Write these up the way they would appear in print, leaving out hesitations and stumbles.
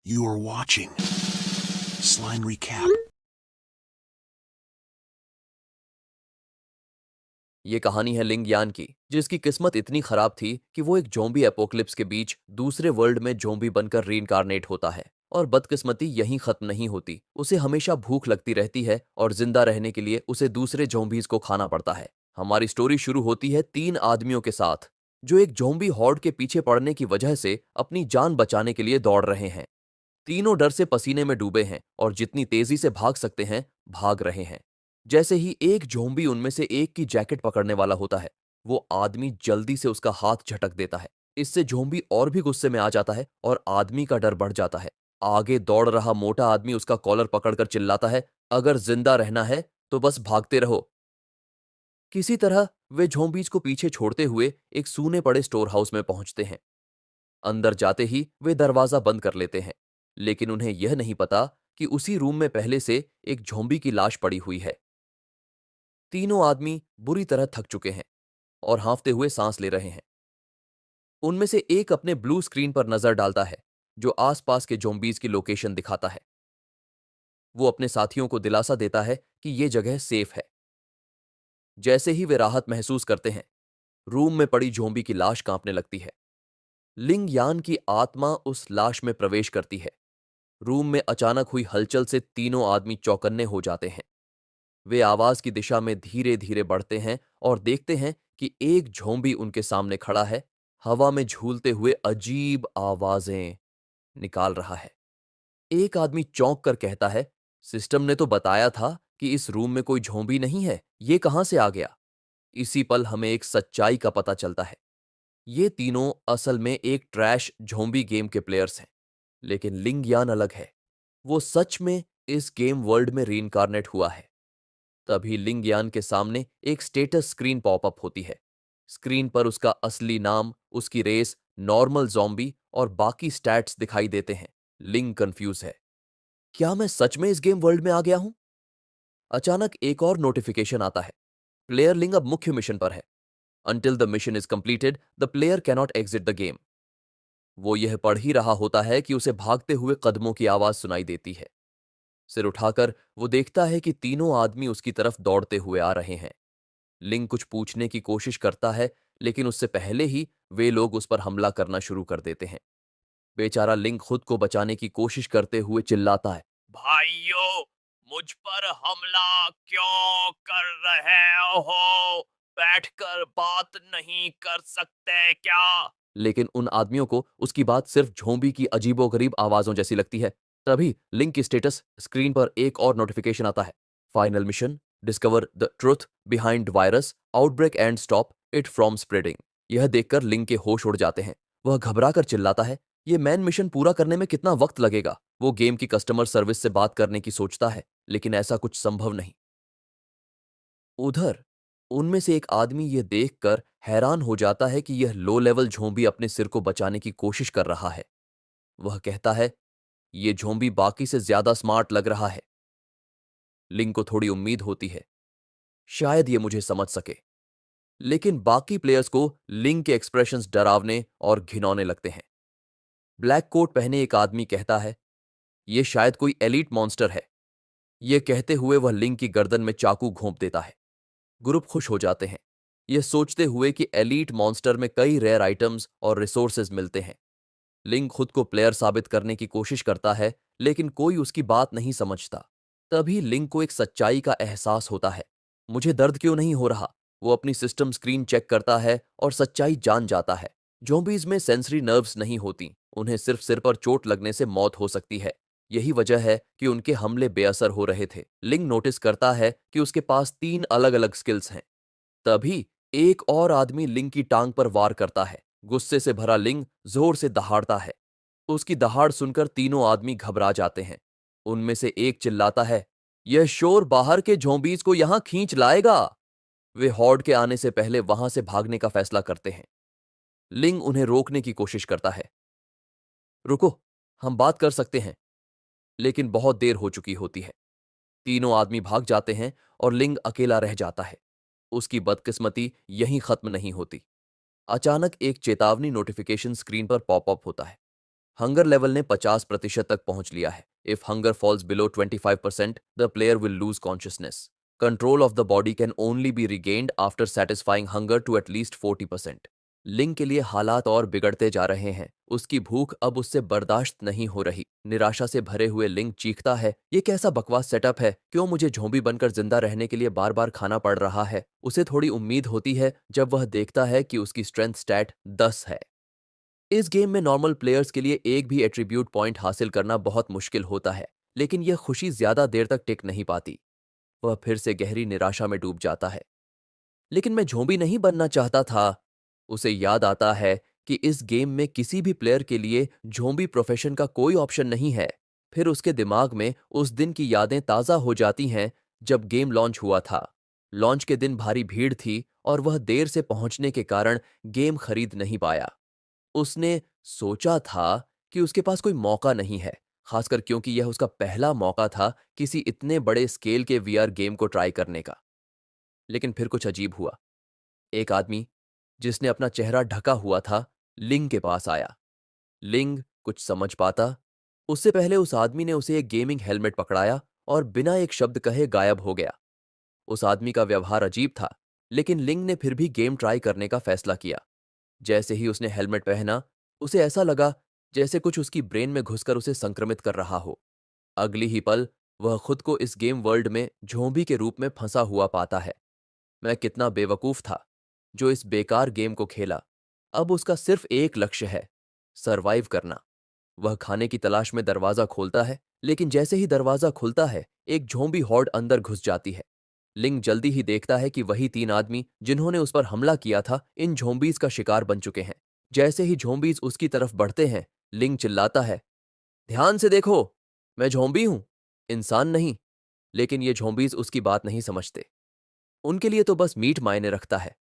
You are watching Slime Recap. ये कहानी है लिंग यान की, जिसकी किस्मत इतनी खराब थी कि वो एक ज़ॉम्बी एपोकलिप्स के बीच दूसरे वर्ल्ड में ज़ॉम्बी बनकर रीइंकार्नेट होता है। और बदकिस्मती यहीं खत्म नहीं होती, उसे हमेशा भूख लगती रहती है और जिंदा रहने के लिए उसे दूसरे ज़ॉम्बीज को खाना पड़ता है। हमारी स्टोरी शुरू होती है 3 आदमियों के साथ, जो एक ज़ॉम्बी हॉर्ड के पीछे पड़ने की वजह से अपनी जान बचाने के लिए दौड़ रहे हैं। तीनों डर से पसीने में डूबे हैं और जितनी तेजी से भाग सकते हैं, भाग रहे हैं। जैसे ही एक ज़ॉम्बी उनमें से एक की जैकेट पकड़ने वाला होता है, वो आदमी जल्दी से उसका हाथ झटक देता है। इससे ज़ॉम्बी और भी गुस्से में आ जाता है और आदमी का डर बढ़ जाता है। आगे दौड़ रहा मोटा आदमी उसका कॉलर पकड़कर चिल्लाता है, अगर जिंदा रहना है तो बस भागते रहो। किसी तरह वे ज़ॉम्बीज को पीछे छोड़ते हुए एक सूने पड़े स्टोर हाउस में पहुंचते हैं। अंदर जाते ही वे दरवाजा बंद कर लेते हैं, लेकिन उन्हें यह नहीं पता कि उसी रूम में पहले से एक ज़ॉम्बी की लाश पड़ी हुई है। तीनों आदमी बुरी तरह थक चुके हैं और हांफते हुए सांस ले रहे हैं। उनमें से एक अपने ब्लू स्क्रीन पर नजर डालता है, जो आसपास के ज़ॉम्बीज की लोकेशन दिखाता है। वो अपने साथियों को दिलासा देता है कि ये जगह सेफ है। जैसे ही वे राहत महसूस करते हैं, रूम में पड़ी ज़ॉम्बी की लाश कांपने लगती है। लिंग यान की आत्मा उस लाश में प्रवेश करती है। रूम में अचानक हुई हलचल से तीनों आदमी चौकन्ने हो जाते हैं। वे आवाज की दिशा में धीरे धीरे बढ़ते हैं और देखते हैं कि एक ज़ॉम्बी उनके सामने खड़ा है, हवा में झूलते हुए अजीब आवाजें निकाल रहा है। एक आदमी चौंक कर कहता है, सिस्टम ने तो बताया था कि इस रूम में कोई ज़ॉम्बी नहीं है, ये कहां से आ गया? इसी पल हमें एक सच्चाई का पता चलता है। ये तीनों असल में एक ट्रैश ज़ॉम्बी गेम के प्लेयर्स हैं, लेकिन लिंग यान अलग है। वो सच में इस गेम वर्ल्ड में रीइंकार्नेट हुआ है। तभी लिंग यान के सामने एक स्टेटस स्क्रीन पॉपअप होती है। स्क्रीन पर उसका असली नाम, उसकी रेस, नॉर्मल ज़ॉम्बी और बाकी स्टैट्स दिखाई देते हैं। लिंग कंफ्यूज है। क्या मैं सच में इस गेम वर्ल्ड में आ गया हूं? अचानक एक और नोटिफिकेशन आता है। प्लेयर लिंग अब मुख्य मिशन पर है। Until the mission is completed, the player cannot exit the game. वो यह पढ़ ही रहा होता है कि उसे भागते हुए कदमों की आवाज सुनाई देती है। सिर उठाकर वो देखता है कि तीनों आदमी उसकी तरफ दौड़ते हुए आ रहे हैं। लिंग कुछ पूछने की कोशिश करता है, लेकिन उससे पहले ही वे लोग उस पर हमला करना शुरू कर देते हैं। बेचारा लिंग खुद को बचाने की कोशिश करते हुए चिल्लाता है, भाइयों, मुझ पर हमला क्यों कर रहे हो? बैठकर बात नहीं कर सकते क्या? लेकिन उन आदमियों को उसकी बात सिर्फ झोंबी की अजीबोगरीब आवाजों जैसी लगती है। तभी लिंक की स्टेटस स्क्रीन पर एक और नोटिफिकेशन आता है। Final mission, discover the truth behind virus outbreak and stop it from spreading. यह देखकर लिंक के होश उड़ जाते हैं। वह घबराकर चिल्लाता है, ये मैन मिशन पूरा करने में कितना वक्त लगेगा? वो गेम की कस्टमर सर्विस से बात करने की सोचता है, लेकिन ऐसा कुछ संभव नहीं। उधर उनमें से एक आदमी यह देखकर हैरान हो जाता है कि यह लो लेवल झोंबी अपने सिर को बचाने की कोशिश कर रहा है। वह कहता है, यह झोंबी बाकी से ज्यादा स्मार्ट लग रहा है। लिंग को थोड़ी उम्मीद होती है, शायद यह मुझे समझ सके। लेकिन बाकी प्लेयर्स को लिंग के एक्सप्रेशंस डरावने और घिनौने लगते हैं। ब्लैक कोट पहने एक आदमी कहता है, यह शायद कोई एलीट मॉन्स्टर है। यह कहते हुए वह लिंग की गर्दन में चाकू घोंप देता है। ग्रुप खुश हो जाते हैं, यह सोचते हुए कि एलीट मॉन्स्टर में कई रेयर आइटम्स और रिसोर्सेज मिलते हैं। लिंक खुद को प्लेयर साबित करने की कोशिश करता है, लेकिन कोई उसकी बात नहीं समझता। तभी लिंक को एक सच्चाई का एहसास होता है। मुझे दर्द क्यों नहीं हो रहा? वो अपनी सिस्टम स्क्रीन चेक करता है और सच्चाई जान जाता है। ज़ॉम्बीज में सेंसरी नर्व्स नहीं होती, उन्हें सिर्फ सिर पर चोट लगने से मौत हो सकती है। यही वजह है कि उनके हमले बेअसर हो रहे थे। लिंक नोटिस करता है कि उसके पास 3 अलग अलग स्किल्स हैं। तभी एक और आदमी लिंग की टांग पर वार करता है। गुस्से से भरा लिंग जोर से दहाड़ता है। उसकी दहाड़ सुनकर तीनों आदमी घबरा जाते हैं। उनमें से एक चिल्लाता है, यह शोर बाहर के झोंबीज को यहां खींच लाएगा। वे हॉर्ड के आने से पहले वहां से भागने का फैसला करते हैं। लिंग उन्हें रोकने की कोशिश करता है। रुको, हम बात कर सकते हैं। लेकिन बहुत देर हो चुकी होती है। तीनों आदमी भाग जाते हैं और लिंग अकेला रह जाता है। उसकी बदकिस्मती यहीं खत्म नहीं होती। अचानक एक चेतावनी नोटिफिकेशन स्क्रीन पर पॉपअप होता है। हंगर लेवल ने 50% तक पहुंच लिया है। If hunger falls below 25%, the player will lose consciousness. Control of the body can only be regained after satisfying hunger to at least 40%। Ling के लिए हालात और बिगड़ते जा रहे हैं। उसकी भूख अब उससे बर्दाश्त नहीं हो रही। निराशा से भरे हुए लिंग चीखता है, ये कैसा बकवास सेटअप है, क्यों मुझे झोंबी बनकर जिंदा रहने के लिए बार बार खाना पड़ रहा है। उसे थोड़ी उम्मीद होती है जब वह देखता है कि उसकी स्ट्रेंथ स्टैट 10 है। इस गेम में नॉर्मल प्लेयर्स के लिए एक भी एट्रीब्यूट पॉइंट हासिल करना बहुत मुश्किल होता है, लेकिन यह खुशी ज्यादा देर तक टिक नहीं पाती। वह फिर से गहरी निराशा में डूब जाता है। लेकिन मैं झोंबी नहीं बनना चाहता था। उसे याद आता है कि इस गेम में किसी भी प्लेयर के लिए झोंबी प्रोफेशन का कोई ऑप्शन नहीं है। फिर उसके दिमाग में उस दिन की यादें ताज़ा हो जाती हैं जब गेम लॉन्च हुआ था। लॉन्च के दिन भारी भीड़ थी और वह देर से पहुंचने के कारण गेम खरीद नहीं पाया। उसने सोचा था कि उसके पास कोई मौका नहीं है, खासकर क्योंकि यह उसका पहला मौका था किसी इतने बड़े स्केल के वीआर गेम को ट्राई करने का। लेकिन फिर कुछ अजीब हुआ। एक आदमी जिसने अपना चेहरा ढका हुआ था, लिंग के पास आया। लिंग कुछ समझ पाता उससे पहले उस आदमी ने उसे एक गेमिंग हेलमेट पकड़ाया और बिना एक शब्द कहे गायब हो गया। उस आदमी का व्यवहार अजीब था, लेकिन लिंग ने फिर भी गेम ट्राई करने का फैसला किया। जैसे ही उसने हेलमेट पहना, उसे ऐसा लगा जैसे कुछ उसकी ब्रेन में घुसकर उसे संक्रमित कर रहा हो। अगली ही पल वह खुद को इस गेम वर्ल्ड में झोंबी के रूप में फंसा हुआ पाता है। मैं कितना बेवकूफ था जो इस बेकार गेम को खेला। अब उसका सिर्फ एक लक्ष्य है, सरवाइव करना। वह खाने की तलाश में दरवाजा खोलता है, लेकिन जैसे ही दरवाजा खुलता है, एक झोंबी हॉर्ड अंदर घुस जाती है। लिंग जल्दी ही देखता है कि वही 3 आदमी जिन्होंने उस पर हमला किया था, इन झोंबीज का शिकार बन चुके हैं। जैसे ही झोंबीज उसकी तरफ बढ़ते हैं, लिंग चिल्लाता है, ध्यान से देखो, मैं झोंबी हूं, इंसान नहीं। लेकिन ये झोंबीज उसकी बात नहीं समझते। उनके लिए तो बस मीट मायने रखता है।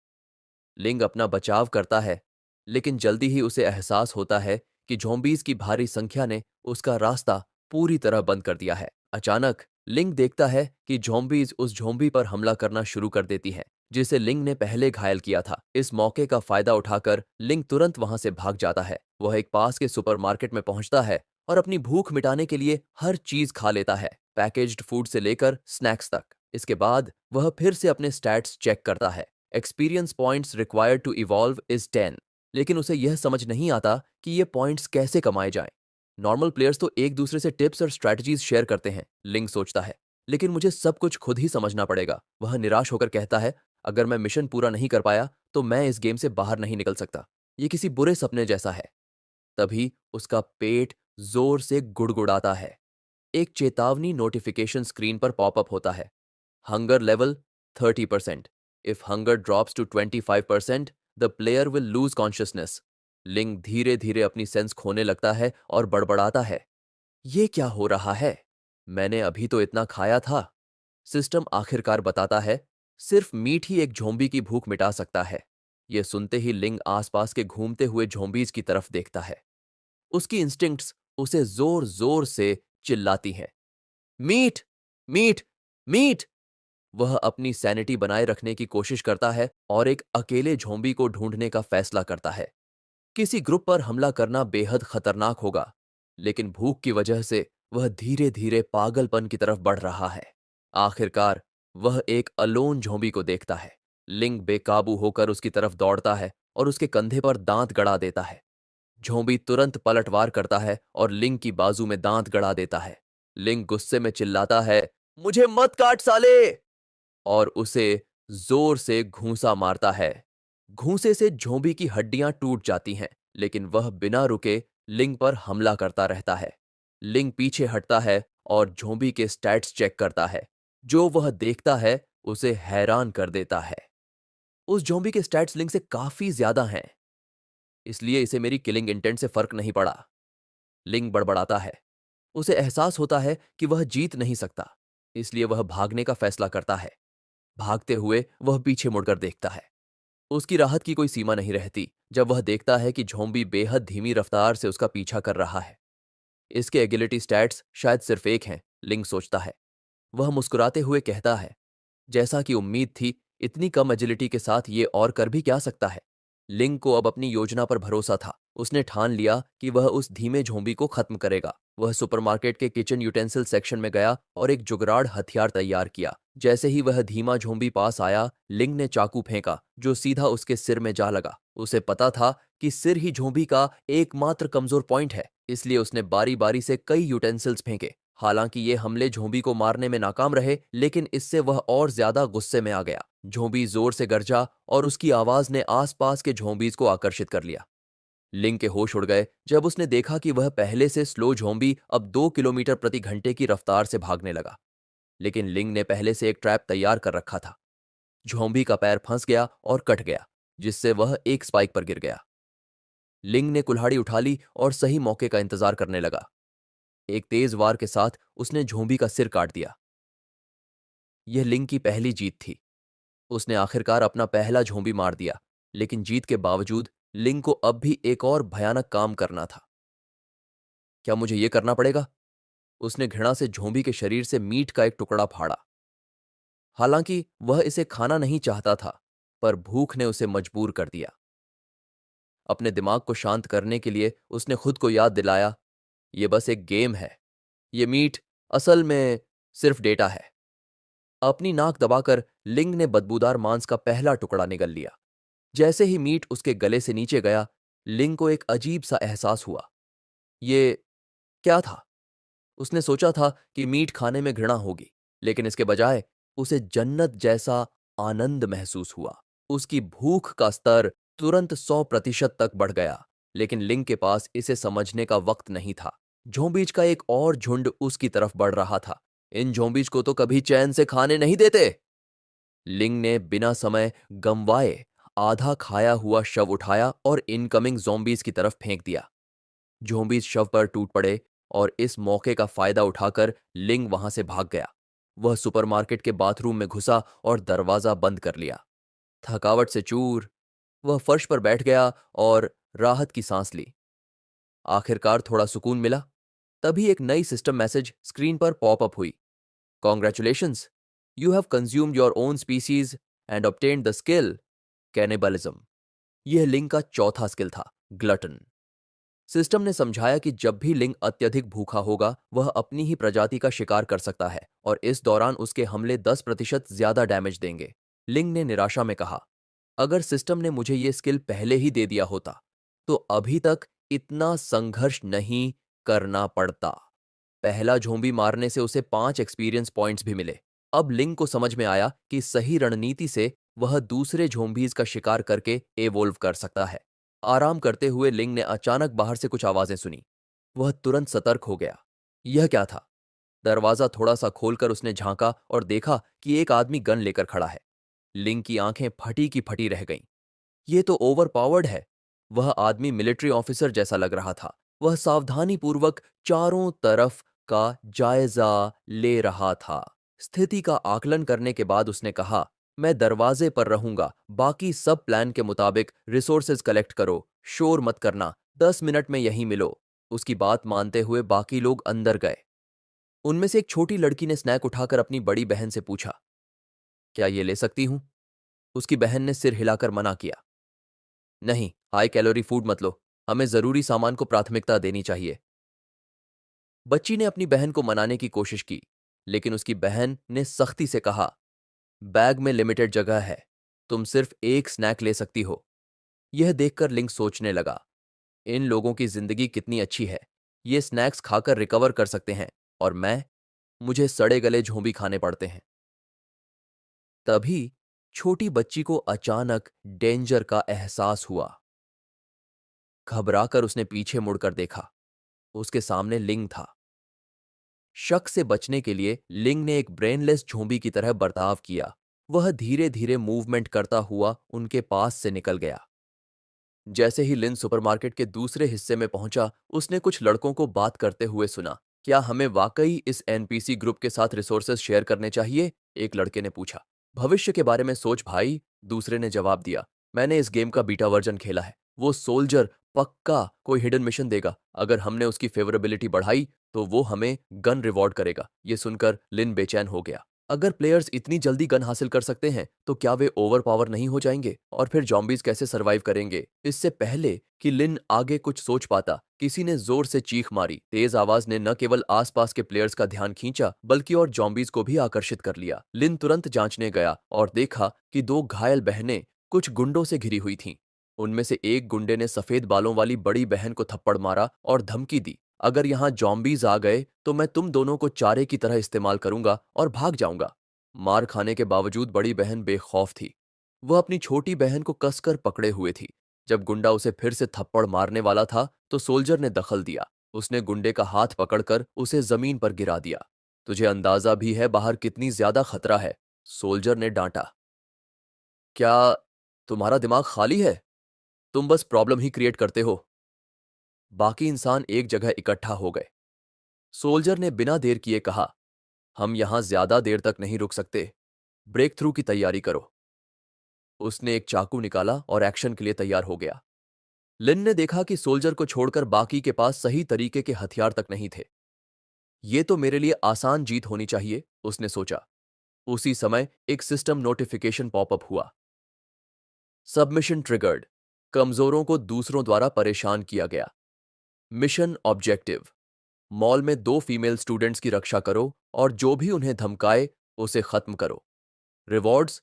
लिंग अपना बचाव करता है, लेकिन जल्दी ही उसे एहसास होता है कि ज़ॉम्बीज़ की भारी संख्या ने उसका रास्ता पूरी तरह बंद कर दिया है। अचानक लिंग देखता है कि ज़ॉम्बीज़ उस ज़ॉम्बी पर हमला करना शुरू कर देती है, जिसे लिंग ने पहले घायल किया था। इस मौके का फायदा उठाकर लिंग तुरंत वहां से भाग जाता है। वह एक पास के सुपरमार्केट में पहुंचता है और अपनी भूख मिटाने के लिए हर चीज खा लेता है, पैकेज्ड फूड से लेकर स्नैक्स तक। इसके बाद वह फिर से अपने स्टैट्स चेक करता है। Experience points required to evolve is 10, लेकिन उसे यह समझ नहीं आता कि ये पॉइंट्स कैसे कमाए जाएं। नॉर्मल प्लेयर्स तो एक दूसरे से टिप्स और स्ट्रैटेजीज शेयर करते हैं, लिंग सोचता है, लेकिन मुझे सब कुछ खुद ही समझना पड़ेगा। वह निराश होकर कहता है, अगर मैं मिशन पूरा नहीं कर पाया तो मैं इस गेम से बाहर नहीं निकल सकता। ये किसी बुरे सपने जैसा है। तभी उसका पेट जोर से गुड़गुड़ाता है। एक चेतावनी नोटिफिकेशन स्क्रीन पर पॉपअप होता है। Hunger level 30%। If hunger drops to 25%, the player will lose consciousness. Ling धीरे धीरे अपनी सेंस खोने लगता है और बड़बड़ाता है, ये क्या हो रहा है? मैंने अभी तो इतना खाया था। सिस्टम आखिरकार बताता है, सिर्फ मीट ही एक झोंबी की भूख मिटा सकता है। यह सुनते ही लिंग आसपास के घूमते हुए झोंबीज की तरफ देखता है। उसकी इंस्टिंक्ट्स उसे जोर जोर से चिल्लाती हैं, मीट, मीट, मीट। वह अपनी सैनिटी बनाए रखने की कोशिश करता है और एक अकेले झोंबी को ढूंढने का फैसला करता है। किसी ग्रुप पर हमला करना बेहद खतरनाक होगा, लेकिन भूख की वजह से वह धीरे धीरे पागलपन की तरफ बढ़ रहा है। आखिरकार वह एक अलोन झोंबी को देखता है। लिंग बेकाबू होकर उसकी तरफ दौड़ता है और उसके कंधे पर दांत गड़ा देता है। झोंबी तुरंत पलटवार करता है और लिंग की बाजू में दांत गड़ा देता है। लिंग गुस्से में चिल्लाता है, मुझे मत काट साले, और उसे जोर से घूंसा मारता है। घूंसे से झोंबी की हड्डियां टूट जाती हैं, लेकिन वह बिना रुके लिंग पर हमला करता रहता है। लिंग पीछे हटता है और झोंबी के स्टैट्स चेक करता है। जो वह देखता है उसे हैरान कर देता है। उस झोंबी के स्टैट्स लिंग से काफी ज्यादा हैं, इसलिए इसे मेरी किलिंग इंटेंट से फर्क नहीं पड़ा। लिंग बड़बड़ाता है। उसे एहसास होता है कि वह जीत नहीं सकता, इसलिए वह भागने का फैसला करता है। भागते हुए वह पीछे मुड़कर देखता है। उसकी राहत की कोई सीमा नहीं रहती जब वह देखता है कि झोंबी बेहद धीमी रफ्तार से उसका पीछा कर रहा है। इसके एगिलिटी स्टैट्स शायद सिर्फ एक हैं, लिंग सोचता है। वह मुस्कुराते हुए कहता है, जैसा कि उम्मीद थी, इतनी कम एजिलिटी के साथ ये और कर भी क्या सकता है। लिंग को अब अपनी योजना पर भरोसा था। उसने ठान लिया कि वह उस धीमे झोंबी को खत्म करेगा। वह सुपरमार्केट के किचन यूटेंसिल सेक्शन में गया और एक जुगराड़ हथियार तैयार किया। जैसे ही वह धीमा झोंबी पास आया, लिंग ने चाकू फेंका जो सीधा उसके सिर में जा लगा। उसे पता था कि सिर ही झोंबी का एकमात्र कमजोर पॉइंट है, इसलिए उसने बारी बारी से कई यूटेंसिल्स फेंके। हालांकि ये हमले झोंबी को मारने में नाकाम रहे, लेकिन इससे वह और ज्यादा गुस्से में आ गया। झोंबी जोर से गरजा और उसकी आवाज ने आसपास के झोंबीज को आकर्षित कर लिया। लिंग के होश उड़ गए जब उसने देखा कि वह पहले से स्लो झोंबी अब 2 किलोमीटर प्रति घंटे की रफ्तार से भागने लगा। लेकिन लिंग ने पहले से एक ट्रैप तैयार कर रखा था। झोंबी का पैर फंस गया और कट गया, जिससे वह एक स्पाइक पर गिर गया। लिंग ने कुल्हाड़ी उठा ली और सही मौके का इंतजार करने लगा। एक तेज वार के साथ उसने झोंबी का सिर काट दिया। यह लिंग की पहली जीत थी। उसने आखिरकार अपना पहला झोंबी मार दिया, लेकिन जीत के बावजूद लिंग को अब भी एक और भयानक काम करना था। क्या मुझे यह करना पड़ेगा? उसने घृणा से झोंबी के शरीर से मीट का एक टुकड़ा फाड़ा। हालांकि वह इसे खाना नहीं चाहता था, पर भूख ने उसे मजबूर कर दिया। अपने दिमाग को शांत करने के लिए उसने खुद को याद दिलाया, यह बस एक गेम है। यह मीट असल में सिर्फ डेटा है। अपनी नाक दबाकर लिंग ने बदबूदार मांस का पहला टुकड़ा निगल लिया। जैसे ही मीट उसके गले से नीचे गया, लिंग को एक अजीब सा एहसास हुआ। ये क्या था? उसने सोचा था कि मीट खाने में घृणा होगी, लेकिन इसके बजाय उसे जन्नत जैसा आनंद महसूस हुआ। उसकी भूख का स्तर तुरंत 100% तक बढ़ गया, लेकिन लिंग के पास इसे समझने का वक्त नहीं था। झोंबीज का एक और झुंड उसकी तरफ बढ़ रहा था। इन झोंबीज को तो कभी चैन से खाने नहीं देते। लिंग ने बिना समय गंवाए आधा खाया हुआ शव उठाया और इनकमिंग ज़ॉम्बीज की तरफ फेंक दिया। ज़ॉम्बीज शव पर टूट पड़े और इस मौके का फायदा उठाकर लिंग वहां से भाग गया। वह सुपरमार्केट के बाथरूम में घुसा और दरवाजा बंद कर लिया। थकावट से चूर वह फर्श पर बैठ गया और राहत की सांस ली। आखिरकार थोड़ा सुकून मिला। तभी एक नई सिस्टम मैसेज स्क्रीन पर पॉप अप हुई। Congratulations, you have consumed your own species and obtained the skill cannibalism. यह लिंग का चौथा स्किल था, ग्लटन। सिस्टम ने समझाया कि जब भी लिंग अत्यधिक भूखा होगा, वह अपनी ही प्रजाति का शिकार कर सकता है और इस दौरान उसके हमले 10% ज्यादा डैमेज देंगे। लिंग ने निराशा में कहा, अगर सिस्टम ने मुझे यह स्किल पहले ही दे दिया होता, तो अभी तक इतना संघर्ष नहीं करना पड़ता। पहला झोंबी मारने से उसे 5 एक्सपीरियंस पॉइंट्स भी मिले। अब लिंग को समझ में आया कि सही रणनीति से वह दूसरे झोंबीज का शिकार करके एवोल्व कर सकता है। आराम करते हुए लिंग ने अचानक बाहर से कुछ आवाजें सुनी। वह तुरंत सतर्क हो गया। यह क्या था? दरवाजा थोड़ा सा खोलकर उसने झांका और देखा कि एक आदमी गन लेकर खड़ा है। लिंग की आंखें फटी की फटी रह गईं। यह तो ओवर पावर्ड है। वह आदमी मिलिट्री ऑफिसर जैसा लग रहा था। वह सावधानीपूर्वक चारों तरफ का जायजा ले रहा था। स्थिति का आकलन करने के बाद उसने कहा, मैं दरवाजे पर रहूंगा, बाकी सब प्लान के मुताबिक रिसोर्सेज कलेक्ट करो, शोर मत करना, 10 मिनट में यहीं मिलो। उसकी बात मानते हुए बाकी लोग अंदर गए। उनमें से एक छोटी लड़की ने स्नैक उठाकर अपनी बड़ी बहन से पूछा, क्या ये ले सकती हूं? उसकी बहन ने सिर हिलाकर मना किया। नहीं, हाई कैलोरी फूड मत लो, हमें जरूरी सामान को प्राथमिकता देनी चाहिए। बच्ची ने अपनी बहन को मनाने की कोशिश की, लेकिन उसकी बहन ने सख्ती से कहा, बैग में लिमिटेड जगह है, तुम सिर्फ एक स्नैक ले सकती हो। यह देखकर लिंग सोचने लगा, इन लोगों की जिंदगी कितनी अच्छी है। ये स्नैक्स खाकर रिकवर कर सकते हैं और मुझे सड़े गले झोंबी खाने पड़ते हैं। तभी छोटी बच्ची को अचानक डेंजर का एहसास हुआ। घबराकर उसने पीछे मुड़कर देखा। उसके सामने लिंग था। शक से बचने के लिए लिंग ने एक ब्रेनलेस झोंबी की तरह बर्ताव किया। वह धीरे धीरे मूवमेंट करता हुआ उनके पास से निकल गया। जैसे ही लिन सुपरमार्केट के दूसरे हिस्से में पहुंचा, उसने कुछ लड़कों को बात करते हुए सुना। क्या हमें वाकई इस एनपीसी ग्रुप के साथ रिसोर्सेज शेयर करने चाहिए? एक लड़के ने पूछा। भविष्य के बारे में सोच भाई, दूसरे ने जवाब दिया। मैंने इस गेम का बीटा वर्जन खेला है। वो सोल्जर पक्का कोई हिडन मिशन देगा। अगर हमने उसकी फेवरेबिलिटी बढ़ाई तो वो हमें गन रिवॉर्ड करेगा। ये सुनकर लिन बेचैन हो गया। अगर प्लेयर्स इतनी जल्दी गन हासिल कर सकते हैं तो क्या वे ओवर पावर नहीं हो जाएंगे और फिर जॉम्बीज कैसे सरवाइव करेंगे? इससे पहले कि लिन आगे कुछ सोच पाता, किसी ने जोर से चीख मारी। तेज आवाज ने न केवल आसपास के प्लेयर्स का ध्यान खींचा बल्कि और जॉम्बीज को भी आकर्षित कर लिया। लिन तुरंत जांचने गया और देखा कि दो घायल बहनें कुछ गुंडों से घिरी हुई थीं। उनमें से एक गुंडे ने सफेद बालों वाली बड़ी बहन को थप्पड़ मारा और धमकी दी, अगर यहाँ जॉम्बीज आ गए तो मैं तुम दोनों को चारे की तरह इस्तेमाल करूंगा और भाग जाऊंगा। मार खाने के बावजूद बड़ी बहन बेखौफ थी। वह अपनी छोटी बहन को कसकर पकड़े हुए थी। जब गुंडा उसे फिर से थप्पड़ मारने वाला था तो सोल्जर ने दखल दिया। उसने गुंडे का हाथ पकड़कर उसे जमीन पर गिरा दिया। तुझे अंदाजा भी है बाहर कितनी ज्यादा खतरा है? सोल्जर ने डांटा। क्या तुम्हारा दिमाग खाली है? तुम बस प्रॉब्लम ही क्रिएट करते हो। बाकी इंसान एक जगह इकट्ठा हो गए। सोल्जर ने बिना देर किए कहा, हम यहां ज्यादा देर तक नहीं रुक सकते। ब्रेक थ्रू की तैयारी करो। उसने एक चाकू निकाला और एक्शन के लिए तैयार हो गया। लिन ने देखा कि सोल्जर को छोड़कर बाकी के पास सही तरीके के हथियार तक नहीं थे। ये तो मेरे लिए आसान जीत होनी चाहिए, उसने सोचा। उसी समय एक सिस्टम नोटिफिकेशन पॉपअप हुआ। Submission triggered. कमजोरों को दूसरों द्वारा परेशान किया गया। मिशन ऑब्जेक्टिव, मॉल में दो फीमेल स्टूडेंट्स की रक्षा करो और जो भी उन्हें धमकाए उसे खत्म करो। रिवॉर्ड्स,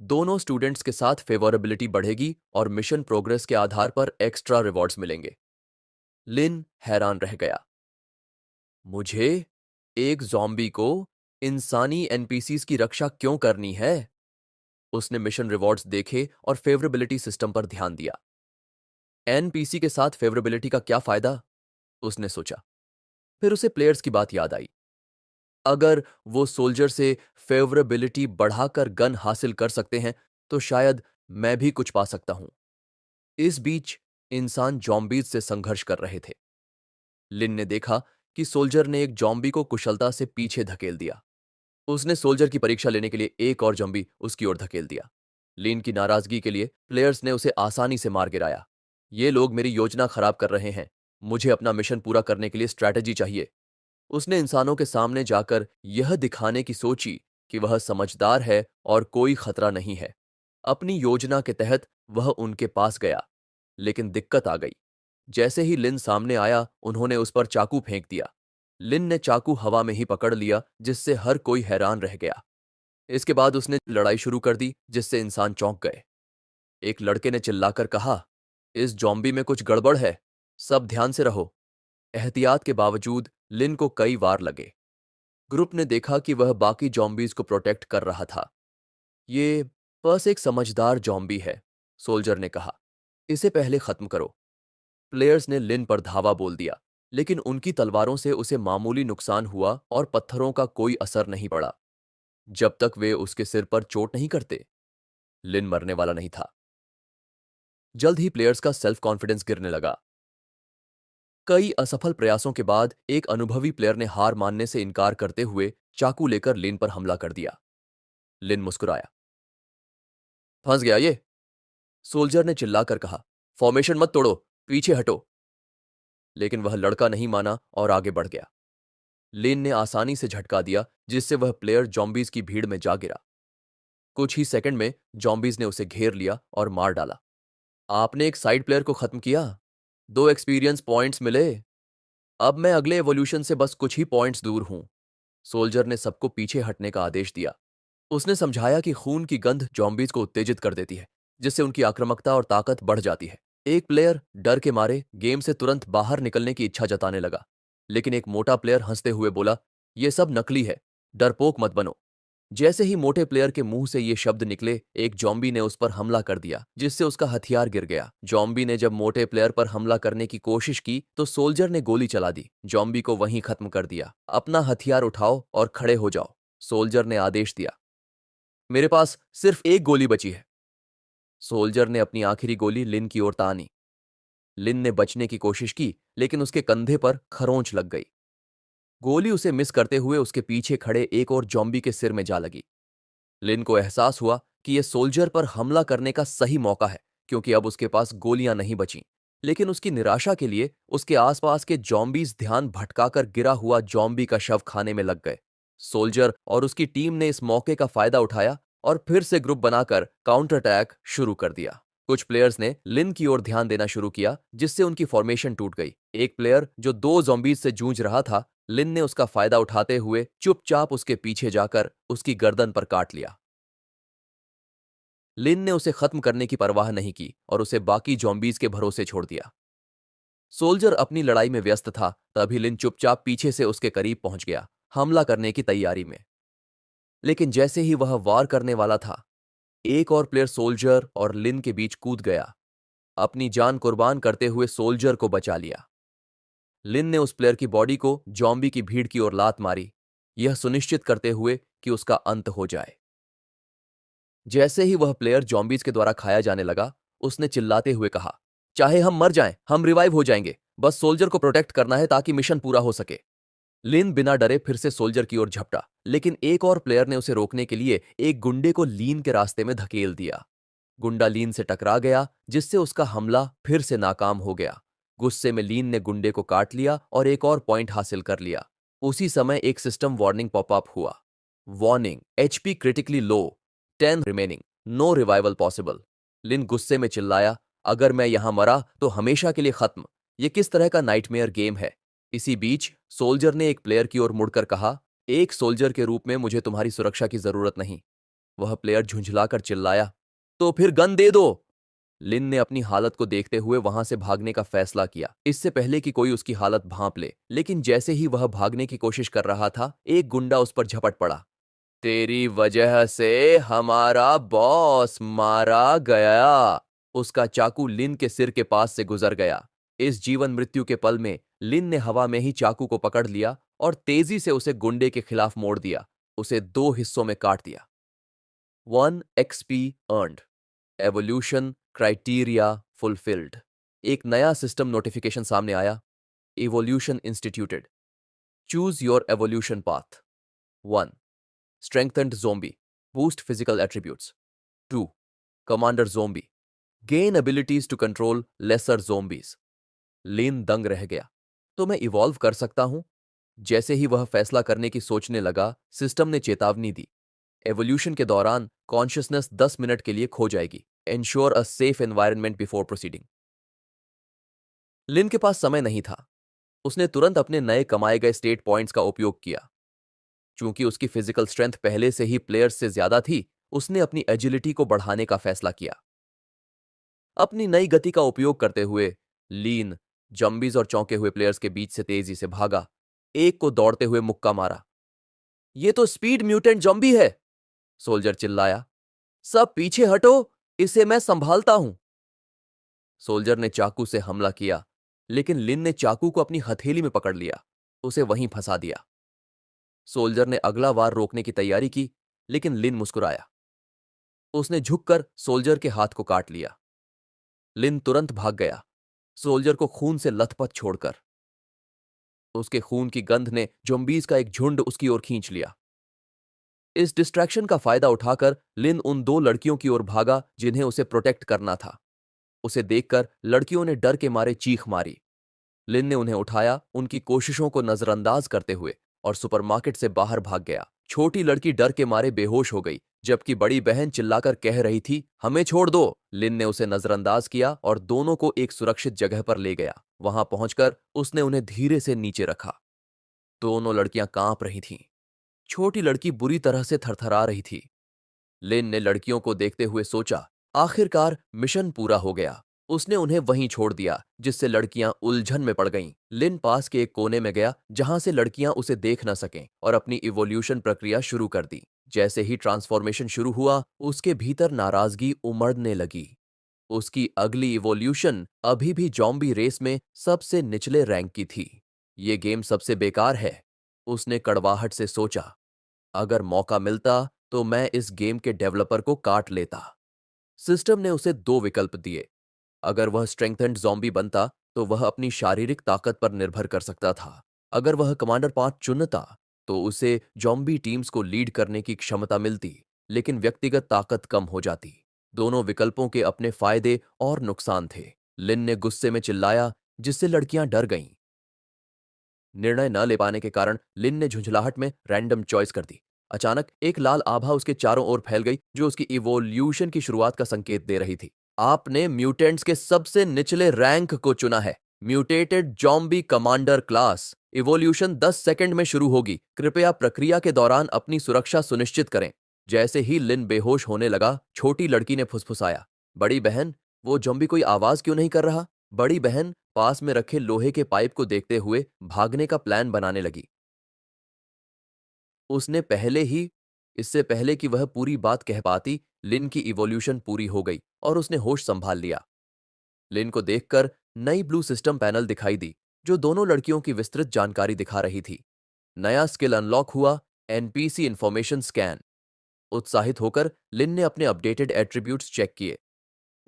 दोनों स्टूडेंट्स के साथ फेवरेबिलिटी बढ़ेगी और मिशन प्रोग्रेस के आधार पर एक्स्ट्रा रिवॉर्ड्स मिलेंगे। लिन हैरान रह गया। मुझे एक जॉम्बी को इंसानी एनपीसीज की रक्षा क्यों करनी है? उसने मिशन रिवॉर्ड्स देखे और फेवरेबिलिटी सिस्टम पर ध्यान दिया। एनपीसी के साथ फेवरेबिलिटी का क्या फायदा? उसने सोचा। फिर उसे प्लेयर्स की बात याद आई। अगर वो सोल्जर से फेवरेबिलिटी बढ़ाकर गन हासिल कर सकते हैं तो शायद मैं भी कुछ पा सकता हूं। इस बीच इंसान जॉम्बीज से संघर्ष कर रहे थे। लिन ने देखा कि सोल्जर ने एक जॉम्बी को कुशलता से पीछे धकेल दिया। उसने सोल्जर की परीक्षा लेने के लिए एक और जॉम्बी उसकी ओर धकेल दिया। लिन की नाराजगी के लिए प्लेयर्स ने उसे आसानी से मार गिराया। ये लोग मेरी योजना खराब कर रहे हैं। मुझे अपना मिशन पूरा करने के लिए स्ट्रैटेजी चाहिए। उसने इंसानों के सामने जाकर यह दिखाने की सोची कि वह समझदार है और कोई खतरा नहीं है। अपनी योजना के तहत वह उनके पास गया, लेकिन दिक्कत आ गई। जैसे ही लिन सामने आया उन्होंने उस पर चाकू फेंक दिया। लिन ने चाकू हवा में ही पकड़ लिया, जिससे हर कोई हैरान रह गया। इसके बाद उसने लड़ाई शुरू कर दी, जिससे इंसान चौंक गए। एक लड़के ने चिल्लाकर कहा, इस जॉम्बी में कुछ गड़बड़ है, सब ध्यान से रहो। एहतियात के बावजूद लिन को कई वार लगे। ग्रुप ने देखा कि वह बाकी जॉम्बीज को प्रोटेक्ट कर रहा था। ये बस एक समझदार जॉम्बी है, सोल्जर ने कहा। इसे पहले खत्म करो। प्लेयर्स ने लिन पर धावा बोल दिया, लेकिन उनकी तलवारों से उसे मामूली नुकसान हुआ और पत्थरों का कोई असर नहीं पड़ा, जब तक वे उसके सिर पर चोट नहीं करते। लिन मरने वाला नहीं था। जल्द ही प्लेयर्स का सेल्फ कॉन्फिडेंस गिरने लगा। कई असफल प्रयासों के बाद एक अनुभवी प्लेयर ने हार मानने से इनकार करते हुए चाकू लेकर लिन पर हमला कर दिया। लिन मुस्कुराया। फंस गया ये, सोल्जर ने चिल्लाकर कहा। फॉर्मेशन मत तोड़ो, पीछे हटो। लेकिन वह लड़का नहीं माना और आगे बढ़ गया। लिन ने आसानी से झटका दिया, जिससे वह प्लेयर जॉम्बीज की भीड़ में जा गिरा। कुछ ही सेकंड में जॉम्बीज ने उसे घेर लिया और मार डाला। आपने एक साइड प्लेयर को खत्म किया, 2 एक्सपीरियंस पॉइंट्स मिले। अब मैं अगले एवोल्यूशन से बस कुछ ही पॉइंट्स दूर हूं। सोल्जर ने सबको पीछे हटने का आदेश दिया। उसने समझाया कि खून की गंध जॉम्बीज को उत्तेजित कर देती है, जिससे उनकी आक्रामकता और ताकत बढ़ जाती है। एक प्लेयर डर के मारे गेम से तुरंत बाहर निकलने की इच्छा जताने लगा, लेकिन एक मोटा प्लेयर हंसते हुए बोला, यह सब नकली है, डरपोक मत बनो। जैसे ही मोटे प्लेयर के मुंह से ये शब्द निकले, एक जॉम्बी ने उस पर हमला कर दिया, जिससे उसका हथियार गिर गया। जॉम्बी ने जब मोटे प्लेयर पर हमला करने की कोशिश की तो सोल्जर ने गोली चला दी। जॉम्बी को वहीं खत्म कर दिया। अपना हथियार उठाओ और खड़े हो जाओ, सोल्जर ने आदेश दिया। मेरे पास सिर्फ एक गोली बची है। सोल्जर ने अपनी आखिरी गोली लिन की ओर तानी। लिन ने बचने की कोशिश की, लेकिन उसके कंधे पर खरोंच लग गई। गोली उसे मिस करते हुए उसके पीछे खड़े एक और जॉम्बी के सिर में जा लगी। लिन को एहसास हुआ कि यह सोल्जर पर हमला करने का सही मौका है, क्योंकि अब उसके पास गोलियां नहीं बचीं। लेकिन उसकी निराशा के लिए उसके आसपास के जॉम्बीज ध्यान भटकाकर गिरा हुआ जॉम्बी का शव खाने में लग गए। सोल्जर और उसकी टीम ने इस मौके का फायदा उठाया और फिर से ग्रुप बनाकर काउंटर अटैक शुरू कर दिया। कुछ प्लेयर्स ने लिन की ओर ध्यान देना शुरू किया, जिससे उनकी फॉर्मेशन टूट गई। एक प्लेयर जो दो ज़ॉम्बीज से जूझ रहा था, लिन ने उसका फायदा उठाते हुए चुपचाप उसके पीछे जाकर उसकी गर्दन पर काट लिया। लिन ने उसे खत्म करने की परवाह नहीं की और उसे बाकी ज़ॉम्बीज के भरोसे छोड़ दिया। सोल्जर अपनी लड़ाई में व्यस्त था, तभी लिन चुपचाप पीछे से उसके करीब पहुंच गया, हमला करने की तैयारी में। लेकिन जैसे ही वह वार करने वाला था, एक और प्लेयर सोल्जर और लिन के बीच कूद गया। अपनी जान कुर्बान करते हुए सोल्जर को बचा लिया। लिन ने उस प्लेयर की बॉडी को जॉम्बी की भीड़ की ओर लात मारी, यह सुनिश्चित करते हुए कि उसका अंत हो जाए। जैसे ही वह प्लेयर जॉम्बीज के द्वारा खाया जाने लगा, उसने चिल्लाते हुए कहा, चाहे हम मर जाएं, हम रिवाइव हो जाएंगे। बस सोल्जर को प्रोटेक्ट करना है ताकि मिशन पूरा हो सके। लिन बिना डरे फिर से सोल्जर की ओर झपटा, लेकिन एक और प्लेयर ने उसे रोकने के लिए एक गुंडे को लीन के रास्ते में धकेल दिया। गुंडा लीन से टकरा गया, जिससे उसका हमला फिर से नाकाम हो गया। गुस्से में लीन ने गुंडे को काट लिया और एक और पॉइंट हासिल कर लिया। उसी समय एक सिस्टम वार्निंग पॉपअप हुआ। वार्निंग, एचपी क्रिटिकली लो, 10 रिमेनिंग, नो रिवाइवल पॉसिबल। लिन गुस्से में चिल्लाया, अगर मैं यहां मरा तो हमेशा के लिए खत्म। यह किस तरह का नाइटमेयर गेम है। इसी बीच सोल्जर ने एक प्लेयर की ओर मुड़कर कहा, एक सोल्जर के रूप में मुझे तुम्हारी सुरक्षा की जरूरत नहीं। वह प्लेयर झुंझलाकर चिल्लाया, तो फिर गन दे दो। लिन ने अपनी हालत को देखते हुए वहां से भागने का फैसला किया, इससे पहले कि कोई उसकी हालत भांप ले। लेकिन जैसे ही वह भागने की कोशिश कर रहा था, एक गुंडा उस पर झपट पड़ा। तेरी वजह से हमारा बॉस मारा गया। उसका चाकू लिन के सिर के पास से गुजर गया। इस जीवन मृत्यु के पल में लिन ने हवा में ही चाकू को पकड़ लिया और तेजी से उसे गुंडे के खिलाफ मोड़ दिया, उसे दो हिस्सों में काट दिया। 1 XP earned, evolution criteria fulfilled. एक नया सिस्टम नोटिफिकेशन सामने आया। Evolution instituted, choose your evolution path. 1 strengthened zombie, boost physical attributes. 2 commander zombie, gain abilities to control lesser zombies. लेन दंग रह गया, तो मैं इवॉल्व कर सकता हूं? जैसे ही वह फैसला करने की सोचने लगा, सिस्टम ने चेतावनी दी, एवोल्यूशन के दौरान कॉन्शियसनेस 10 मिनट के लिए खो जाएगी। Ensure a safe environment before proceeding. Lin के पास समय नहीं था। उसने तुरंत अपने नए कमाए गए स्टेट पॉइंट्स का उपयोग किया। चूंकि उसकी फिजिकल स्ट्रेंथ पहले से ही प्लेयर्स से ज्यादा थी, उसने अपनी एजिलिटी को बढ़ाने का फैसला किया। अपनी नई गति का उपयोग करते हुए लीन जंबीज और चौंके हुए प्लेयर्स के बीच से तेजी से भागा, एक को दौड़ते हुए मुक्का मारा। ये तो स्पीड म्यूटेंट जॉम्बी है, सोल्जर चिल्लाया। सब पीछे हटो, इसे मैं संभालता हूं। सोल्जर ने चाकू से हमला किया, लेकिन लिन ने चाकू को अपनी हथेली में पकड़ लिया, उसे वहीं फंसा दिया। सोल्जर ने अगला वार रोकने की तैयारी की, लेकिन लिन मुस्कुराया। उसने झुककर सोल्जर के हाथ को काट लिया। लिन तुरंत भाग गया, सोल्जर को खून से लथपथ छोड़कर। उसके खून की गंध ने ज़ॉम्बीज का एक झुंड उसकी ओर खींच लिया। इस डिस्ट्रैक्शन का फायदा उठाकर लिन उन दो लड़कियों की ओर भागा जिन्हें उसे प्रोटेक्ट करना था। उसे देखकर लड़कियों ने डर के मारे चीख मारी। लिन ने उन्हें उठाया, उनकी कोशिशों को नजरअंदाज करते हुए, और सुपरमार्केट से बाहर भाग गया। छोटी लड़की डर के मारे बेहोश हो गई, जबकि बड़ी बहन चिल्लाकर कह रही थी, हमें छोड़ दो। लिन ने उसे नजरअंदाज किया और दोनों को एक सुरक्षित जगह पर ले गया। वहां पहुंचकर उसने उन्हें धीरे से नीचे रखा। दोनों लड़कियां कांप रही थीं। छोटी लड़की बुरी तरह से थरथरा रही थी। लिन ने लड़कियों को देखते हुए सोचा, आखिरकार मिशन पूरा हो गया। उसने उन्हें वहीं छोड़ दिया, जिससे लड़कियां उलझन में पड़ गईं। लिन पास के एक कोने में गया जहां से लड़कियां उसे देख न सकें और अपनी इवोल्यूशन प्रक्रिया शुरू कर दी। जैसे ही ट्रांसफॉर्मेशन शुरू हुआ, उसके भीतर नाराजगी उमड़ने लगी। उसकी अगली इवोल्यूशन अभी भी जॉम्बी रेस में सबसे निचले रैंक की थी। ये गेम सबसे बेकार है, उसने कड़वाहट से सोचा। अगर मौका मिलता तो मैं इस गेम के डेवलपर को काट लेता। सिस्टम ने उसे दो विकल्प दिए। अगर वह स्ट्रेंथेंड ज़ॉम्बी बनता तो वह अपनी शारीरिक ताकत पर निर्भर कर सकता था। अगर वह कमांडर 5 चुनता तो उसे जॉम्बी टीम्स को लीड करने की क्षमता मिलती, लेकिन व्यक्तिगत ताकत कम हो जाती। दोनों विकल्पों के अपने फायदे और नुकसान थे। लिन ने गुस्से में चिल्लाया, जिससे लड़कियां डर गईं। निर्णय न ले पाने के कारण लिन ने झुंझलाहट में रैंडम चॉइस कर दी। अचानक एक लाल आभा उसके चारों ओर फैल गई, जो उसकी इवोल्यूशन की शुरुआत का संकेत दे रही थी। आपने म्यूटेंट्स के सबसे निचले रैंक को चुना है, mutated zombie commander class. Evolution 10 second में शुरू होगी। कृपया प्रक्रिया के दौरान अपनी सुरक्षा सुनिश्चित करें। जैसे ही लिन बेहोश होने लगा, छोटी लड़की ने फुसफुसाया, बड़ी बहन, वो जॉम्बी कोई आवाज क्यों नहीं कर रहा? बड़ी बहन पास में रखे लोहे के पाइप को देखते हुए भागने का प्लान बनाने लगी। उसने पहले ही इससे पहले कि वह पूरी बात कह पाती, लिन की इवोल्यूशन पूरी हो गई और उसने होश संभाल लिया। लिन को देखकर नई ब्लू सिस्टम पैनल दिखाई दी, जो दोनों लड़कियों की विस्तृत जानकारी दिखा रही थी। नया स्किल अनलॉक हुआ, एनपीसी इंफॉर्मेशन स्कैन। उत्साहित होकर लिन ने अपने अपडेटेड एट्रीब्यूट्स चेक किए।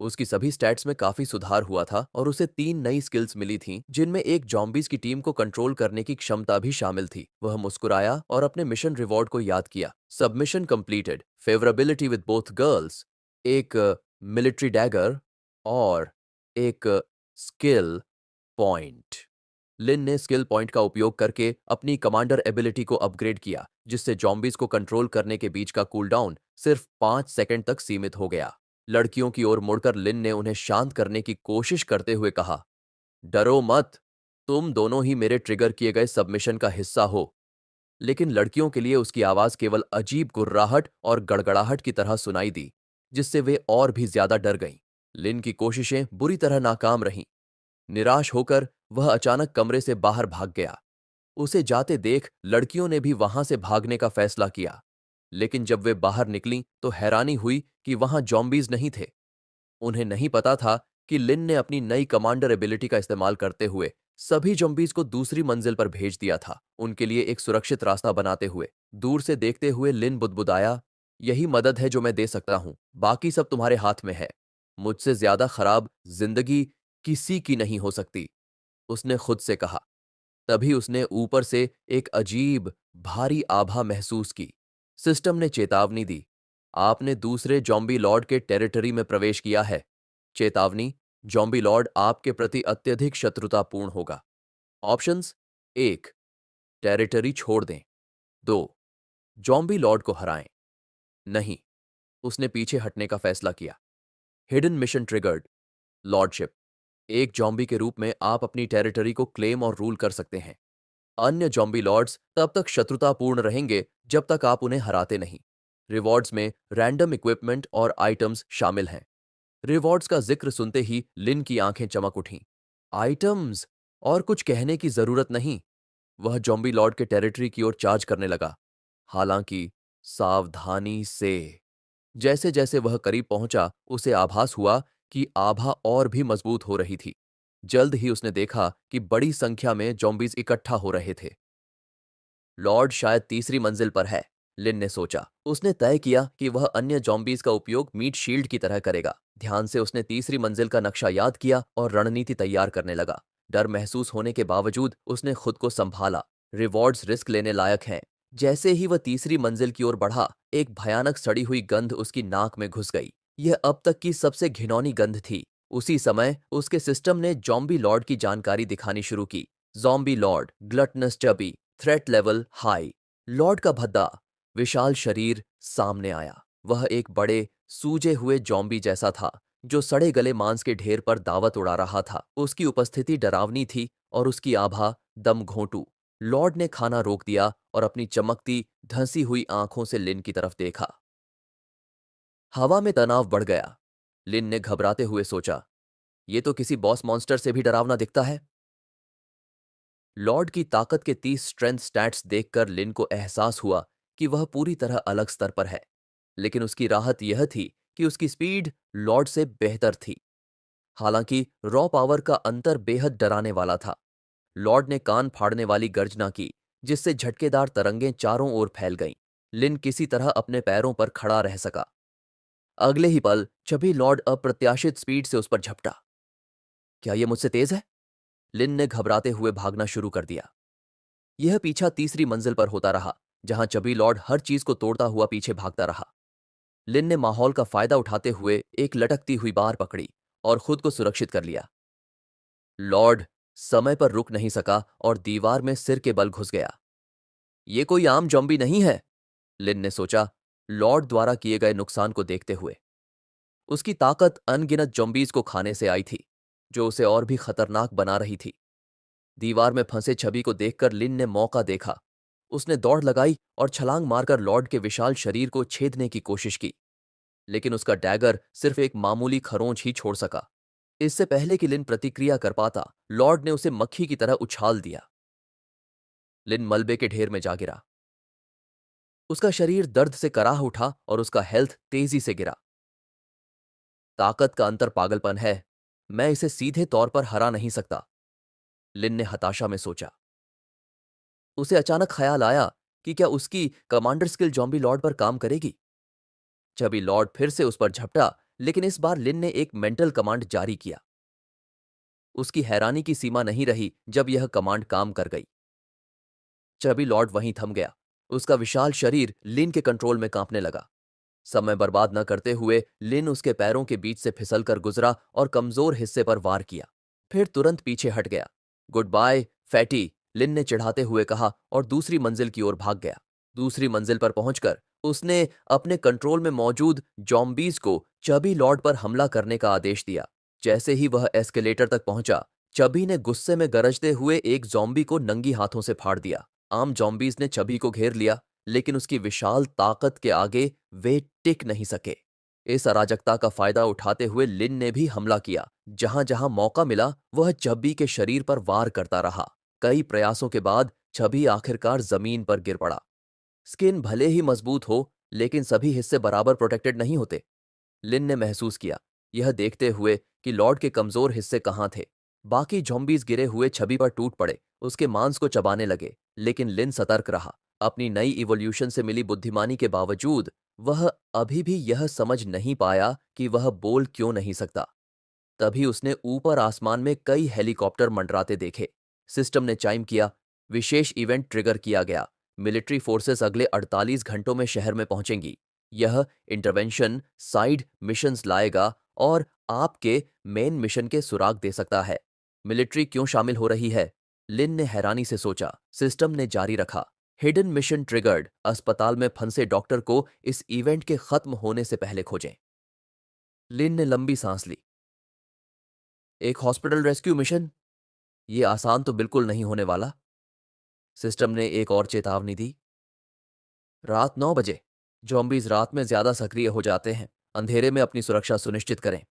उसकी सभी स्टैट्स में काफी सुधार हुआ था और उसे 3 नई स्किल्स मिली थीं, जिनमें एक जॉम्बीज की टीम को कंट्रोल करने की क्षमता भी शामिल थी। वह मुस्कुराया और अपने मिशन रिवॉर्ड को याद किया। Submission completed, favourability with both girls, एक मिलिट्री डैगर और एक स्किल पॉइंट। लिन ने स्किल पॉइंट का उपयोग करके अपनी कमांडर एबिलिटी को अपग्रेड किया, जिससे जॉम्बीज को कंट्रोल करने के बीच का कूलडाउन सिर्फ 5 सेकंड तक सीमित हो गया। लड़कियों की ओर मुड़कर लिन ने उन्हें शांत करने की कोशिश करते हुए कहा, डरो मत, तुम दोनों ही मेरे ट्रिगर किए गए सबमिशन का हिस्सा हो। लेकिन लड़कियों के लिए उसकी आवाज केवल अजीब गुर्राहट और गड़गड़ाहट की तरह सुनाई दी, जिससे वे और भी ज्यादा डर गईं। लिन की कोशिशें बुरी तरह नाकाम रहीं। निराश होकर वह अचानक कमरे से बाहर भाग गया। उसे जाते देख लड़कियों ने भी वहां से भागने का फैसला किया, लेकिन जब वे बाहर निकलीं तो हैरानी हुई कि वहां जॉम्बीज नहीं थे। उन्हें नहीं पता था कि लिन ने अपनी नई कमांडर एबिलिटी का इस्तेमाल करते हुए सभी जॉम्बीज को दूसरी मंजिल पर भेज दिया था, उनके लिए एक सुरक्षित रास्ता बनाते हुए। दूर से देखते हुए लिन बुदबुदाया, यही मदद है जो मैं दे सकता हूं, बाकी सब तुम्हारे हाथ में है। मुझसे ज्यादा खराब जिंदगी किसी की नहीं हो सकती, उसने खुद से कहा। तभी उसने ऊपर से एक अजीब भारी आभा महसूस की। सिस्टम ने चेतावनी दी, आपने दूसरे जॉम्बी लॉर्ड के टेरिटरी में प्रवेश किया है। चेतावनी, जॉम्बी लॉर्ड आपके प्रति अत्यधिक शत्रुतापूर्ण होगा। ऑप्शंस: 1. टेरिटरी छोड़ दें। 2. जॉम्बी लॉर्ड को हराएं। नहीं, उसने पीछे हटने का फैसला किया। Hidden mission triggered. लॉर्डशिप, एक जॉम्बी के रूप में आप अपनी टेरिटरी को क्लेम और रूल कर सकते हैं। अन्य जॉम्बी लॉर्ड्स तब तक शत्रुतापूर्ण रहेंगे जब तक आप उन्हें हराते नहीं। रिवॉर्ड्स में रैंडम इक्विपमेंट और आइटम्स शामिल हैं। रिवॉर्ड्स का जिक्र सुनते ही लिन की आंखें चमक उठीं। आइटम्स? और कुछ कहने की जरूरत नहीं। वह जॉम्बी लॉर्ड के टेरिटरी की ओर चार्ज करने लगा, हालांकि सावधानी से। जैसे जैसे वह करीब पहुंचा, उसे आभास हुआ कि आभा और भी मजबूत हो रही थी। जल्द ही उसने देखा कि बड़ी संख्या में जॉम्बीज इकट्ठा हो रहे थे। लॉर्ड शायद तीसरी मंजिल पर है, लिन ने सोचा। उसने तय किया कि वह अन्य जॉम्बीज का उपयोग मीट शील्ड की तरह करेगा। ध्यान से उसने तीसरी मंजिल का नक्शा याद किया और रणनीति तैयार करने लगा। डर महसूस होने के बावजूद उसने खुद को संभाला। रिवॉर्ड्स रिस्क लेने लायक हैं। जैसे ही वह तीसरी मंजिल की ओर बढ़ा, एक भयानक सड़ी हुई गंध उसकी नाक में घुस गई। यह अब तक की सबसे घिनौनी गंध थी। उसी समय उसके सिस्टम ने जॉम्बी लॉर्ड की जानकारी दिखानी शुरू की। Zombie Lord, gluttonous chubby, threat level high. Lord का भद्दा विशाल शरीर सामने आया। वह एक बड़े सूजे हुए जॉम्बी जैसा था, जो सड़े गले मांस के ढेर पर दावत उड़ा रहा था। उसकी उपस्थिति डरावनी थी और उसकी आभा दम घोंटू। लॉर्ड ने खाना रोक दिया और अपनी चमकती धंसी हुई आंखों से लिन की तरफ देखा। हवा में तनाव बढ़ गया। लिन ने घबराते हुए सोचा, ये तो किसी बॉस मॉन्स्टर से भी डरावना दिखता है। लॉर्ड की ताकत के 30 स्ट्रेंथ स्टैट्स देखकर लिन को एहसास हुआ कि वह पूरी तरह अलग स्तर पर है। लेकिन उसकी राहत यह थी कि उसकी स्पीड लॉर्ड से बेहतर थी। हालांकि रॉ पावर का अंतर बेहद डराने वाला था। लॉर्ड ने कान फाड़ने वाली गर्जना की, जिससे झटकेदार तरंगें चारों ओर फैल गईं। लिन किसी तरह अपने पैरों पर खड़ा रह सका। अगले ही पल चबी लॉर्ड अप्रत्याशित स्पीड से उस पर झपटा। क्या यह मुझसे तेज है? लिन ने घबराते हुए भागना शुरू कर दिया। यह पीछा तीसरी मंजिल पर होता रहा, जहां चबी लॉर्ड हर चीज को तोड़ता हुआ पीछे भागता रहा। लिन ने माहौल का फायदा उठाते हुए एक लटकती हुई बार पकड़ी और खुद को सुरक्षित कर लिया। लॉर्ड समय पर रुक नहीं सका और दीवार में सिर के बल घुस गया। ये कोई आम जॉम्बी नहीं है, लिन ने सोचा, लॉर्ड द्वारा किए गए नुकसान को देखते हुए। उसकी ताकत अनगिनत जॉम्बीज को खाने से आई थी, जो उसे और भी खतरनाक बना रही थी। दीवार में फंसे छवि को देखकर लिन ने मौका देखा। उसने दौड़ लगाई और छलांग मारकर लॉर्ड के विशाल शरीर को छेदने की कोशिश की, लेकिन उसका डैगर सिर्फ एक मामूली खरोंच ही छोड़ सका। इससे पहले कि लिन प्रतिक्रिया कर पाता, लॉर्ड ने उसे मक्खी की तरह उछाल दिया। लिन मलबे के ढेर में जा गिरा। उसका शरीर दर्द से कराह उठा और उसका हेल्थ तेजी से गिरा। ताकत का अंतर पागलपन है, मैं इसे सीधे तौर पर हरा नहीं सकता, लिन ने हताशा में सोचा। उसे अचानक ख्याल आया कि क्या उसकी कमांडर स्किल जॉम्बी लॉर्ड पर काम करेगी। जब ही लॉर्ड फिर से उस पर झपटा, लेकिन इस बार लिन ने एक मेंटल कमांड जारी किया। उसकी हैरानी की सीमा नहीं रही जब यह कमांड काम कर गई। जब ही लॉर्ड वहीं थम गया, उसका विशाल शरीर लिन के कंट्रोल में कांपने लगा। समय बर्बाद न करते हुए लिन उसके पैरों के बीच से फिसलकर गुजरा और कमजोर हिस्से पर वार किया, फिर तुरंत पीछे हट गया। गुड बाय फैटी, लिन ने चिढ़ाते हुए कहा और दूसरी मंजिल की ओर भाग गया। दूसरी मंजिल पर पहुंचकर उसने अपने कंट्रोल में मौजूद जॉम्बीज को चबी लॉर्ड पर हमला करने का आदेश दिया। जैसे ही वह एस्केलेटर तक पहुंचा, चबी ने गुस्से में गरजते हुए एक जॉम्बी को नंगी हाथों से फाड़ दिया। आम जॉम्बीज ने चबी को घेर लिया, लेकिन उसकी विशाल ताकत के आगे वे टिक नहीं सके। इस अराजकता का फायदा उठाते हुए लिन ने भी हमला किया। जहां जहां मौका मिला, वह चबी के शरीर पर वार करता रहा। कई प्रयासों के बाद चबी आखिरकार जमीन पर गिर पड़ा। स्किन भले ही मजबूत हो, लेकिन सभी हिस्से बराबर प्रोटेक्टेड नहीं होते, लिन ने महसूस किया, यह देखते हुए कि लॉर्ड के कमजोर हिस्से कहां थे। बाकी जॉम्बीज गिरे हुए छवि पर टूट पड़े, उसके मांस को चबाने लगे, लेकिन लिन सतर्क रहा। अपनी नई इवोल्यूशन से मिली बुद्धिमानी के बावजूद वह अभी भी यह समझ नहीं पाया कि वह बोल क्यों नहीं सकता। तभी उसने ऊपर आसमान में कई हेलीकॉप्टर मंडराते देखे। सिस्टम ने चाइम किया, विशेष इवेंट ट्रिगर किया गया। मिलिट्री फोर्सेस अगले 48 घंटों में शहर में पहुंचेंगी। यह इंटरवेंशन साइड मिशंस लाएगा और आपके मेन मिशन के सुराग दे सकता है। मिलिट्री क्यों शामिल हो रही है, लिन ने हैरानी से सोचा। सिस्टम ने जारी रखा, हिडन मिशन ट्रिगर्ड, अस्पताल में फंसे डॉक्टर को इस इवेंट के खत्म होने से पहले खोजें। लिन ने लंबी सांस ली। एक हॉस्पिटल रेस्क्यू मिशन, ये आसान तो बिल्कुल नहीं होने वाला। सिस्टम ने एक और चेतावनी दी, रात 9 बजे। जॉम्बीज रात में ज्यादा सक्रिय हो जाते हैं, अंधेरे में अपनी सुरक्षा सुनिश्चित करें।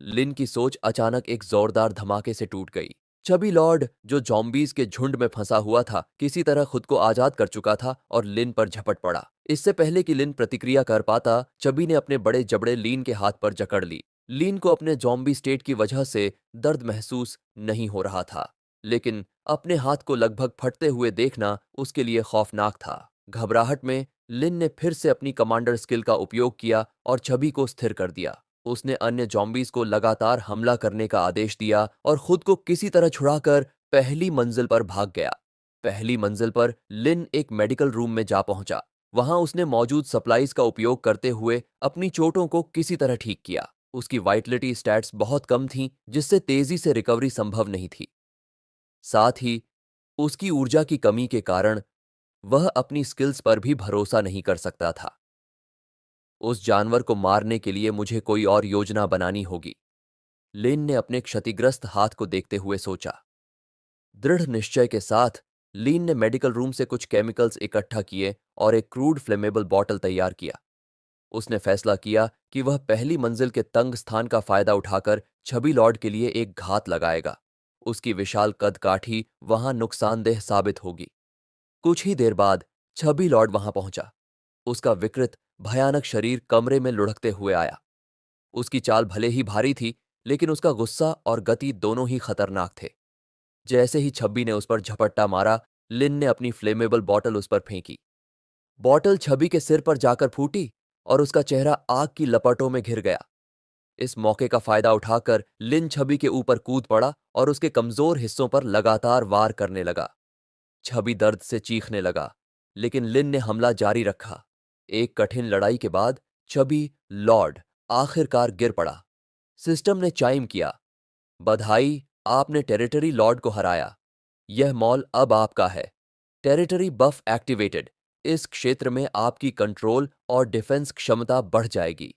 लिन की सोच अचानक एक जोरदार धमाके से टूट गई। चबी लॉर्ड, जो जॉम्बीज के झुंड में फंसा हुआ था, किसी तरह खुद को आजाद कर चुका था और लिन पर झपट पड़ा। इससे पहले कि लिन प्रतिक्रिया कर पाता, चबी ने अपने बड़े जबड़े लीन के हाथ पर जकड़ ली। लीन को अपने जॉम्बी स्टेट की वजह से दर्द महसूस नहीं हो रहा था, लेकिन अपने हाथ को लगभग फटते हुए देखना उसके लिए खौफनाक था। घबराहट में लिन ने फिर से अपनी कमांडर स्किल का उपयोग किया और छवि को स्थिर कर दिया। उसने अन्य जॉम्बीज को लगातार हमला करने का आदेश दिया और खुद को किसी तरह छुड़ाकर पहली मंजिल पर भाग गया। पहली मंजिल पर लिन एक मेडिकल रूम में जा पहुंचा। वहां उसने मौजूद सप्लाईज का उपयोग करते हुए अपनी चोटों को किसी तरह ठीक किया। उसकी वाइटलिटी स्टैट्स बहुत कम थीं, जिससे तेजी से रिकवरी संभव नहीं थी। साथ ही उसकी ऊर्जा की कमी के कारण वह अपनी स्किल्स पर भी भरोसा नहीं कर सकता था। उस जानवर को मारने के लिए मुझे कोई और योजना बनानी होगी, लिन ने अपने क्षतिग्रस्त हाथ को देखते हुए सोचा। दृढ़ निश्चय के साथ लीन ने मेडिकल रूम से कुछ केमिकल्स इकट्ठा किए और एक क्रूड फ्लेमेबल बॉटल तैयार किया। उसने फैसला किया कि वह पहली मंजिल के तंग स्थान का फायदा उठाकर छबी लॉर्ड के लिए एक घात लगाएगा। उसकी विशाल कदकाठी वहां नुकसानदेह साबित होगी। कुछ ही देर बाद छबी लॉर्ड वहां पहुंचा। उसका विकृत भयानक शरीर कमरे में लुढ़कते हुए आया। उसकी चाल भले ही भारी थी, लेकिन उसका गुस्सा और गति दोनों ही खतरनाक थे। जैसे ही छब्बी ने उस पर झपट्टा मारा, लिन ने अपनी फ्लेमेबल बॉटल उस पर फेंकी। बॉटल छबी के सिर पर जाकर फूटी और उसका चेहरा आग की लपटों में घिर गया। इस मौके का फायदा उठाकर लिन छबी के ऊपर कूद पड़ा और उसके कमजोर हिस्सों पर लगातार वार करने लगा। छबी दर्द से चीखने लगा, लेकिन लिन ने हमला जारी रखा। एक कठिन लड़ाई के बाद छबी लॉर्ड आखिरकार गिर पड़ा। सिस्टम ने चाइम किया, बधाई, आपने टेरिटरी लॉर्ड को हराया। यह मॉल अब आपका है। टेरिटरी बफ एक्टिवेटेड। इस क्षेत्र में आपकी कंट्रोल और डिफेंस क्षमता बढ़ जाएगी।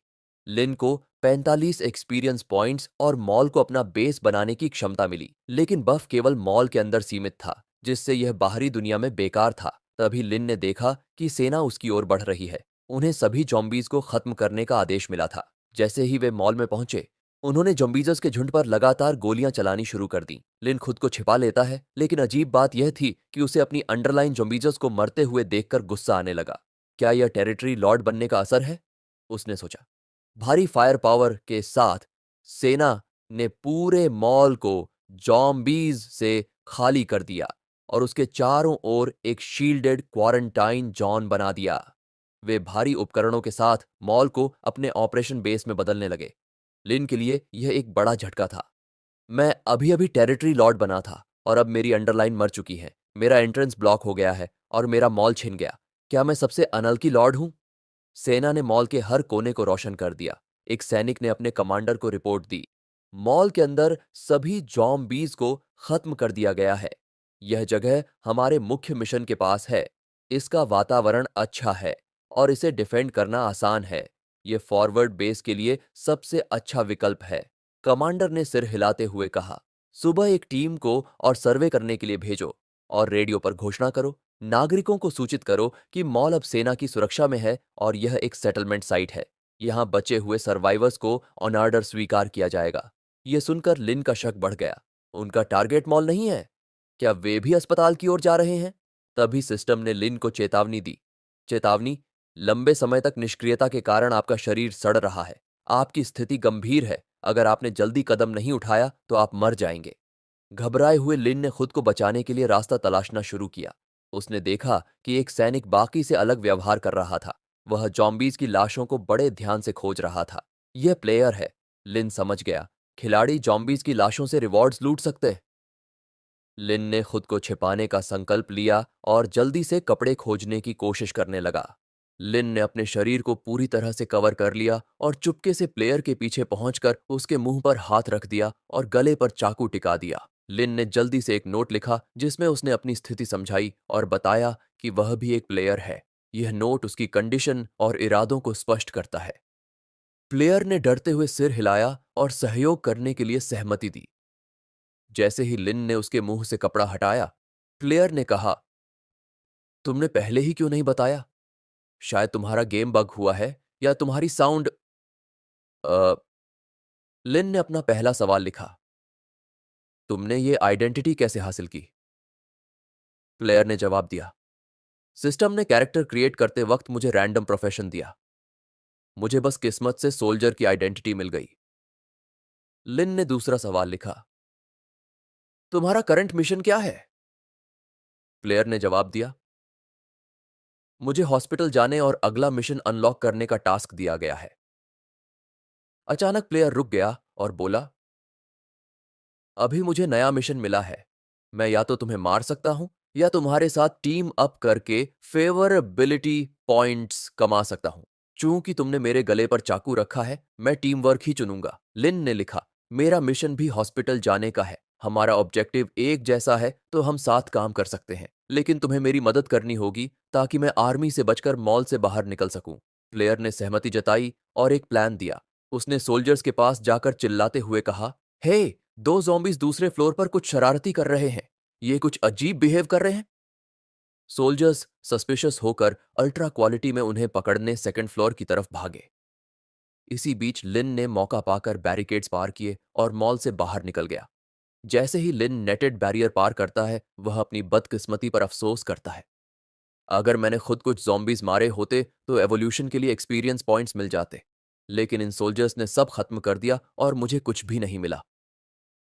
लिन को 45 एक्सपीरियंस पॉइंट्स और मॉल को अपना बेस बनाने की क्षमता मिली, लेकिन बफ केवल मॉल के अंदर सीमित था, जिससे यह बाहरी दुनिया में बेकार था। तभी लिन ने देखा कि सेना उसकी ओर बढ़ रही है। उन्हें सभी जॉम्बीज को खत्म करने का आदेश मिला था। जैसे ही वे मॉल में पहुंचे, उन्होंने जॉम्बीजर्स के झुंड पर लगातार गोलियां चलानी शुरू कर दी। लिन खुद को छिपा लेता है, लेकिन अजीब बात यह थी कि उसे अपनी अंडरलाइन जॉम्बीजर्स को मरते हुए देखकर गुस्सा आने लगा। क्या यह टेरिटरी लॉर्ड बनने का असर है? उसने सोचा। भारी फायर पावर के साथ सेना ने पूरे मॉल को जॉम्बीज से खाली कर दिया और उसके चारों ओर एक शील्डेड क्वारंटाइन जोन बना दिया। वे भारी उपकरणों के साथ मॉल को अपने ऑपरेशन बेस में बदलने लगे। लिन के लिए यह एक बड़ा झटका था। मैं अभी अभी टेरिटरी लॉर्ड बना था और अब मेरी अंडरलाइन मर चुकी है। मेरा एंट्रेंस ब्लॉक हो गया है और मेरा मॉल छिन गया। क्या मैं सबसे अनलकी लॉर्ड हूं? सेना ने मॉल के हर कोने को रोशन कर दिया। एक सैनिक ने अपने कमांडर को रिपोर्ट दी। मॉल के अंदर सभी जॉम्बीज को खत्म कर दिया गया है। यह जगह हमारे मुख्य मिशन के पास है। इसका वातावरण अच्छा है और इसे डिफेंड करना आसान है। यह फॉरवर्ड बेस के लिए सबसे अच्छा विकल्प है। कमांडर ने सिर हिलाते हुए कहा। सुबह एक टीम को और सर्वे करने के लिए भेजो और रेडियो पर घोषणा करो। नागरिकों को सूचित करो कि मॉल अब सेना की सुरक्षा में है और यह एक सेटलमेंट साइट है। यहां बचे हुए सर्वाइवर्स को ऑन ऑर्डर स्वीकार किया जाएगा। यह सुनकर लिन का शक बढ़ गया। उनका टारगेट मॉल नहीं है? क्या वे भी अस्पताल की ओर जा रहे हैं? तभी सिस्टम ने लिन को चेतावनी दी। चेतावनी, लंबे समय तक निष्क्रियता के कारण आपका शरीर सड़ रहा है। आपकी स्थिति गंभीर है। अगर आपने जल्दी कदम नहीं उठाया तो आप मर जाएंगे। घबराए हुए लिन ने खुद को बचाने के लिए रास्ता तलाशना शुरू किया। उसने देखा कि एक सैनिक बाकी से अलग व्यवहार कर रहा था। वह जॉम्बीज की लाशों को बड़े ध्यान से खोज रहा था। यह प्लेयर है, लिन समझ गया। खिलाड़ी जॉम्बीज की लाशों से रिवॉर्ड्स लूट सकते हैं। लिन ने खुद को छिपाने का संकल्प लिया और जल्दी से कपड़े खोजने की कोशिश करने लगा। लिन ने अपने शरीर को पूरी तरह से कवर कर लिया और चुपके से प्लेयर के पीछे पहुंचकर उसके मुंह पर हाथ रख दिया और गले पर चाकू टिका दिया। लिन ने जल्दी से एक नोट लिखा जिसमें उसने अपनी स्थिति समझाई और बताया कि वह भी एक प्लेयर है। यह नोट उसकी कंडीशन और इरादों को स्पष्ट करता है। प्लेयर ने डरते हुए सिर हिलाया और सहयोग करने के लिए सहमति दी। जैसे ही लिन ने उसके मुंह से कपड़ा हटाया, प्लेयर ने कहा, तुमने पहले ही क्यों नहीं बताया? शायद तुम्हारा गेम बग हुआ है या तुम्हारी साउंड। अ, लिन ने अपना पहला सवाल लिखा, तुमने ये आइडेंटिटी कैसे हासिल की? प्लेयर ने जवाब दिया, सिस्टम ने कैरेक्टर क्रिएट करते वक्त मुझे रैंडम प्रोफेशन दिया। मुझे बस किस्मत से सोल्जर की आइडेंटिटी मिल गई। लिन ने दूसरा सवाल लिखा, तुम्हारा करंट मिशन क्या है? प्लेयर ने जवाब दिया, मुझे हॉस्पिटल जाने और अगला मिशन अनलॉक करने का टास्क दिया गया है। अचानक प्लेयर रुक गया और बोला, अभी मुझे नया मिशन मिला है। मैं या तो तुम्हें मार सकता हूं या तुम्हारे साथ टीम अप करके फेवरेबिलिटी पॉइंट्स कमा सकता हूं। चूंकि तुमने मेरे गले पर चाकू रखा है, मैं टीम वर्क ही चुनूंगा। लिन ने लिखा, मेरा मिशन भी हॉस्पिटल जाने का है। हमारा ऑब्जेक्टिव एक जैसा है तो हम साथ काम कर सकते हैं, लेकिन तुम्हें मेरी मदद करनी होगी ताकि मैं आर्मी से बचकर मॉल से बाहर निकल सकूं। प्लेयर ने सहमति जताई और एक प्लान दिया। उसने सोल्जर्स के पास जाकर चिल्लाते हुए कहा, हे, दो ज़ॉम्बीज़ दूसरे फ्लोर पर कुछ शरारती कर रहे हैं। ये कुछ अजीब बिहेव कर रहे हैं। सोल्जर्स सस्पिशियस होकर अल्ट्रा क्वालिटी में उन्हें पकड़ने सेकंड फ्लोर की तरफ भागे। इसी बीच लिन ने मौका पाकर बैरिकेड्स पार किए और मॉल से बाहर निकल गया। जैसे ही लिन नेटेड बैरियर पार करता है, वह अपनी बदकिस्मती पर अफसोस करता है। अगर मैंने खुद कुछ ज़ॉम्बीज़ मारे होते तो एवोल्यूशन के लिए एक्सपीरियंस पॉइंट्स मिल जाते, लेकिन इन सोल्जर्स ने सब खत्म कर दिया और मुझे कुछ भी नहीं मिला।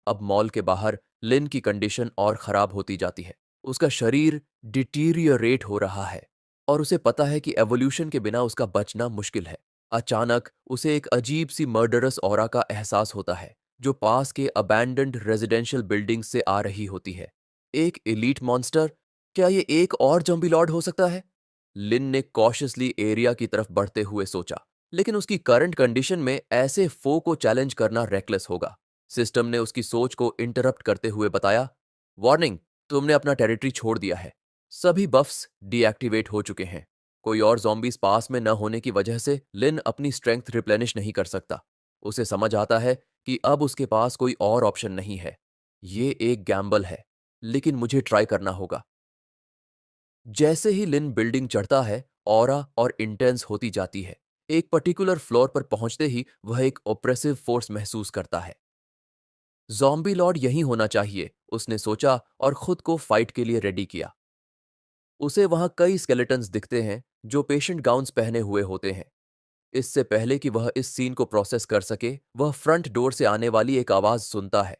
अब मॉल के बाहर लिन की कंडीशन और खराब होती जाती है। उसका शरीर डिटीरियरेट हो रहा है और उसे पता है कि एवोल्यूशन के बिना उसका बचना मुश्किल है। अचानक उसे एक अजीब सी मर्डरस ऑरा का एहसास होता है जो पास के अबैंडन्ड रेजिडेंशियल बिल्डिंग से आ रही होती है। एक एलीट मॉन्स्टर? क्या ये एक और जॉम्बी लॉर्ड हो सकता है? लिन ने कॉशियसली एरिया की तरफ बढ़ते हुए सोचा, लेकिन उसकी करंट कंडीशन में ऐसे फो को चैलेंज करना रेकलेस होगा। सिस्टम ने उसकी सोच को इंटरप्ट करते हुए बताया, वार्निंग, तुमने अपना टेरिटरी छोड़ दिया है। सभी बफ्स डीएक्टिवेट हो चुके हैं। कोई और zombies पास में न होने की वजह से लिन अपनी स्ट्रेंथ रिप्लेनिश नहीं कर सकता। उसे समझ आता है कि अब उसके पास कोई और ऑप्शन नहीं है। ये एक गैम्बल है, लेकिन मुझे ट्राई करना होगा। जैसे ही लिन बिल्डिंग चढ़ता है, ऑरा और इंटेंस होती जाती है। एक पर्टिकुलर फ्लोर पर पहुंचते ही वह एक ओप्रेसिव फोर्स महसूस करता है। ज़ॉम्बी लॉर्ड यहीं होना चाहिए, उसने सोचा और खुद को फाइट के लिए रेडी किया। उसे वहां कई स्केलेटन्स दिखते हैं जो पेशेंट गाउन्स पहने हुए होते हैं। इससे पहले कि वह इस सीन को प्रोसेस कर सके, वह फ्रंट डोर से आने वाली एक आवाज सुनता है।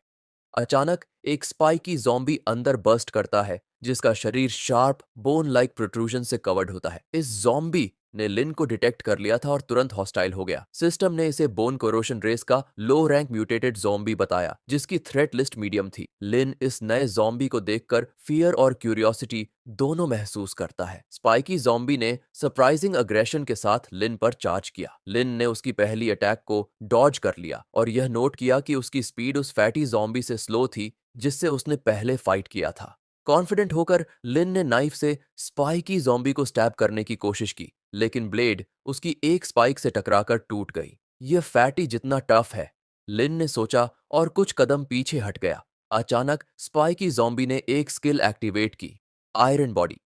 अचानक एक स्पाइकी ज़ॉम्बी अंदर बर्स्ट करता है, जिसका शरीर शार्प बोन लाइक प्रोट्रूजन से कवर्ड होता है। इस ज़ॉम्बी ने लिन को डिटेक्ट कर लिया था और तुरंत हॉस्टाइल हो गया। सिस्टम ने इसे बोन कोरोशन रेस का लो रैंक म्यूटेटेड ज़ॉम्बी बताया, जिसकी थ्रेट लिस्ट मीडियम थी। लिन इस नए ज़ॉम्बी को देखकर फियर और क्यूरियोसिटी दोनों महसूस करता है। स्पाइकी ज़ॉम्बी ने सरप्राइजिंग अग्रेशन के साथ लिन पर चार्ज किया। लिन ने उसकी पहली अटैक को डॉज कर लिया और यह नोट किया कि उसकी स्पीड उस फैटी ज़ॉम्बी से स्लो थी जिससे उसने पहले फाइट किया था। कॉन्फिडेंट होकर लिन ने नाइफ से स्पाइकी ज़ॉम्बी को स्टैब करने की कोशिश की, लेकिन ब्लेड उसकी एक स्पाइक से टकराकर टूट गई। यह फैटी जितना टफ है, लिन ने सोचा और कुछ कदम पीछे हट गया। अचानक स्पाइकी ज़ॉम्बी ने एक स्किल एक्टिवेट की, आयरन बॉडी,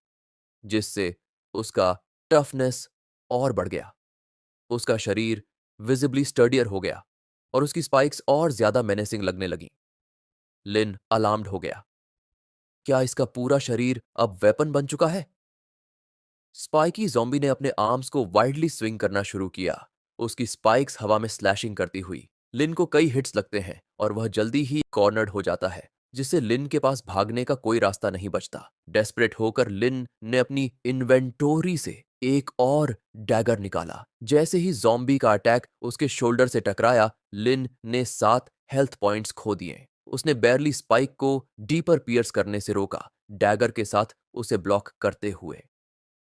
जिससे उसका टफनेस और बढ़ गया। उसका शरीर विजिबली स्टर्डियर हो गया और उसकी स्पाइक्स और ज्यादा मेनेसिंग लगने लगी। लिन अलार्म्ड हो गया। क्या इसका पूरा शरीर अब वेपन बन चुका है? स्पाइकी ज़ॉम्बी ने अपने आर्म्स को वाइडली स्विंग करना शुरू किया, उसकी स्पाइक्स हवा में स्लैशिंग करती हुई। लिन को कई हिट्स लगते हैं और वह जल्दी ही कॉर्नर्ड हो जाता है, जिससे लिन के पास भागने का कोई रास्ता नहीं बचता। डेस्परेट होकर लिन ने अपनी इन्वेंटोरी से एक और डैगर निकाला। जैसे ही ज़ॉम्बी का अटैक उसके शोल्डर से टकराया, लिन ने 7 हेल्थ पॉइंट्स खो दिए। उसने बैरली स्पाइक को डीपर पियर्स करने से रोका, डैगर के साथ उसे ब्लॉक करते हुए।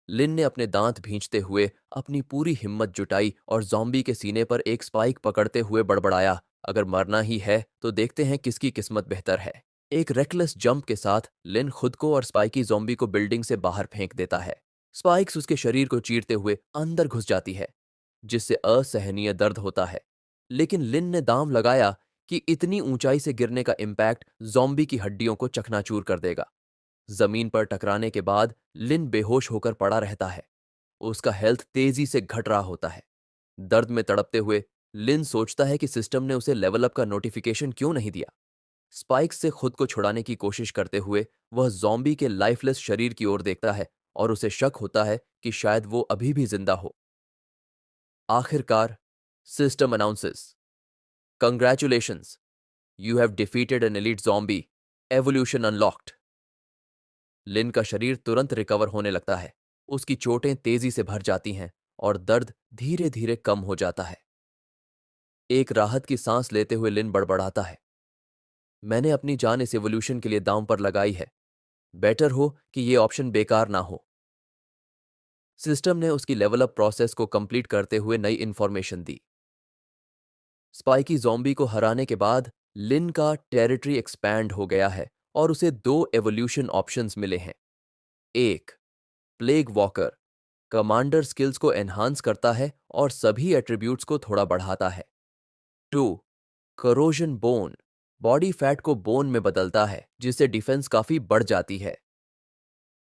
लिन ने अपने दांत भींचते हुए अपनी पूरी हिम्मत जुटाई और ज़ॉम्बी के सीने पर एक स्पाइक पकड़ते हुए बड़बड़ाया, अगर मरना ही है तो देखते हैं किसकी किस्मत बेहतर है। एक रेकलेस जंप के साथ लिन खुद को और स्पाइकी ज़ॉम्बी को बिल्डिंग से बाहर फेंक देता है। स्पाइक्स उसके शरीर को चीरते हुए अंदर घुस जाती है, जिससे असहनीय दर्द होता है। लेकिन लिन ने दांव लगाया कि इतनी ऊंचाई से गिरने का इम्पैक्ट ज़ॉम्बी की हड्डियों को चकनाचूर कर देगा। जमीन पर टकराने के बाद लिन बेहोश होकर पड़ा रहता है। उसका हेल्थ तेजी से घट रहा होता है। दर्द में तड़पते हुए लिन सोचता है कि सिस्टम ने उसे लेवल अप का नोटिफिकेशन क्यों नहीं दिया। स्पाइक से खुद को छुड़ाने की कोशिश करते हुए वह ज़ॉम्बी के लाइफलेस शरीर की ओर देखता है और उसे शक होता है कि शायद वो अभी भी जिंदा हो। आखिरकार system announces, congratulations, you have defeated an elite zombie, evolution unlocked. Lin का शरीर तुरंत रिकवर होने लगता है। उसकी चोटें तेजी से भर जाती हैं और दर्द धीरे धीरे कम हो जाता है। एक राहत की सांस लेते हुए लिन बड़बड़ाता है, मैंने अपनी जान इस एवोल्यूशन के लिए दांव पर लगाई है। बेटर हो कि ये ऑप्शन बेकार ना हो। सिस्टम ने उसकी लेवल अप प्रोसेस को कंप्लीट करते हुए नई इंफॉर्मेशन दी। स्पाइकी ज़ॉम्बी को हराने के बाद लिन का टेरिटरी एक्सपैंड हो गया है और उसे 2 एवोल्यूशन ऑप्शंस मिले हैं। एक, प्लेग वॉकर, कमांडर स्किल्स को एनहांस करता है और सभी एट्रीब्यूट्स को थोड़ा बढ़ाता है। 2, करोजन बोन, बॉडी फैट को बोन में बदलता है, जिससे डिफेंस काफी बढ़ जाती है।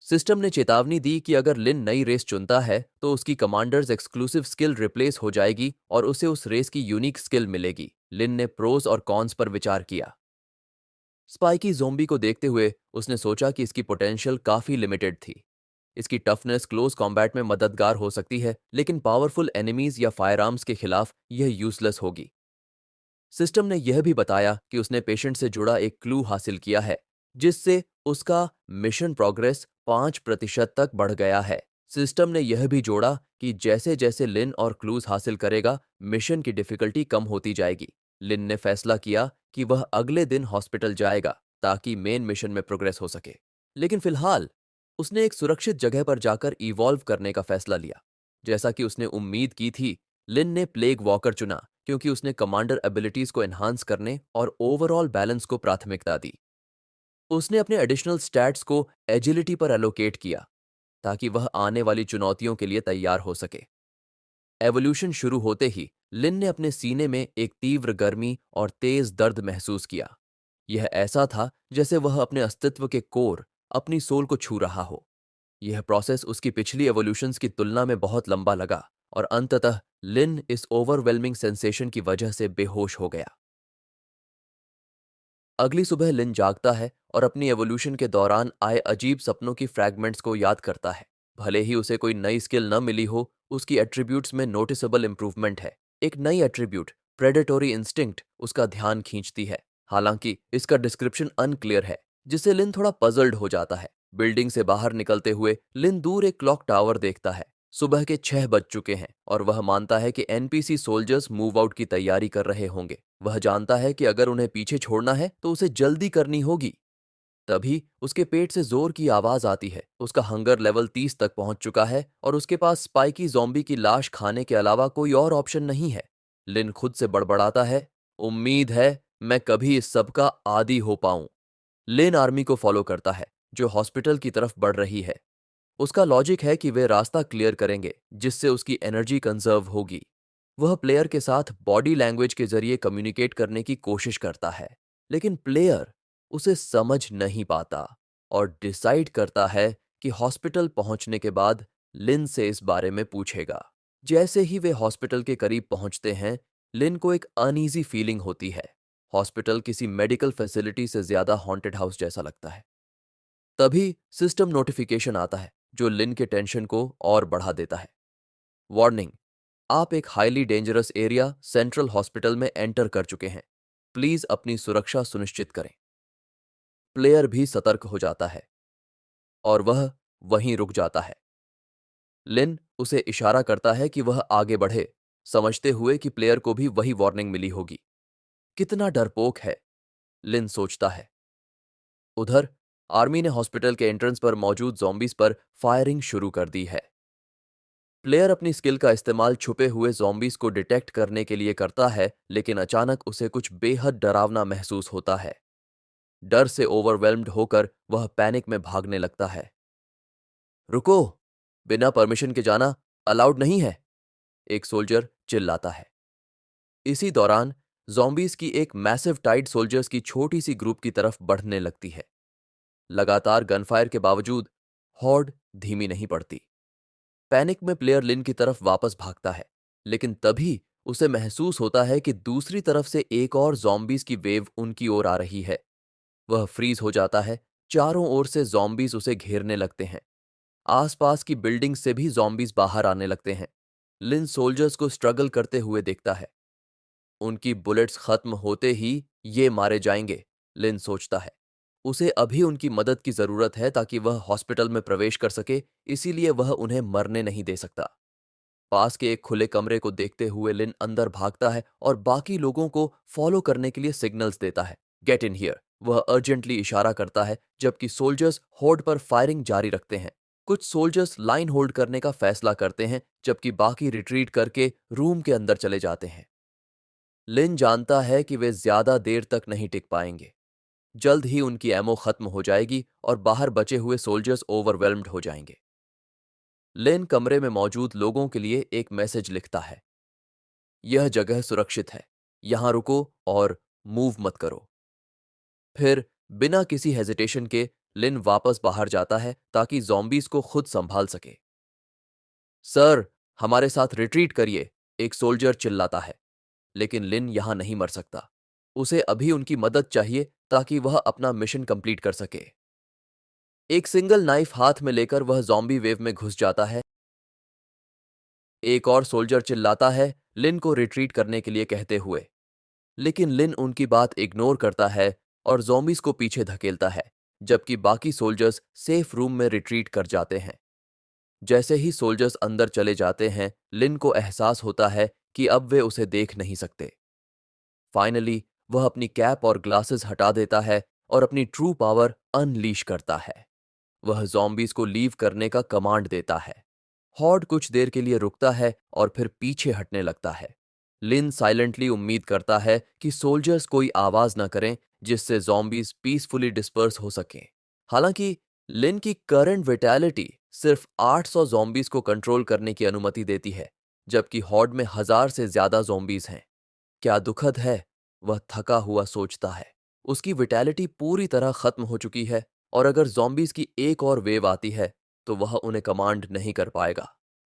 सिस्टम ने चेतावनी दी कि अगर लिन नई रेस चुनता है तो उसकी कमांडर्स एक्सक्लूसिव स्किल रिप्लेस हो जाएगी और उसे उस रेस की यूनिक स्किल मिलेगी। लिन ने प्रोज और कॉन्स पर विचार किया। स्पाइकी ज़ोंबी को देखते हुए उसने सोचा कि इसकी पोटेंशियल काफी लिमिटेड थी। इसकी टफनेस क्लोज कॉम्बैट में मददगार हो सकती है, लेकिन पावरफुल एनिमीज या फायर आर्म्स के खिलाफ यह यूजलेस होगी। सिस्टम ने यह भी बताया कि उसने पेशेंट से जुड़ा एक क्लू हासिल किया है, जिससे उसका मिशन प्रोग्रेस 5% तक बढ़ गया है। सिस्टम ने यह भी जोड़ा कि जैसे जैसे लिन और क्लूज हासिल करेगा, मिशन की डिफिकल्टी कम होती जाएगी। लिन ने फैसला किया कि वह अगले दिन हॉस्पिटल जाएगा ताकि मेन मिशन में प्रोग्रेस हो सके। लेकिन फिलहाल उसने एक सुरक्षित जगह पर जाकर इवॉल्व करने का फैसला लिया। जैसा कि उसने उम्मीद की थी, लिन ने प्लेग वॉकर चुना क्योंकि उसने कमांडर एबिलिटीज को एनहांस करने और ओवरऑल बैलेंस को प्राथमिकता दी। उसने अपने एडिशनल स्टैट्स को एजिलिटी पर एलोकेट किया ताकि वह आने वाली चुनौतियों के लिए तैयार हो सके। एवोल्यूशन शुरू होते ही लिन ने अपने सीने में एक तीव्र गर्मी और तेज दर्द महसूस किया। यह ऐसा था जैसे वह अपने अस्तित्व के कोर, अपनी सोल को छू रहा हो। यह प्रोसेस उसकी पिछली एवोल्यूशंस की तुलना में बहुत लंबा लगा और अंततः लिन इस ओवरवेलमिंग सेंसेशन की वजह से बेहोश हो गया। अगली सुबह लिन जागता है और अपनी एवोल्यूशन के दौरान आए अजीब सपनों की फ्रैगमेंट्स को याद करता है। भले ही उसे कोई नई स्किल न मिली हो, उसकी एट्रीब्यूट्स में नोटिसेबल इंप्रूवमेंट है। एक नई एट्रीब्यूट, प्रेडेटोरी इंस्टिंक्ट, उसका ध्यान खींचती है। हालांकि इसका डिस्क्रिप्शन अनक्लियर है, जिससे लिन थोड़ा पजल्ड हो जाता है। बिल्डिंग से बाहर निकलते हुए लिन दूर एक क्लॉक टावर देखता है। सुबह के 6 बज चुके हैं और वह मानता है कि एनपीसी सोल्जर्स मूव आउट की तैयारी कर रहे होंगे। वह जानता है कि अगर उन्हें पीछे छोड़ना है तो उसे जल्दी करनी होगी। तभी उसके पेट से जोर की आवाज आती है। उसका हंगर लेवल 30 तक पहुंच चुका है और उसके पास स्पाइकी ज़ॉम्बी की लाश खाने के अलावा कोई और ऑप्शन नहीं है। लिन खुद से बड़बड़ाता है, उम्मीद है मैं कभी इस सब का आदी हो पाऊं। लिन आर्मी को फॉलो करता है जो हॉस्पिटल की तरफ बढ़ रही है। उसका लॉजिक है कि वे रास्ता क्लियर करेंगे जिससे उसकी एनर्जी कंजर्व होगी। वह प्लेयर के साथ बॉडी लैंग्वेज के जरिए कम्युनिकेट करने की कोशिश करता है, लेकिन प्लेयर उसे समझ नहीं पाता और डिसाइड करता है कि हॉस्पिटल पहुंचने के बाद लिन से इस बारे में पूछेगा। जैसे ही वे हॉस्पिटल के करीब पहुंचते हैं, लिन को एक अनईजी फीलिंग होती है। हॉस्पिटल किसी मेडिकल फैसिलिटी से ज्यादा हॉन्टेड हाउस जैसा लगता है। तभी सिस्टम नोटिफिकेशन आता है जो लिन के टेंशन को और बढ़ा देता है। वार्निंग, आप एक highly dangerous area central hospital में एंटर कर चुके हैं। प्लीज अपनी सुरक्षा सुनिश्चित करें। प्लेयर भी सतर्क हो जाता है और वह वहीं रुक जाता है। लिन उसे इशारा करता है कि वह आगे बढ़े, समझते हुए कि प्लेयर को भी वही वार्निंग मिली होगी। कितना डरपोक है, लिन सोचता है। उधर आर्मी ने हॉस्पिटल के एंट्रेंस पर मौजूद ज़ॉम्बीज पर फायरिंग शुरू कर दी है। प्लेयर अपनी स्किल का इस्तेमाल छुपे हुए ज़ॉम्बीज को डिटेक्ट करने के लिए करता है, लेकिन अचानक उसे कुछ बेहद डरावना महसूस होता है। डर से ओवरवेल्म्ड होकर वह पैनिक में भागने लगता है। रुको, बिना परमिशन के जाना अलाउड नहीं है, एक सोल्जर चिल्लाता है। इसी दौरान ज़ॉम्बीज की एक मैसिव टाइड सोल्जर्स की छोटी सी ग्रुप की तरफ बढ़ने लगती है। लगातार गनफायर के बावजूद हॉर्ड धीमी नहीं पड़ती। पैनिक में प्लेयर लिन की तरफ वापस भागता है, लेकिन तभी उसे महसूस होता है कि दूसरी तरफ से एक और ज़ॉम्बीज की वेव उनकी ओर आ रही है। वह फ्रीज हो जाता है। चारों ओर से ज़ॉम्बीज उसे घेरने लगते हैं। आसपास की बिल्डिंग से भी ज़ॉम्बीज बाहर आने लगते हैं। लिन सोल्जर्स को स्ट्रगल करते हुए देखता है। उनकी बुलेट्स खत्म होते ही ये मारे जाएंगे, लिन सोचता है। उसे अभी उनकी मदद की जरूरत है ताकि वह हॉस्पिटल में प्रवेश कर सके, इसीलिए वह उन्हें मरने नहीं दे सकता। पास के एक खुले कमरे को देखते हुए लिन अंदर भागता है और बाकी लोगों को फॉलो करने के लिए सिग्नल्स देता है। गेट इन हियर, वह अर्जेंटली इशारा करता है, जबकि सोल्जर्स होर्ड पर फायरिंग जारी रखते हैं। कुछ सोल्जर्स लाइन होल्ड करने का फैसला करते हैं, जबकि बाकी रिट्रीट करके रूम के अंदर चले जाते हैं। लिन जानता है कि वे ज्यादा देर तक नहीं टिक पाएंगे। जल्द ही उनकी एमो खत्म हो जाएगी और बाहर बचे हुए सोल्जर्स ओवरवेल्म्ड हो जाएंगे। लिन कमरे में मौजूद लोगों के लिए एक मैसेज लिखता है। यह जगह सुरक्षित है, यहां रुको और मूव मत करो। फिर बिना किसी हेजिटेशन के लिन वापस बाहर जाता है ताकि ज़ॉम्बीज को खुद संभाल सके। सर, हमारे साथ रिट्रीट करिए, एक सोल्जर चिल्लाता है। लेकिन लिन यहां नहीं मर सकता। उसे अभी उनकी मदद चाहिए ताकि वह अपना मिशन कंप्लीट कर सके। एक सिंगल नाइफ हाथ में लेकर वह ज़ॉम्बी वेव में घुस जाता है। एक और सोल्जर चिल्लाता है, लिन को रिट्रीट करने के लिए कहते हुए। लेकिन लिन उनकी बात इग्नोर करता है और ज़ॉम्बीज को पीछे धकेलता है, जबकि बाकी सोल्जर्स सेफ रूम में रिट्रीट कर जाते हैं। जैसे ही सोल्जर्स अंदर चले जाते हैं, लिन को एहसास होता है कि अब वे उसे देख नहीं सकते। फाइनली वह अपनी कैप और ग्लासेस हटा देता है और अपनी ट्रू पावर अनलीश करता है। वह ज़ॉम्बीज को लीव करने का कमांड देता है। हॉर्ड कुछ देर के लिए रुकता है और फिर पीछे हटने लगता है। लिन साइलेंटली उम्मीद करता है कि सोल्जर्स कोई आवाज ना करें जिससे ज़ॉम्बीज पीसफुली डिस्पर्स हो सकें। हालांकि लिन की करंट विटैलिटी सिर्फ 800 ज़ॉम्बीज को कंट्रोल करने की अनुमति देती है, जबकि हॉर्ड में 1000 से ज्यादा ज़ॉम्बीज हैं। क्या दुखद है, वह थका हुआ सोचता है। उसकी विटैलिटी पूरी तरह खत्म हो चुकी है और अगर ज़ॉम्बीज की एक और वेव आती है तो वह उन्हें कमांड नहीं कर पाएगा।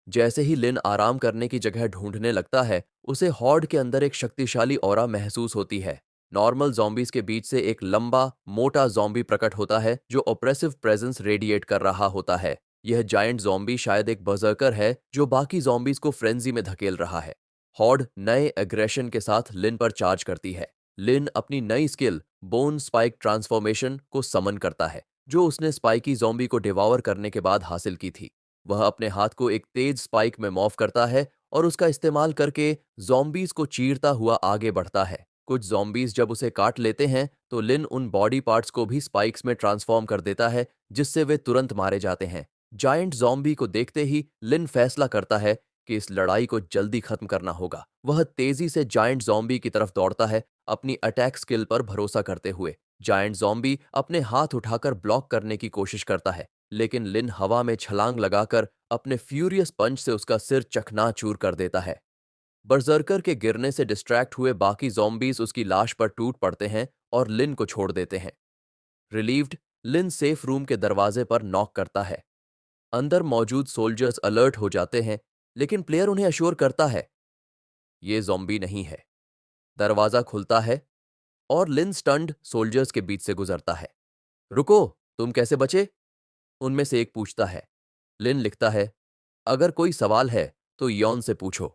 जैसे ही लिन आराम करने की जगह ढूंढने लगता है, उसे हॉर्ड के अंदर एक शक्तिशाली ऑरा महसूस होती है। नॉर्मल ज़ॉम्बीज के बीच से एक लंबा, मोटा ज़ॉम्बी प्रकट होता है जो ऑप्रेसिव प्रेजेंस रेडिएट कर रहा होता है। यह जायंट ज़ॉम्बी शायद एक बर्जर्कर है जो बाकी ज़ॉम्बीज को फ्रेंजी में धकेल रहा है। हॉर्ड नए एग्रेशन के साथ लिन पर चार्ज करती है। लिन अपनी नई स्किल बोन स्पाइक ट्रांसफॉर्मेशन को समन करता है, जो उसने स्पाइकी ज़ॉम्बी को डिवावर करने के बाद हासिल की थी। वह अपने हाथ को एक तेज स्पाइक में मॉर्फ करता है और उसका इस्तेमाल करके ज़ॉम्बीज को चीरता हुआ आगे बढ़ता है। कुछ ज़ॉम्बीज जब उसे काट लेते हैं तो लिन उन बॉडी पार्ट्स को भी स्पाइक्स में ट्रांसफॉर्म कर देता है, जिससे वे तुरंत मारे जाते हैं। जायंट ज़ॉम्बी को देखते ही लिन फैसला करता है कि इस लड़ाई को जल्दी खत्म करना होगा। वह तेजी से जायंट ज़ॉम्बी की तरफ दौड़ता है, अपनी अटैक स्किल पर भरोसा करते हुए। जायंट ज़ॉम्बी अपने हाथ उठाकर ब्लॉक करने की कोशिश करता है, लेकिन लिन हवा में छलांग लगाकर अपने फ्यूरियस पंच से उसका सिर चकनाचूर कर देता है। बर्जर्कर के गिरने से डिस्ट्रैक्ट हुए बाकी ज़ॉम्बीज उसकी लाश पर टूट पड़ते हैं और लिन को छोड़ देते हैं। रिलीव्ड, लिन सेफ रूम के दरवाजे पर नॉक करता है। अंदर मौजूद सोल्जर्स अलर्ट हो जाते हैं, लेकिन प्लेयर उन्हें अश्योर करता है ये ज़ॉम्बी नहीं है। दरवाजा खुलता है और लिन स्टंड सोल्जर्स के बीच से गुजरता है। रुको, तुम कैसे बचे? उनमें से एक पूछता है। लिन लिखता है, अगर कोई सवाल है तो यॉन से पूछो।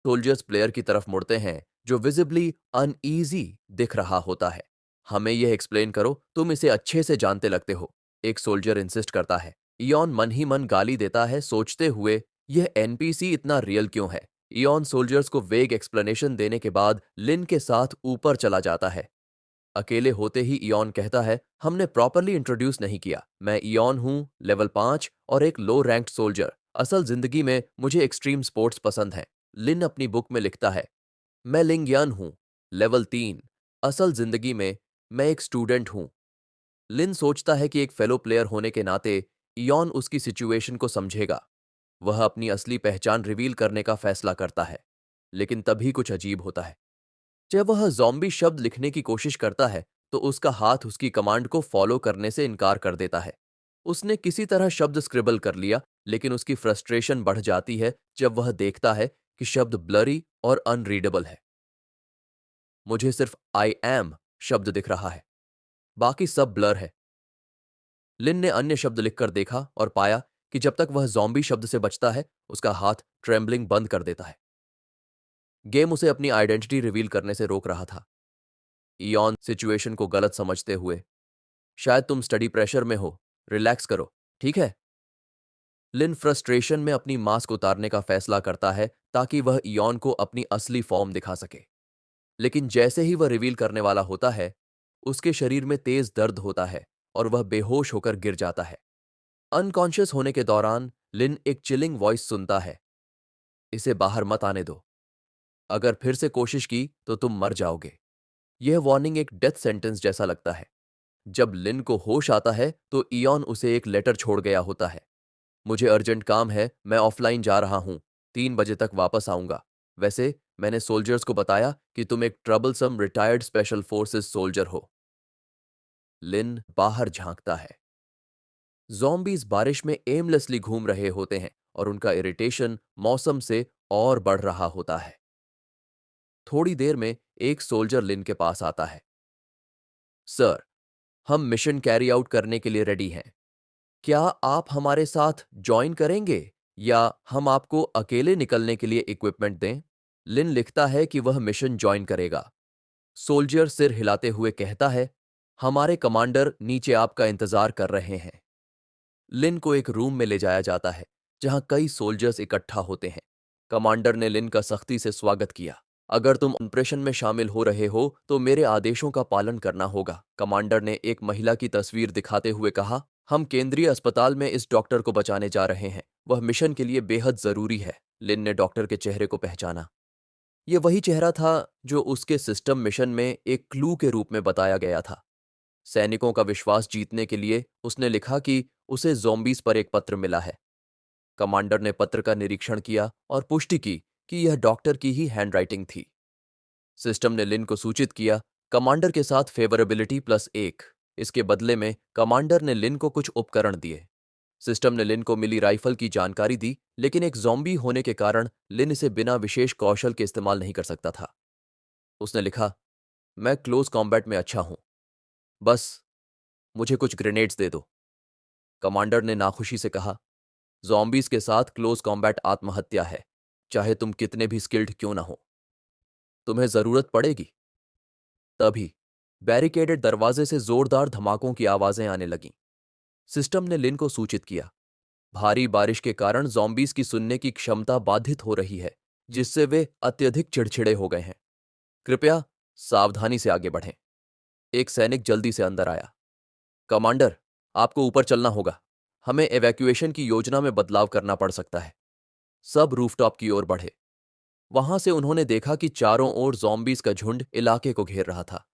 सोल्जर्स प्लेयर की तरफ मुड़ते हैं, जो विजिबली अनईजी दिख रहा होता है। हमें यह एक्सप्लेन करो, तुम इसे अच्छे से जानते लगते हो, एक सोल्जर इंसिस्ट करता है। इयॉन मन ही मन गाली देता है, सोचते हुए यह एनपीसी इतना रियल क्यों है। इयॉन सोल्जर्स को वेग एक्सप्लेनेशन देने के बाद लिन के साथ ऊपर चला जाता है। अकेले होते ही इयॉन कहता है, हमने प्रॉपरली इंट्रोड्यूस नहीं किया। मैं इयॉन हूं, लेवल 5 और एक लो रैंक्ड सोल्जर। असल जिंदगी में मुझे एक्सट्रीम स्पोर्ट्स पसंद हैं। लिन अपनी बुक में लिखता है, मैं लिंग यान हूं, लेवल 3। असल जिंदगी में मैं एक स्टूडेंट हूं। लिन सोचता है कि एक फेलो प्लेयर होने के नाते इयॉन उसकी सिचुएशन को समझेगा। वह अपनी असली पहचान रिवील करने का फैसला करता है, लेकिन तभी कुछ अजीब होता है। जब वह ज़ॉम्बी शब्द लिखने की कोशिश करता है तो उसका हाथ उसकी कमांड को फॉलो करने से इनकार कर देता है। उसने किसी तरह शब्द स्क्रिबल कर लिया, लेकिन उसकी फ्रस्ट्रेशन बढ़ जाती है जब वह देखता है कि शब्द ब्लरी और अनरीडेबल है। मुझे सिर्फ आई एम शब्द दिख रहा है, बाकी सब ब्लर है। लिन ने अन्य शब्द लिखकर देखा और पाया कि जब तक वह ज़ॉम्बी शब्द से बचता है, उसका हाथ ट्रेम्बलिंग बंद कर देता है। गेम उसे अपनी आइडेंटिटी रिवील करने से रोक रहा था। इयॉन सिचुएशन को गलत समझते हुए, शायद तुम स्टडी प्रेशर में हो, रिलैक्स करो, ठीक है। लिन फ्रस्ट्रेशन में अपनी मास्क उतारने का फैसला करता है ताकि वह इयॉन को अपनी असली फॉर्म दिखा सके। लेकिन जैसे ही वह रिवील करने वाला होता है, उसके शरीर में तेज दर्द होता है और वह बेहोश होकर गिर जाता है। अनकॉन्शियस होने के दौरान लिन एक चिलिंग वॉइस सुनता है, इसे बाहर मत आने दो, अगर फिर से कोशिश की तो तुम मर जाओगे। यह वार्निंग एक डेथ सेंटेंस जैसा लगता है। जब लिन को होश आता है तो इयॉन उसे एक लेटर छोड़ गया होता है। मुझे अर्जेंट काम है, मैं ऑफलाइन जा रहा हूं, 3 बजे तक वापस आऊंगा। वैसे मैंने सोल्जर्स को बताया कि तुम एक troublesome retired special forces soldier हो। लिन बाहर झांकता है। ज़ॉम्बीज बारिश में एमलेसली घूम रहे होते हैं और उनका इरिटेशन मौसम से और बढ़ रहा होता है। थोड़ी देर में एक सोल्जर लिन के पास आता है। सर, हम मिशन कैरी आउट करने के लिए रेडी हैं। क्या आप हमारे साथ ज्वाइन करेंगे या हम आपको अकेले निकलने के लिए इक्विपमेंट दें? लिन लिखता है कि वह मिशन ज्वाइन करेगा। सोल्जर सिर हिलाते हुए कहता है, हमारे कमांडर नीचे आपका इंतजार कर रहे हैं। लिन को एक रूम में ले जाया जाता है जहां कई सोल्जर्स इकट्ठा होते हैं। कमांडर ने लिन का सख्ती से स्वागत किया। अगर तुम ऑपरेशन में शामिल हो रहे हो तो मेरे आदेशों का पालन करना होगा, कमांडर ने एक महिला की तस्वीर दिखाते हुए कहा। हम केंद्रीय अस्पताल में इस डॉक्टर को बचाने जा रहे हैं। वह मिशन के लिए बेहद जरूरी है। लिन ने डॉक्टर के चेहरे को पहचाना। ये वही चेहरा था जो उसके सिस्टम मिशन में एक क्लू के रूप में बताया गया था। सैनिकों का विश्वास जीतने के लिए उसने लिखा कि उसे ज़ॉम्बीज पर एक पत्र मिला है। कमांडर ने पत्र का निरीक्षण किया और पुष्टि की कि यह डॉक्टर की ही हैंडराइटिंग थी। सिस्टम ने लिन को सूचित किया, कमांडर के साथ फेवरेबिलिटी +1। इसके बदले में कमांडर ने लिन को कुछ उपकरण दिए। सिस्टम ने लिन को मिली राइफल की जानकारी दी, लेकिन एक ज़ॉम्बी होने के कारण लिन इसे बिना विशेष कौशल के इस्तेमाल नहीं कर सकता था। उसने लिखा, मैं क्लोज कॉम्बैट में अच्छा हूं, बस मुझे कुछ ग्रेनेड्स दे दो। कमांडर ने नाखुशी से कहा, ज़ॉम्बीज के साथ क्लोज कॉम्बैट आत्महत्या है, चाहे तुम कितने भी स्किल्ड क्यों ना हो। तुम्हें जरूरत पड़ेगी। तभी बैरिकेडेड दरवाजे से जोरदार धमाकों की आवाजें आने लगीं। सिस्टम ने लिन को सूचित किया, भारी बारिश के कारण ज़ॉम्बीज की सुनने की क्षमता बाधित हो रही है, जिससे वे अत्यधिक चिड़चिड़े हो गए हैं। कृपया सावधानी से आगे बढ़ें। एक सैनिक जल्दी से अंदर आया। कमांडर, आपको ऊपर चलना होगा। हमें एवैक्यूएशन की योजना में बदलाव करना पड़ सकता है। सब रूफटॉप की ओर बढ़े। वहां से उन्होंने देखा कि चारों ओर ज़ॉम्बीज का झुंड इलाके को घेर रहा था।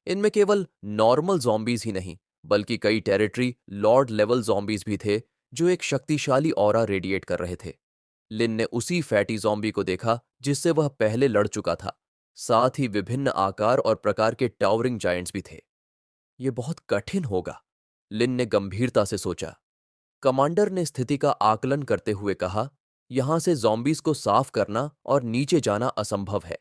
इनमें केवल नॉर्मल ज़ॉम्बीज ही नहीं, बल्कि कई टेरिटरी लॉर्ड लेवल ज़ॉम्बीज भी थे जो एक शक्तिशाली ऑरा रेडिएट कर रहे थे। लिन ने उसी फैटी ज़ॉम्बी को देखा जिससे वह पहले लड़ चुका था। साथ ही विभिन्न आकार और प्रकार के टावरिंग जायंट्स भी थे। ये बहुत कठिन होगा, लिन ने गंभीरता से सोचा। कमांडर ने स्थिति का आकलन करते हुए कहा, यहां से ज़ॉम्बीज को साफ करना और नीचे जाना असंभव है।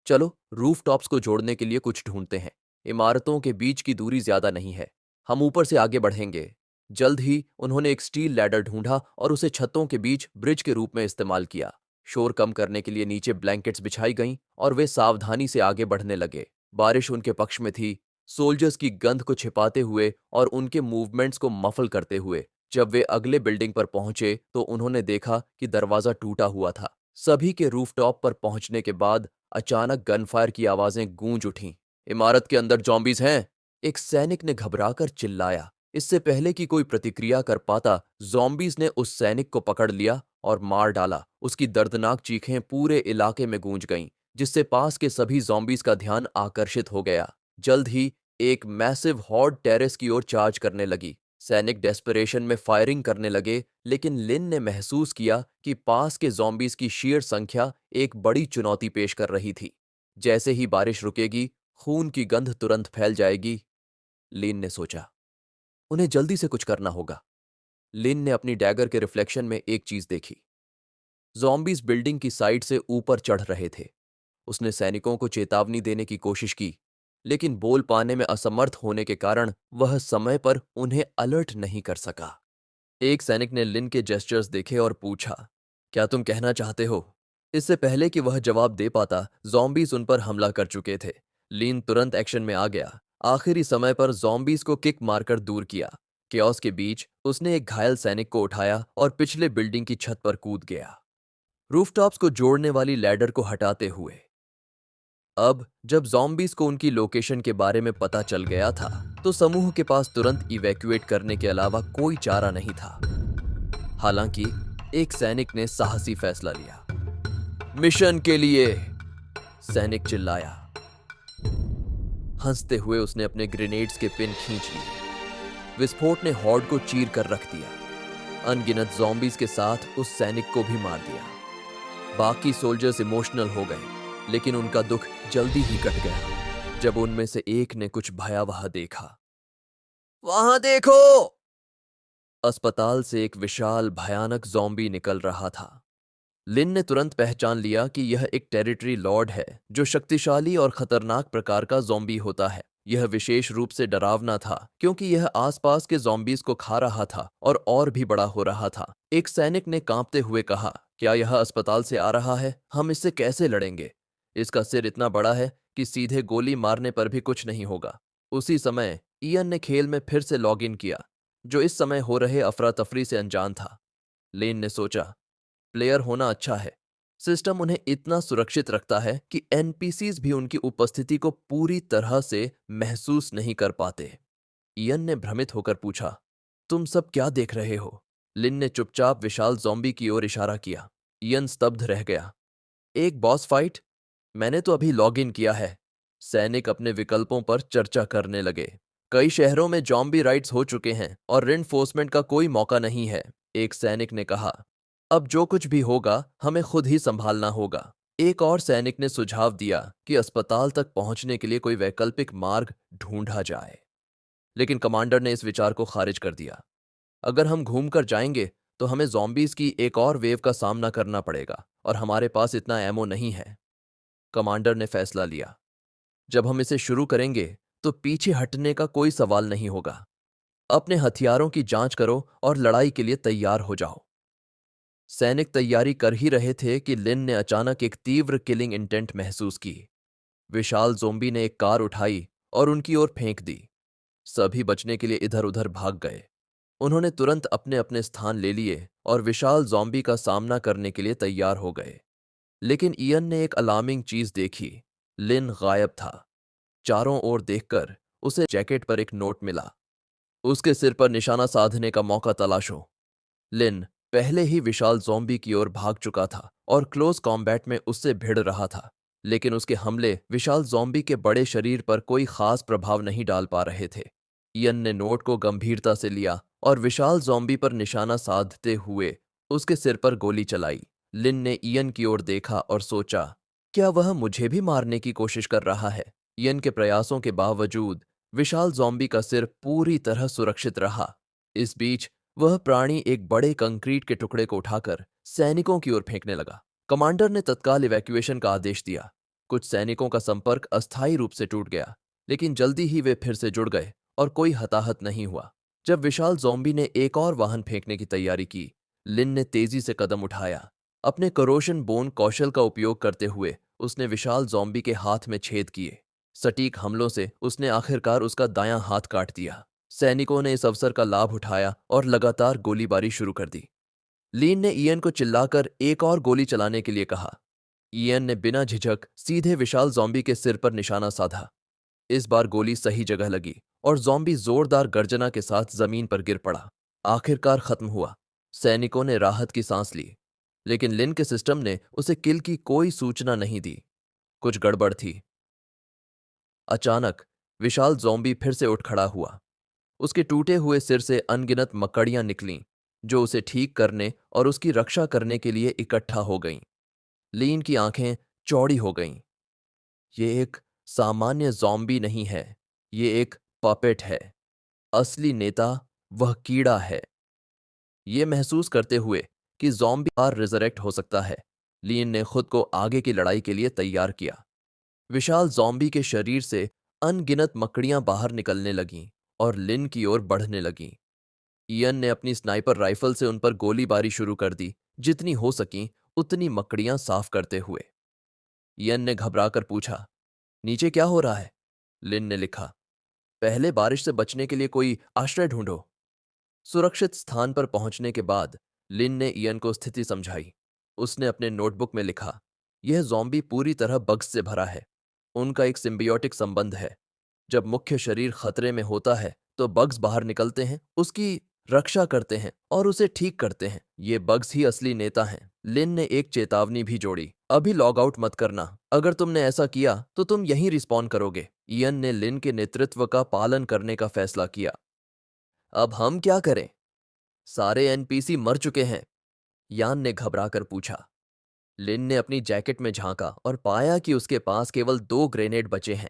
चलो रूफटॉप्स को जोड़ने के लिए कुछ ढूंढते हैं। इमारतों के बीच की दूरी ज्यादा नहीं है, हम ऊपर से आगे बढ़ेंगे। जल्द ही उन्होंने एक स्टील लैडर ढूंढा और उसे छतों के बीच ब्रिज के रूप में इस्तेमाल किया। शोर कम करने के लिए नीचे ब्लैंकेट्स बिछाई गईं और वे सावधानी से आगे बढ़ने लगे। बारिश उनके पक्ष में थी। सोल्जर्स की गंध को छिपाते हुए और उनके मूवमेंट्स को मफल करते हुए जब वे अगले बिल्डिंग पर पहुंचे तो उन्होंने देखा कि दरवाजा टूटा हुआ था। सभी के रूफटॉप पर पहुंचने के बाद अचानक गनफायर की आवाजें गूंज उठीं। इमारत के अंदर जॉम्बीज हैं, एक सैनिक ने घबराकर चिल्लाया। इससे पहले कि कोई प्रतिक्रिया कर पाता, जॉम्बीज ने उस सैनिक को पकड़ लिया और मार डाला। उसकी दर्दनाक चीखें पूरे इलाके में गूंज गईं, जिससे पास के सभी जॉम्बीज का ध्यान आकर्षित हो गया। जल्द ही एक मैसिव हॉर्ड टेरेस की ओर चार्ज करने लगी। सैनिक डेस्परेशन में फायरिंग करने लगे, लेकिन लिन ने महसूस किया कि पास के जॉम्बीज की शीर संख्या एक बड़ी चुनौती पेश कर रही थी। जैसे ही बारिश रुकेगी, खून की गंध तुरंत फैल जाएगी, लिन ने सोचा। उन्हें जल्दी से कुछ करना होगा। लिन ने अपनी डैगर के रिफ्लेक्शन में एक चीज देखी। जॉम्बीज बिल्डिंग की साइड से ऊपर चढ़ रहे थे। उसने सैनिकों को चेतावनी देने की कोशिश की, लेकिन बोल पाने में असमर्थ होने के कारण वह समय पर उन्हें अलर्ट नहीं कर सका। एक सैनिक ने लिन के जेस्चर्स देखे और पूछा, क्या तुम कहना चाहते हो? इससे पहले कि वह जवाब दे पाता, जॉम्बीज उन पर हमला कर चुके थे। लिन तुरंत एक्शन में आ गया। आखिरी समय पर जॉम्बीज को किक मारकर दूर किया। केओस के बीच उसने एक घायल सैनिक को उठाया और पिछले बिल्डिंग की छत पर कूद गया, रूफटॉप्स को जोड़ने वाली लैडर को हटाते हुए। अब जब जॉम्बीज को उनकी लोकेशन के बारे में पता चल गया था, तो समूह के पास तुरंत इवैक्यूएट करने के अलावा कोई चारा नहीं था। हालांकि एक सैनिक ने साहसी फैसला लिया। मिशन के लिए, सैनिक चिल्लाया। हंसते हुए उसने अपने ग्रेनेड्स के पिन खींच लिए। विस्फोट ने हॉर्ड को चीर कर रख दिया। अनगिनत जॉम्बीज के साथ उस सैनिक को भी मार दिया। बाकी सोल्जर्स इमोशनल हो गए, लेकिन उनका दुख जल्दी ही कट गया जब उनमें से एक ने कुछ भयावह देखा। वहां देखो! अस्पताल से एक विशाल भयानक ज़ॉम्बी निकल रहा था। लिन ने तुरंत पहचान लिया कि यह एक टेरिटरी लॉर्ड है जो शक्तिशाली और खतरनाक प्रकार का ज़ॉम्बी होता है। यह विशेष रूप से डरावना था क्योंकि यह आसपास के ज़ॉम्बीज को खा रहा था और भी बड़ा हो रहा था। एक सैनिक ने कांपते हुए कहा, क्या यह अस्पताल से आ रहा है? हम इससे कैसे लड़ेंगे? इसका सिर इतना बड़ा है कि सीधे गोली मारने पर भी कुछ नहीं होगा। उसी समय इयन ने खेल में फिर से लॉग इन किया, जो इस समय हो रहे अफरा तफरी से अनजान था। लेन ने सोचा, प्लेयर होना अच्छा है। सिस्टम उन्हें इतना सुरक्षित रखता है कि एनपीसीज भी उनकी उपस्थिति को पूरी तरह से महसूस नहीं कर पाते। इयन ने भ्रमित होकर पूछा, तुम सब क्या देख रहे हो? लिन ने चुपचाप विशाल ज़ॉम्बी की ओर इशारा किया। इयन स्तब्ध रह गया। एक बॉस फाइट? मैंने तो अभी लॉग इन किया है। सैनिक अपने विकल्पों पर चर्चा करने लगे। कई शहरों में जॉम्बी राइड्स हो चुके हैं और रिइंफोर्समेंट का कोई मौका नहीं है, एक सैनिक ने कहा। अब जो कुछ भी होगा हमें खुद ही संभालना होगा। एक और सैनिक ने सुझाव दिया कि अस्पताल तक पहुंचने के लिए कोई वैकल्पिक मार्ग ढूंढा जाए, लेकिन कमांडर ने इस विचार को खारिज कर दिया। अगर हम घूमकर जाएंगे तो हमें ज़ॉम्बीज की एक और वेव का सामना करना पड़ेगा और हमारे पास इतना एमो नहीं है। कमांडर ने फैसला लिया, जब हम इसे शुरू करेंगे तो पीछे हटने का कोई सवाल नहीं होगा। अपने हथियारों की जांच करो और लड़ाई के लिए तैयार हो जाओ। सैनिक तैयारी कर ही रहे थे कि लिन ने अचानक एक तीव्र किलिंग इंटेंट महसूस की। विशाल ज़ोंबी ने एक कार उठाई और उनकी ओर फेंक दी। सभी बचने के लिए इधर उधर भाग गए। उन्होंने तुरंत अपने अपने स्थान ले लिए और विशाल ज़ॉम्बी का सामना करने के लिए तैयार हो गए। लेकिन इयन ने एक अलार्मिंग चीज देखी। लिन गायब था। चारों ओर देखकर उसे जैकेट पर एक नोट मिला। उसके सिर पर निशाना साधने का मौका तलाशो। लिन पहले ही विशाल ज़ॉम्बी की ओर भाग चुका था और क्लोज कॉम्बैट में उससे भिड़ रहा था, लेकिन उसके हमले विशाल ज़ॉम्बी के बड़े शरीर पर कोई खास प्रभाव नहीं डाल पा रहे थे। इयन ने नोट को गंभीरता से लिया और विशाल ज़ॉम्बी पर निशाना साधते हुए उसके सिर पर गोली चलाई। लिन ने इयन की ओर देखा और सोचा, क्या वह मुझे भी मारने की कोशिश कर रहा है? इयन के प्रयासों के बावजूद विशाल ज़ॉम्बी का सिर पूरी तरह सुरक्षित रहा। इस बीच वह प्राणी एक बड़े कंक्रीट के टुकड़े को उठाकर सैनिकों की ओर फेंकने लगा। कमांडर ने तत्काल इवैक्यूएशन का आदेश दिया। कुछ सैनिकों का संपर्क अस्थायी रूप से टूट गया, लेकिन जल्दी ही वे फिर से जुड़ गए और कोई हताहत नहीं हुआ। जब विशाल ज़ॉम्बी ने एक और वाहन फेंकने की तैयारी की, लिन ने तेजी से कदम उठाया। अपने करोशन बोन कौशल का उपयोग करते हुए उसने विशाल ज़ॉम्बी के हाथ में छेद किए। सटीक हमलों से उसने आखिरकार उसका दायां हाथ काट दिया। सैनिकों ने इस अवसर का लाभ उठाया और लगातार गोलीबारी शुरू कर दी। लीन ने इयन को चिल्लाकर एक और गोली चलाने के लिए कहा। इयन ने बिना झिझक सीधे विशाल ज़ॉम्बी के सिर पर निशाना साधा। इस बार गोली सही जगह लगी और ज़ॉम्बी जोरदार गर्जना के साथ जमीन पर गिर पड़ा। आखिरकार खत्म हुआ। सैनिकों ने राहत की सांस ली, लेकिन लिन के सिस्टम ने उसे किल की कोई सूचना नहीं दी। कुछ गड़बड़ थी। अचानक विशाल ज़ॉम्बी फिर से उठ खड़ा हुआ। उसके टूटे हुए सिर से अनगिनत मकड़ियां निकलीं, जो उसे ठीक करने और उसकी रक्षा करने के लिए इकट्ठा हो गईं। लीन की आंखें चौड़ी हो गईं। ये एक सामान्य ज़ॉम्बी नहीं है, ये एक पपेट है। असली नेता वह कीड़ा है। ये महसूस करते हुए कि ज़ॉम्बी बार रिजरेक्ट हो सकता है, लीन ने खुद को आगे की लड़ाई के लिए तैयार किया। विशाल ज़ॉम्बी के शरीर से अनगिनत मकड़ियां बाहर निकलने लगीं और लिन की ओर बढ़ने लगीं। इयन ने अपनी स्नाइपर राइफल से उन पर गोलीबारी शुरू कर दी, जितनी हो सकी उतनी मकड़ियां साफ करते हुए। इयन ने घबराकर पूछा, नीचे क्या हो रहा है? लिन ने लिखा, पहले बारिश से बचने के लिए कोई आश्रय ढूंढो। सुरक्षित स्थान पर पहुंचने के बाद लिन ने इयन को स्थिति समझाई। उसने अपने नोटबुक में लिखा, यह ज़ॉम्बी पूरी तरह बग्स से भरा है। उनका एक सिम्बियोटिक संबंध है। जब मुख्य शरीर खतरे में होता है तो बग्स बाहर निकलते हैं, उसकी रक्षा करते हैं और उसे ठीक करते हैं। ये बग्स ही असली नेता हैं। लिन ने एक चेतावनी भी जोड़ी, अभी लॉग आउट मत करना। अगर तुमने ऐसा किया तो तुम यहीं रिस्पॉन करोगे। इयन ने लिन के नेतृत्व का पालन करने का फैसला किया। अब हम क्या करें? सारे एनपीसी मर चुके हैं, यान ने घबराकर पूछा। लिन ने अपनी जैकेट में झांका और पाया कि उसके पास केवल 2 ग्रेनेड बचे हैं।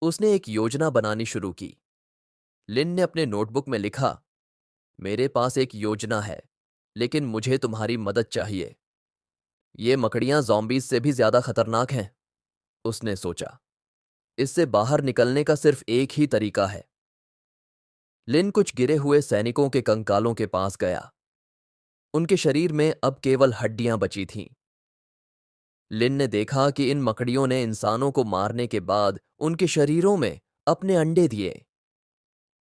उसने एक योजना बनानी शुरू की। लिन ने अपने नोटबुक में लिखा, मेरे पास एक योजना है, लेकिन मुझे तुम्हारी मदद चाहिए। ये मकड़ियां ज़ॉम्बीज से भी ज्यादा खतरनाक हैं, उसने सोचा। इससे बाहर निकलने का सिर्फ एक ही तरीका है। लिन कुछ गिरे हुए सैनिकों के कंकालों के पास गया। उनके शरीर में अब केवल हड्डियां बची थीं। लिन ने देखा कि इन मकड़ियों ने इंसानों को मारने के बाद उनके शरीरों में अपने अंडे दिए।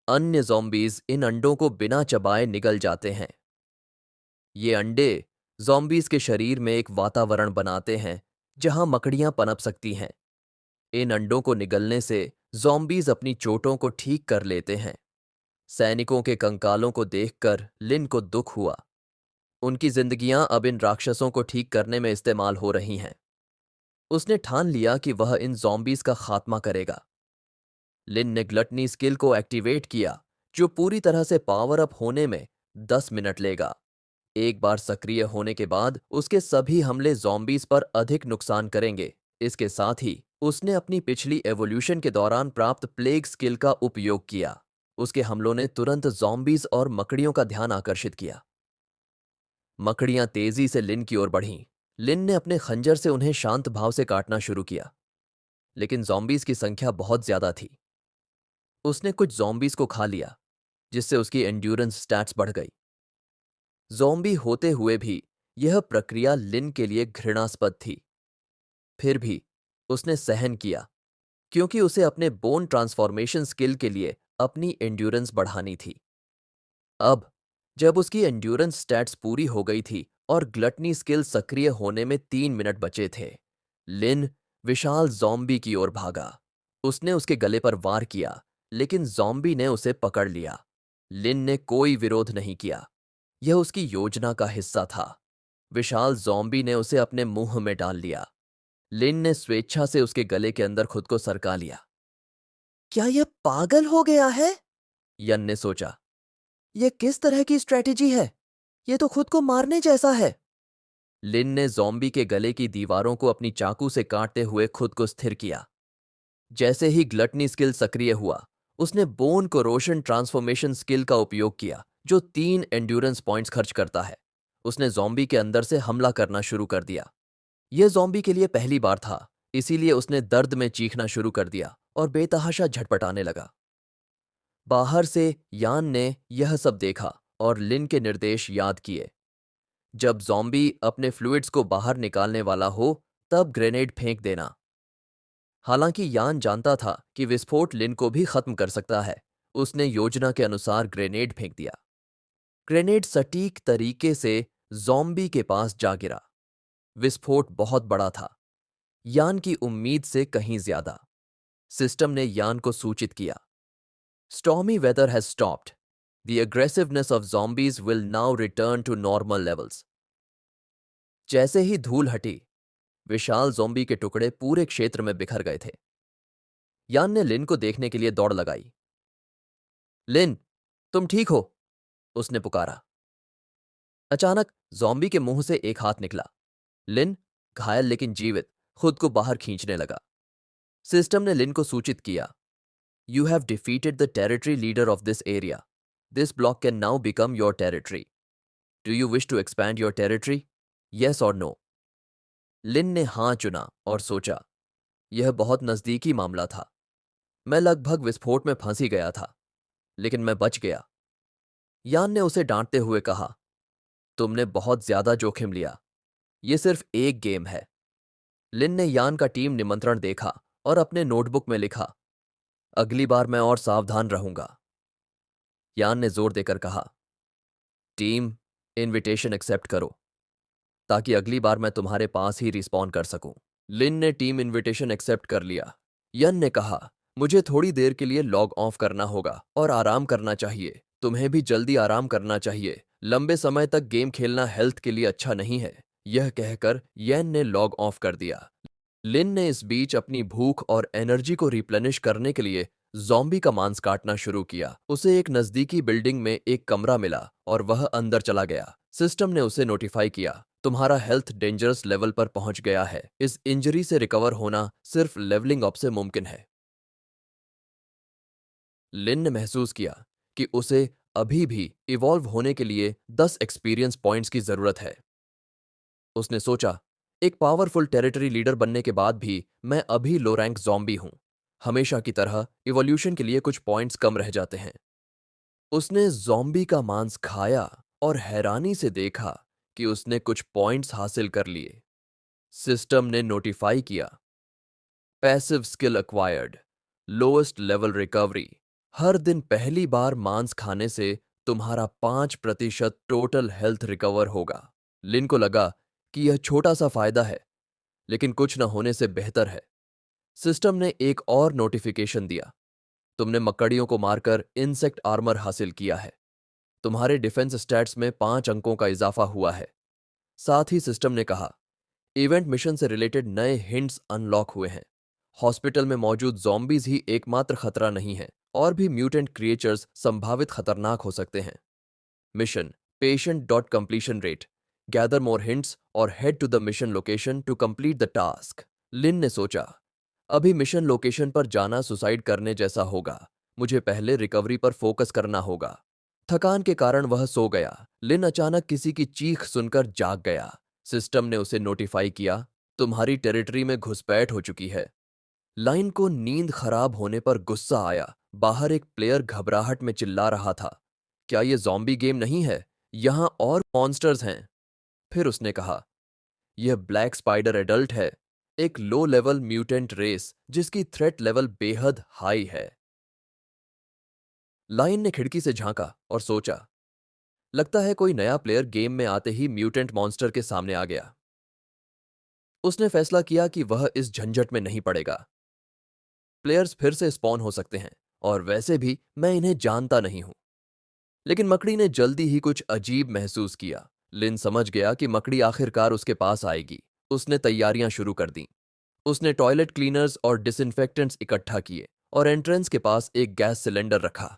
अन्य ज़ॉम्बीज इन अंडों को बिना चबाए निगल जाते हैं। ये अंडे ज़ॉम्बीज के शरीर में एक वातावरण बनाते हैं जहां मकड़ियां पनप सकती हैं। इन अंडों को निगलने से ज़ॉम्बीज अपनी चोटों को ठीक कर लेते हैं। सैनिकों के कंकालों को देखकर लिन को दुख हुआ। उनकी जिंदगियां अब इन राक्षसों को ठीक करने में इस्तेमाल हो रही हैं। उसने ठान लिया कि वह इन जॉम्बीज का खात्मा करेगा। लिन ने ग्लटनी स्किल को एक्टिवेट किया, जो पूरी तरह से पावर अप होने में 10 मिनट लेगा। एक बार सक्रिय होने के बाद उसके सभी हमले जॉम्बीज पर अधिक नुकसान करेंगे। इसके साथ ही उसने अपनी पिछली एवोल्यूशन के दौरान प्राप्त प्लेग स्किल का उपयोग किया। उसके हमलों ने तुरंत जॉम्बीज और मकड़ियों का ध्यान आकर्षित किया। मकड़ियां तेजी से लिन की ओर बढ़ीं। लिन ने अपने खंजर से उन्हें शांत भाव से काटना शुरू किया, लेकिन जॉम्बीज की संख्या बहुत ज्यादा थी। उसने कुछ जॉम्बीज को खा लिया, जिससे उसकी एंड्योरेंस स्टैट्स बढ़ गई। ज़ॉम्बी होते हुए भी यह प्रक्रिया लिन के लिए घृणास्पद थी। फिर भी उसने सहन किया, क्योंकि उसे अपने बोन ट्रांसफॉर्मेशन स्किल के लिए अपनी एंड्योरेंस बढ़ानी थी। अब जब उसकी एंड्योरेंस स्टैट्स पूरी हो गई थी और ग्लटनी स्किल सक्रिय होने में 3 मिनट बचे थे, लिन विशाल ज़ॉम्बी की ओर भागा। उसने उसके गले पर वार किया, लेकिन ज़ॉम्बी ने उसे पकड़ लिया। लिन ने कोई विरोध नहीं किया। यह उसकी योजना का हिस्सा था। विशाल ज़ॉम्बी ने उसे अपने मुंह में डाल लिया। लिन ने स्वेच्छा से उसके गले के अंदर खुद को सरका लिया। क्या यह पागल हो गया है? यन ने सोचा। यह किस तरह की स्ट्रेटेजी है? यह तो खुद को मारने जैसा है। लिन ने ज़ॉम्बी के गले की दीवारों को अपनी चाकू से काटते हुए खुद को स्थिर किया। जैसे ही ग्लटनी स्किल सक्रिय हुआ, उसने बोन कोरोशन ट्रांसफॉर्मेशन स्किल का उपयोग किया, जो 3 एंड्योरेंस पॉइंट्स खर्च करता है। उसने ज़ॉम्बी के अंदर से हमला करना शुरू कर दिया। यह ज़ॉम्बी के लिए पहली बार था, इसीलिए उसने दर्द में चीखना शुरू कर दिया और बेतहाशा झटपटाने लगा। बाहर से यान ने यह सब देखा और लिन के निर्देश याद किए। जब ज़ॉम्बी अपने फ्लूइड्स को बाहर निकालने वाला हो, तब ग्रेनेड फेंक देना। हालांकि यान जानता था कि विस्फोट लिन को भी खत्म कर सकता है। उसने योजना के अनुसार ग्रेनेड फेंक दिया। ग्रेनेड सटीक तरीके से ज़ॉम्बी के पास जा गिरा। विस्फोट बहुत बड़ा था, यान की उम्मीद से कहीं ज्यादा। सिस्टम ने यान को सूचित किया, stormy weather has stopped. The aggressiveness of zombies will now return to normal levels. जैसे ही धूल हटी, विशाल ज़ॉम्बी के टुकड़े पूरे क्षेत्र में बिखर गए थे। यान ने लिन को देखने के लिए दौड़ लगाई। लिन, तुम ठीक हो? उसने पुकारा। अचानक ज़ॉम्बी के मुंह से एक हाथ निकला। लिन, घायल लेकिन जीवित, खुद को बाहर खींचने लगा। सिस्टम ने लिन को सूचित किया, you have defeated the territory leader of this area. This block can now become your territory. Do you wish to expand your territory? Yes और नो? लिन ने हां चुना और सोचा, यह बहुत नजदीकी मामला था। मैं लगभग विस्फोट में फंस ही गया था, लेकिन मैं बच गया। यान ने उसे डांटते हुए कहा, तुमने बहुत ज्यादा जोखिम लिया। यह सिर्फ एक गेम है। लिन ने यान का टीम निमंत्रण देखा और अपने नोटबुक में लिखा, अगली बार मैं और सावधान रहूंगा। यान ने जोर देकर कहा, टीम, इनविटेशन एक्सेप्ट करो, ताकि अगली बार मैं तुम्हारे पास ही रिस्पॉन्ड कर सकूं। लिन ने टीम इनविटेशन एक्सेप्ट कर लिया। यन ने कहा, मुझे थोड़ी देर के लिए लॉग ऑफ करना होगा और आराम करना चाहिए। तुम्हें भी जल्दी आराम करना चाहिए। लंबे समय तक गेम खेलना हेल्थ के लिए अच्छा नहीं है। यह कहकर यन ने लॉग ऑफ कर दिया। लिन ने इस बीच अपनी भूख और एनर्जी को रिप्लेनिश करने के लिए ज़ॉम्बी का मांस काटना शुरू किया। उसे एक नजदीकी बिल्डिंग में एक कमरा मिला और वह अंदर चला गया। सिस्टम ने उसे नोटिफाई किया, तुम्हारा हेल्थ डेंजरस लेवल पर पहुंच गया है। इस इंजरी से रिकवर होना सिर्फ लेवलिंग अप से मुमकिन है। लिन ने महसूस किया कि उसे अभी भी इवॉल्व होने के लिए 10 एक्सपीरियंस पॉइंट्स की जरूरत है। उसने सोचा, एक पावरफुल टेरिटरी लीडर बनने के बाद भी मैं अभी लो रैंक ज़ॉम्बी हूं। हमेशा की तरह इवोल्यूशन के लिए कुछ पॉइंट्स कम रह जाते हैं। उसने ज़ॉम्बी का मांस खाया और हैरानी से देखा कि उसने कुछ पॉइंट्स हासिल कर लिए। सिस्टम ने नोटिफाई किया, passive skill acquired, lowest level recovery. हर दिन पहली बार मांस खाने से तुम्हारा 5% टोटल हेल्थ रिकवर होगा। लिन को लगा कि यह छोटा सा फायदा है, लेकिन कुछ न होने से बेहतर है। सिस्टम ने एक और नोटिफिकेशन दिया, तुमने मकड़ियों को मारकर इंसेक्ट आर्मर हासिल किया है। तुम्हारे डिफेंस स्टैट्स में 5 अंकों का इजाफा हुआ है। साथ ही सिस्टम ने कहा, इवेंट मिशन से रिलेटेड नए हिंट्स अनलॉक हुए हैं। हॉस्पिटल में मौजूद ज़ॉम्बीज ही एकमात्र खतरा नहीं है, और भी म्यूटेंट क्रिएचर्स संभावित खतरनाक हो सकते हैं। Mission patient dot completion rate, gather more hints और head to the mission location to complete the task. Lin ने सोचा, अभी मिशन लोकेशन पर जाना सुसाइड करने जैसा होगा। मुझे पहले रिकवरी पर फोकस करना होगा। थकान के कारण वह सो गया। लिन अचानक किसी की चीख सुनकर जाग गया। सिस्टम ने उसे नोटिफाई किया, तुम्हारी टेरिटरी में घुसपैठ हो चुकी है। लाइन को नींद खराब होने पर गुस्सा आया। बाहर एक प्लेयर घबराहट में चिल्ला रहा था, क्या ये ज़ॉम्बी गेम नहीं है? यहां और मॉन्स्टर्स हैं। फिर उसने कहा, यह ब्लैक स्पाइडर एडल्ट है, एक लो लेवल म्यूटेंट रेस जिसकी थ्रेट लेवल बेहद हाई है। लाइन ने खिड़की से झांका और सोचा, लगता है कोई नया प्लेयर गेम में आते ही म्यूटेंट मॉन्स्टर के सामने आ गया। उसने फैसला किया कि वह इस झंझट में नहीं पड़ेगा। प्लेयर्स फिर से स्पॉन हो सकते हैं, और वैसे भी मैं इन्हें जानता नहीं हूं। लेकिन मकड़ी ने जल्दी ही कुछ अजीब महसूस किया। लिन समझ गया कि मकड़ी आखिरकार उसके पास आएगी। उसने तैयारियां शुरू कर दी। उसने टॉयलेट क्लीनर्स और डिसइंफेक्टेंट्स इकट्ठा किए और एंट्रेंस के पास एक गैस सिलेंडर रखा।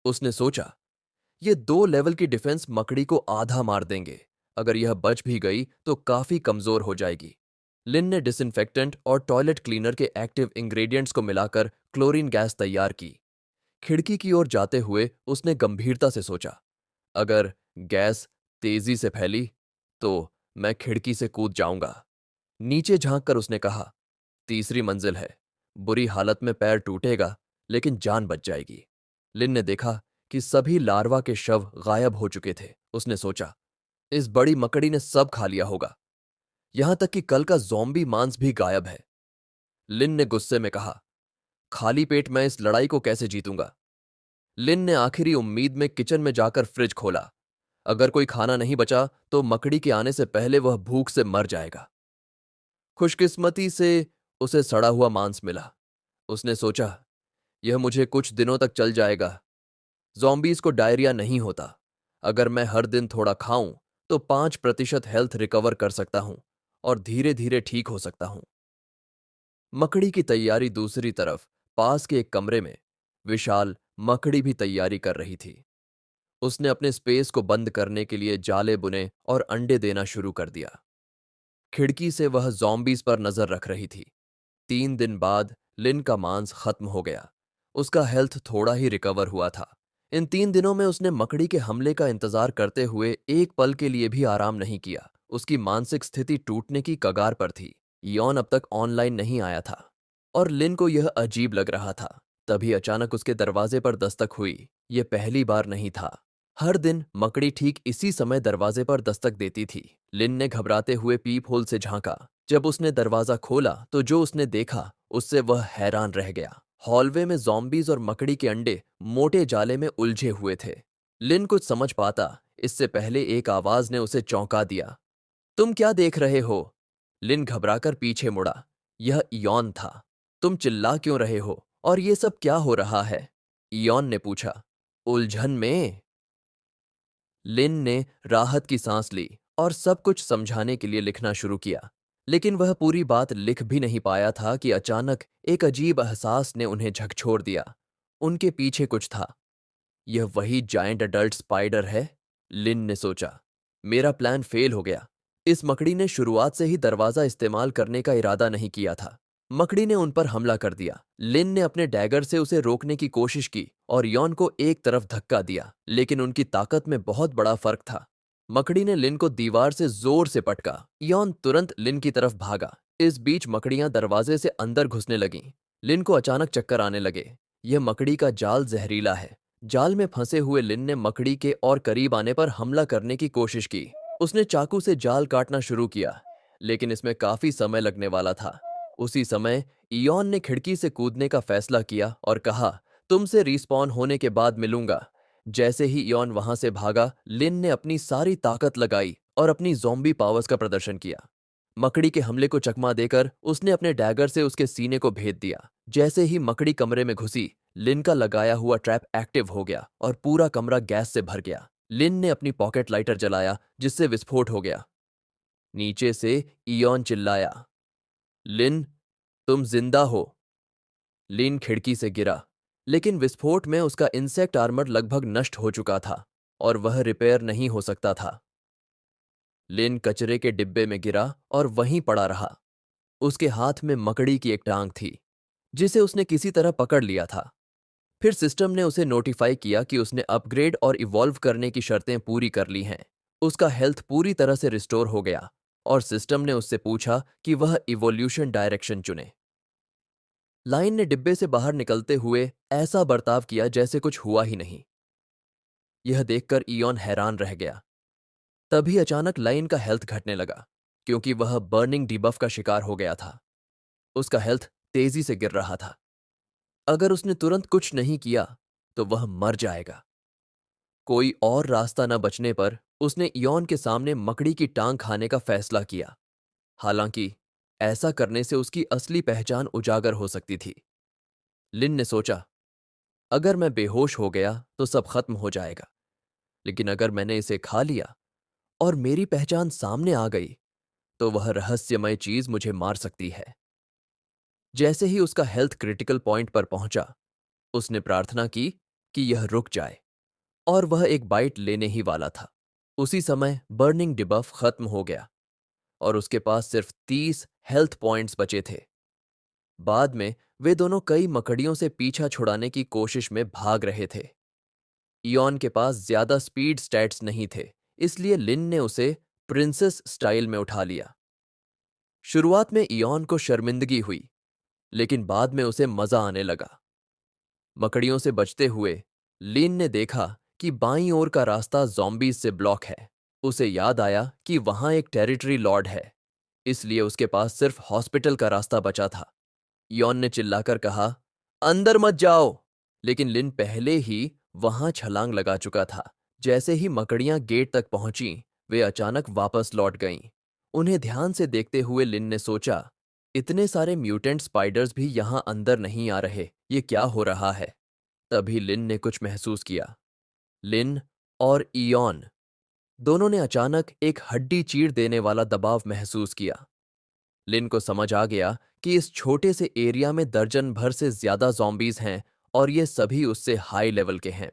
उसने सोचा, ये 2 लेवल की डिफेंस मकड़ी को आधा मार देंगे। अगर यह बच भी गई तो काफी कमजोर हो जाएगी। लिन ने डिसइंफेक्टेंट और टॉयलेट क्लीनर के एक्टिव इंग्रेडिएंट्स को मिलाकर क्लोरीन गैस तैयार की। खिड़की की ओर जाते हुए उसने गंभीरता से सोचा, अगर गैस तेजी से फैली तो मैं खिड़की से कूद जाऊंगा। नीचे झांककर उसने कहा, तीसरी मंजिल है। बुरी हालत में पैर टूटेगा, लेकिन जान बच जाएगी। लिन ने देखा कि सभी लार्वा के शव गायब हो चुके थे। उसने सोचा, इस बड़ी मकड़ी ने सब खा लिया होगा, यहां तक कि कल का ज़ॉम्बी मांस भी गायब है। लिन ने गुस्से में कहा, खाली पेट मैं इस लड़ाई को कैसे जीतूंगा। लिन ने आखिरी उम्मीद में किचन में जाकर फ्रिज खोला। अगर कोई खाना नहीं बचा तो मकड़ी के आने से पहले वह भूख से मर जाएगा। खुशकिस्मती से उसे सड़ा हुआ मांस मिला। उसने सोचा, यह मुझे कुछ दिनों तक चल जाएगा। ज़ॉम्बीज को डायरिया नहीं होता। अगर मैं हर दिन थोड़ा खाऊं तो 5% हेल्थ रिकवर कर सकता हूं और धीरे धीरे ठीक हो सकता हूं। मकड़ी की तैयारी दूसरी तरफ पास के एक कमरे में विशाल मकड़ी भी तैयारी कर रही थी। उसने अपने स्पेस को बंद करने के लिए जाले बुने और अंडे देना शुरू कर दिया। खिड़की से वह ज़ॉम्बीज पर नजर रख रही थी। 3 दिन बाद लिन का मांस खत्म हो गया। उसका हेल्थ थोड़ा ही रिकवर हुआ था। इन 3 दिनों में उसने मकड़ी के हमले का इंतजार करते हुए एक पल के लिए भी आराम नहीं किया। उसकी मानसिक स्थिति टूटने की कगार पर थी। यॉन अब तक ऑनलाइन नहीं आया था और लिन को यह अजीब लग रहा था। तभी अचानक उसके दरवाजे पर दस्तक हुई। यह पहली बार नहीं था। हर दिन मकड़ी ठीक इसी समय दरवाजे पर दस्तक देती थी। लिन ने घबराते हुए पीप होल से झांका। जब उसने दरवाजा खोला तो जो उसने देखा उससे वह हैरान रह गया। हॉलवे में ज़ॉम्बीज और मकड़ी के अंडे मोटे जाले में उलझे हुए थे। लिन कुछ समझ पाता इससे पहले एक आवाज ने उसे चौंका दिया। तुम क्या देख रहे हो? लिन घबराकर पीछे मुड़ा। यह इयॉन था। तुम चिल्ला क्यों रहे हो और ये सब क्या हो रहा है? इयॉन ने पूछा। उलझन में? लिन ने राहत की सांस ली और सब कुछ समझाने के लिए लिखना शुरू किया। लेकिन वह पूरी बात लिख भी नहीं पाया था कि अचानक एक अजीब एहसास ने उन्हें झकझोर दिया। उनके पीछे कुछ था। यह वही जायंट अडल्ट स्पाइडर है, लिन ने सोचा। मेरा प्लान फेल हो गया। इस मकड़ी ने शुरुआत से ही दरवाजा इस्तेमाल करने का इरादा नहीं किया था। मकड़ी ने उन पर हमला कर दिया। लिन ने अपने डैगर से उसे रोकने की कोशिश की और यॉन को एक तरफ धक्का दिया, लेकिन उनकी ताकत में बहुत बड़ा फर्क था। मकड़ी ने लिन को दीवार से जोर से पटका। यॉन तुरंत लिन की तरफ भागा। इस बीच मकड़ियां दरवाजे से अंदर घुसने लगीं। लिन को अचानक चक्कर आने लगे। यह मकड़ी का जाल जहरीला है। जाल में फंसे हुए लिन ने मकड़ी के और करीब आने पर हमला करने की कोशिश की। उसने चाकू से जाल काटना शुरू किया, लेकिन इसमें काफी समय लगने वाला था। उसी समय इयॉन ने खिड़की से कूदने का फैसला किया और कहा, तुमसे रिस्पॉन होने के बाद मिलूंगा। जैसे ही इयॉन वहां से भागा, लिन ने अपनी सारी ताकत लगाई और अपनी ज़ॉम्बी पावर्स का प्रदर्शन किया। मकड़ी के हमले को चकमा देकर उसने अपने डैगर से उसके सीने को भेद दिया। जैसे ही मकड़ी कमरे में घुसी, लिन का लगाया हुआ ट्रैप एक्टिव हो गया और पूरा कमरा गैस से भर गया। लिन ने अपनी पॉकेट लाइटर जलाया जिससे विस्फोट हो गया। नीचे से इयॉन चिल्लाया, लिन, तुम जिंदा हो। लिन खिड़की से गिरा, लेकिन विस्फोट में उसका इंसेक्ट आर्मर लगभग नष्ट हो चुका था और वह रिपेयर नहीं हो सकता था। लिन कचरे के डिब्बे में गिरा और वहीं पड़ा रहा। उसके हाथ में मकड़ी की एक टांग थी जिसे उसने किसी तरह पकड़ लिया था। फिर सिस्टम ने उसे नोटिफाई किया कि उसने अपग्रेड और इवॉल्व करने की शर्तें पूरी कर ली हैं। उसका हेल्थ पूरी तरह से रिस्टोर हो गया और सिस्टम ने उससे पूछा कि वह इवोल्यूशन डायरेक्शन चुने। लाइन ने डिब्बे से बाहर निकलते हुए ऐसा बर्ताव किया जैसे कुछ हुआ ही नहीं। यह देखकर इयॉन हैरान रह गया। तभी अचानक लाइन का हेल्थ घटने लगा क्योंकि वह बर्निंग डिबफ का शिकार हो गया था। उसका हेल्थ तेजी से गिर रहा था। अगर उसने तुरंत कुछ नहीं किया तो वह मर जाएगा। कोई और रास्ता न बचने पर उसने इयॉन के सामने मकड़ी की टांग खाने का फैसला किया। हालांकि ऐसा करने से उसकी असली पहचान उजागर हो सकती थी। लिन ने सोचा, अगर मैं बेहोश हो गया तो सब खत्म हो जाएगा, लेकिन अगर मैंने इसे खा लिया और मेरी पहचान सामने आ गई तो वह रहस्यमय चीज मुझे मार सकती है। जैसे ही उसका हेल्थ क्रिटिकल पॉइंट पर पहुंचा, उसने प्रार्थना की कि यह रुक जाए और वह एक बाइट लेने ही वाला था। उसी समय बर्निंग डिबफ खत्म हो गया और उसके पास सिर्फ 30 हेल्थ पॉइंट्स बचे थे। बाद में वे दोनों कई मकड़ियों से पीछा छुड़ाने की कोशिश में भाग रहे थे। इयॉन के पास ज्यादा स्पीड स्टैट्स नहीं थे, इसलिए लिन ने उसे प्रिंसेस स्टाइल में उठा लिया। शुरुआत में इयॉन को शर्मिंदगी हुई, लेकिन बाद में उसे मजा आने लगा। मकड़ियों से बचते हुए लिन ने देखा कि बाईं ओर का रास्ता ज़ॉम्बीज से ब्लॉक है। उसे याद आया कि वहां एक टेरिटरी लॉर्ड है, इसलिए उसके पास सिर्फ हॉस्पिटल का रास्ता बचा था। यॉन ने चिल्लाकर कहा, अंदर मत जाओ, लेकिन लिन पहले ही वहां छलांग लगा चुका था। जैसे ही मकड़ियां गेट तक पहुंची, वे अचानक वापस लौट गईं। उन्हें ध्यान से देखते हुए लिन ने सोचा, इतने सारे म्यूटेंट स्पाइडर्स भी यहां अंदर नहीं आ रहे, ये क्या हो रहा है? तभी लिन ने कुछ महसूस किया। लिन और इयॉन दोनों ने अचानक एक हड्डी चीर देने वाला दबाव महसूस किया। लिन को समझ आ गया कि इस छोटे से एरिया में दर्जन भर से ज्यादा ज़ॉम्बीज हैं और ये सभी उससे हाई लेवल के हैं।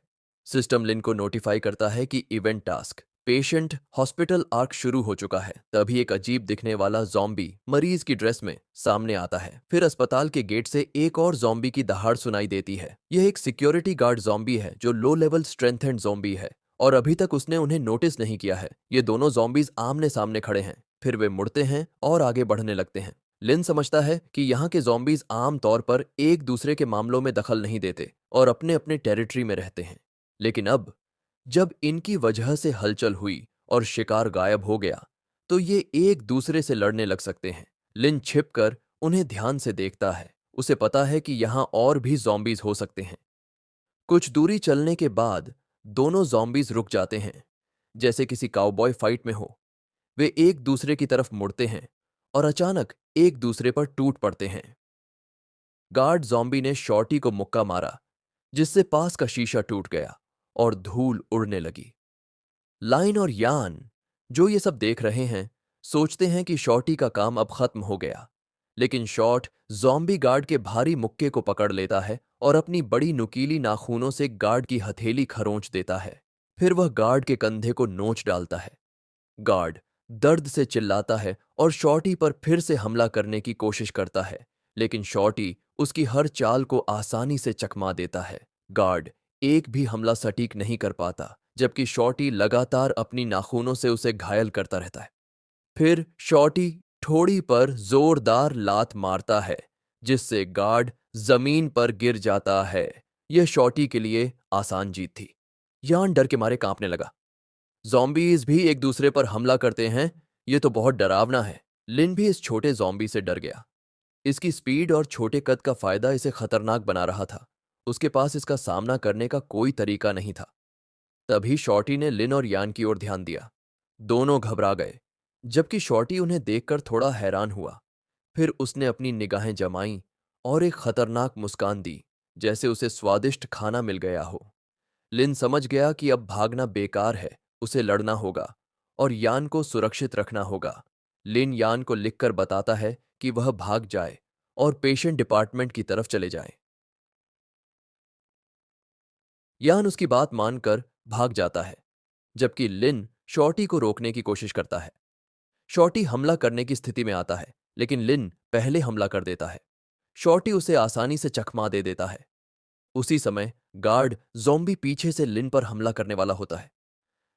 सिस्टम लिन को नोटिफाई करता है कि event task patient hospital arc शुरू हो चुका है। तभी एक अजीब दिखने वाला ज़ॉम्बी मरीज की ड्रेस में सामने आता है। फिर अस्पताल के गेट से एक और ज़ॉम्बी की दहाड़ सुनाई देती है। यह एक सिक्योरिटी गार्ड ज़ॉम्बी है जो लो लेवल स्ट्रेंथेंड ज़ॉम्बी है और अभी तक उसने उन्हें नोटिस नहीं किया है। ये दोनों ज़ॉम्बीज आमने सामने खड़े हैं। फिर वे मुड़ते हैं और आगे बढ़ने लगते हैं। लिन समझता है कि यहाँ के ज़ॉम्बीज आम तौर पर एक दूसरे के मामलों में दखल नहीं देते और अपने अपने टेरिटरी में रहते हैं। लेकिन अब जब इनकी वजह से हलचल हुई और शिकार गायब हो गया, तो ये एक दूसरे से लड़ने लग सकते हैं। लिन छिपकर उन्हें ध्यान से देखता है। उसे पता है कि यहाँ और भी ज़ॉम्बीज हो सकते हैं। कुछ दूरी चलने के बाद दोनों ज़ॉम्बीज रुक जाते हैं, जैसे किसी काउबॉय फाइट में हो। वे एक दूसरे की तरफ मुड़ते हैं और अचानक एक दूसरे पर टूट पड़ते हैं। गार्ड ज़ॉम्बी ने शॉर्टी को मुक्का मारा, जिससे पास का शीशा टूट गया और धूल उड़ने लगी। लाइन और यान, जो ये सब देख रहे हैं, सोचते हैं कि शॉर्टी का काम अब खत्म हो गया। लेकिन शॉर्ट ज़ॉम्बी गार्ड के भारी मुक्के को पकड़ लेता है और अपनी बड़ी नुकीली नाखूनों से गार्ड की हथेली खरोंच देता है। फिर वह गार्ड के कंधे को नोच डालता है। गार्ड दर्द से चिल्लाता है और शॉर्टी पर फिर से हमला करने की कोशिश करता है, लेकिन शॉर्टी उसकी हर चाल को आसानी से चकमा देता है। गार्ड एक भी हमला सटीक नहीं कर पाता, जबकि शॉर्टी लगातार अपनी नाखूनों से उसे घायल करता रहता है। फिर शॉर्टी ठोड़ी पर जोरदार लात मारता है, जिससे गार्ड जमीन पर गिर जाता है। यह शॉर्टी के लिए आसान जीत थी। यान डर के मारे कांपने लगा। ज़ॉम्बीज भी एक दूसरे पर हमला करते हैं, ये तो बहुत डरावना है। लिन भी इस छोटे ज़ॉम्बी से डर गया। इसकी स्पीड और छोटे कद का फायदा इसे खतरनाक बना रहा था। उसके पास इसका सामना करने का कोई तरीका नहीं था। तभी शॉर्टी ने लिन और यान की ओर ध्यान दिया। दोनों घबरा गए, जबकि शॉर्टी उन्हें देखकर थोड़ा हैरान हुआ। फिर उसने अपनी निगाहें जमाईं और एक खतरनाक मुस्कान दी, जैसे उसे स्वादिष्ट खाना मिल गया हो। लिन समझ गया कि अब भागना बेकार है, उसे लड़ना होगा और यान को सुरक्षित रखना होगा। लिन यान को लिखकर बताता है कि वह भाग जाए और पेशेंट डिपार्टमेंट की तरफ चले जाए। यान उसकी बात मानकर भाग जाता है, जबकि लिन शॉर्टी को रोकने की कोशिश करता है। शॉर्टी हमला करने की स्थिति में आता है, लेकिन लिन पहले हमला कर देता है। शॉर्टी उसे आसानी से चकमा दे देता है। उसी समय गार्ड ज़ॉम्बी पीछे से लिन पर हमला करने वाला होता है।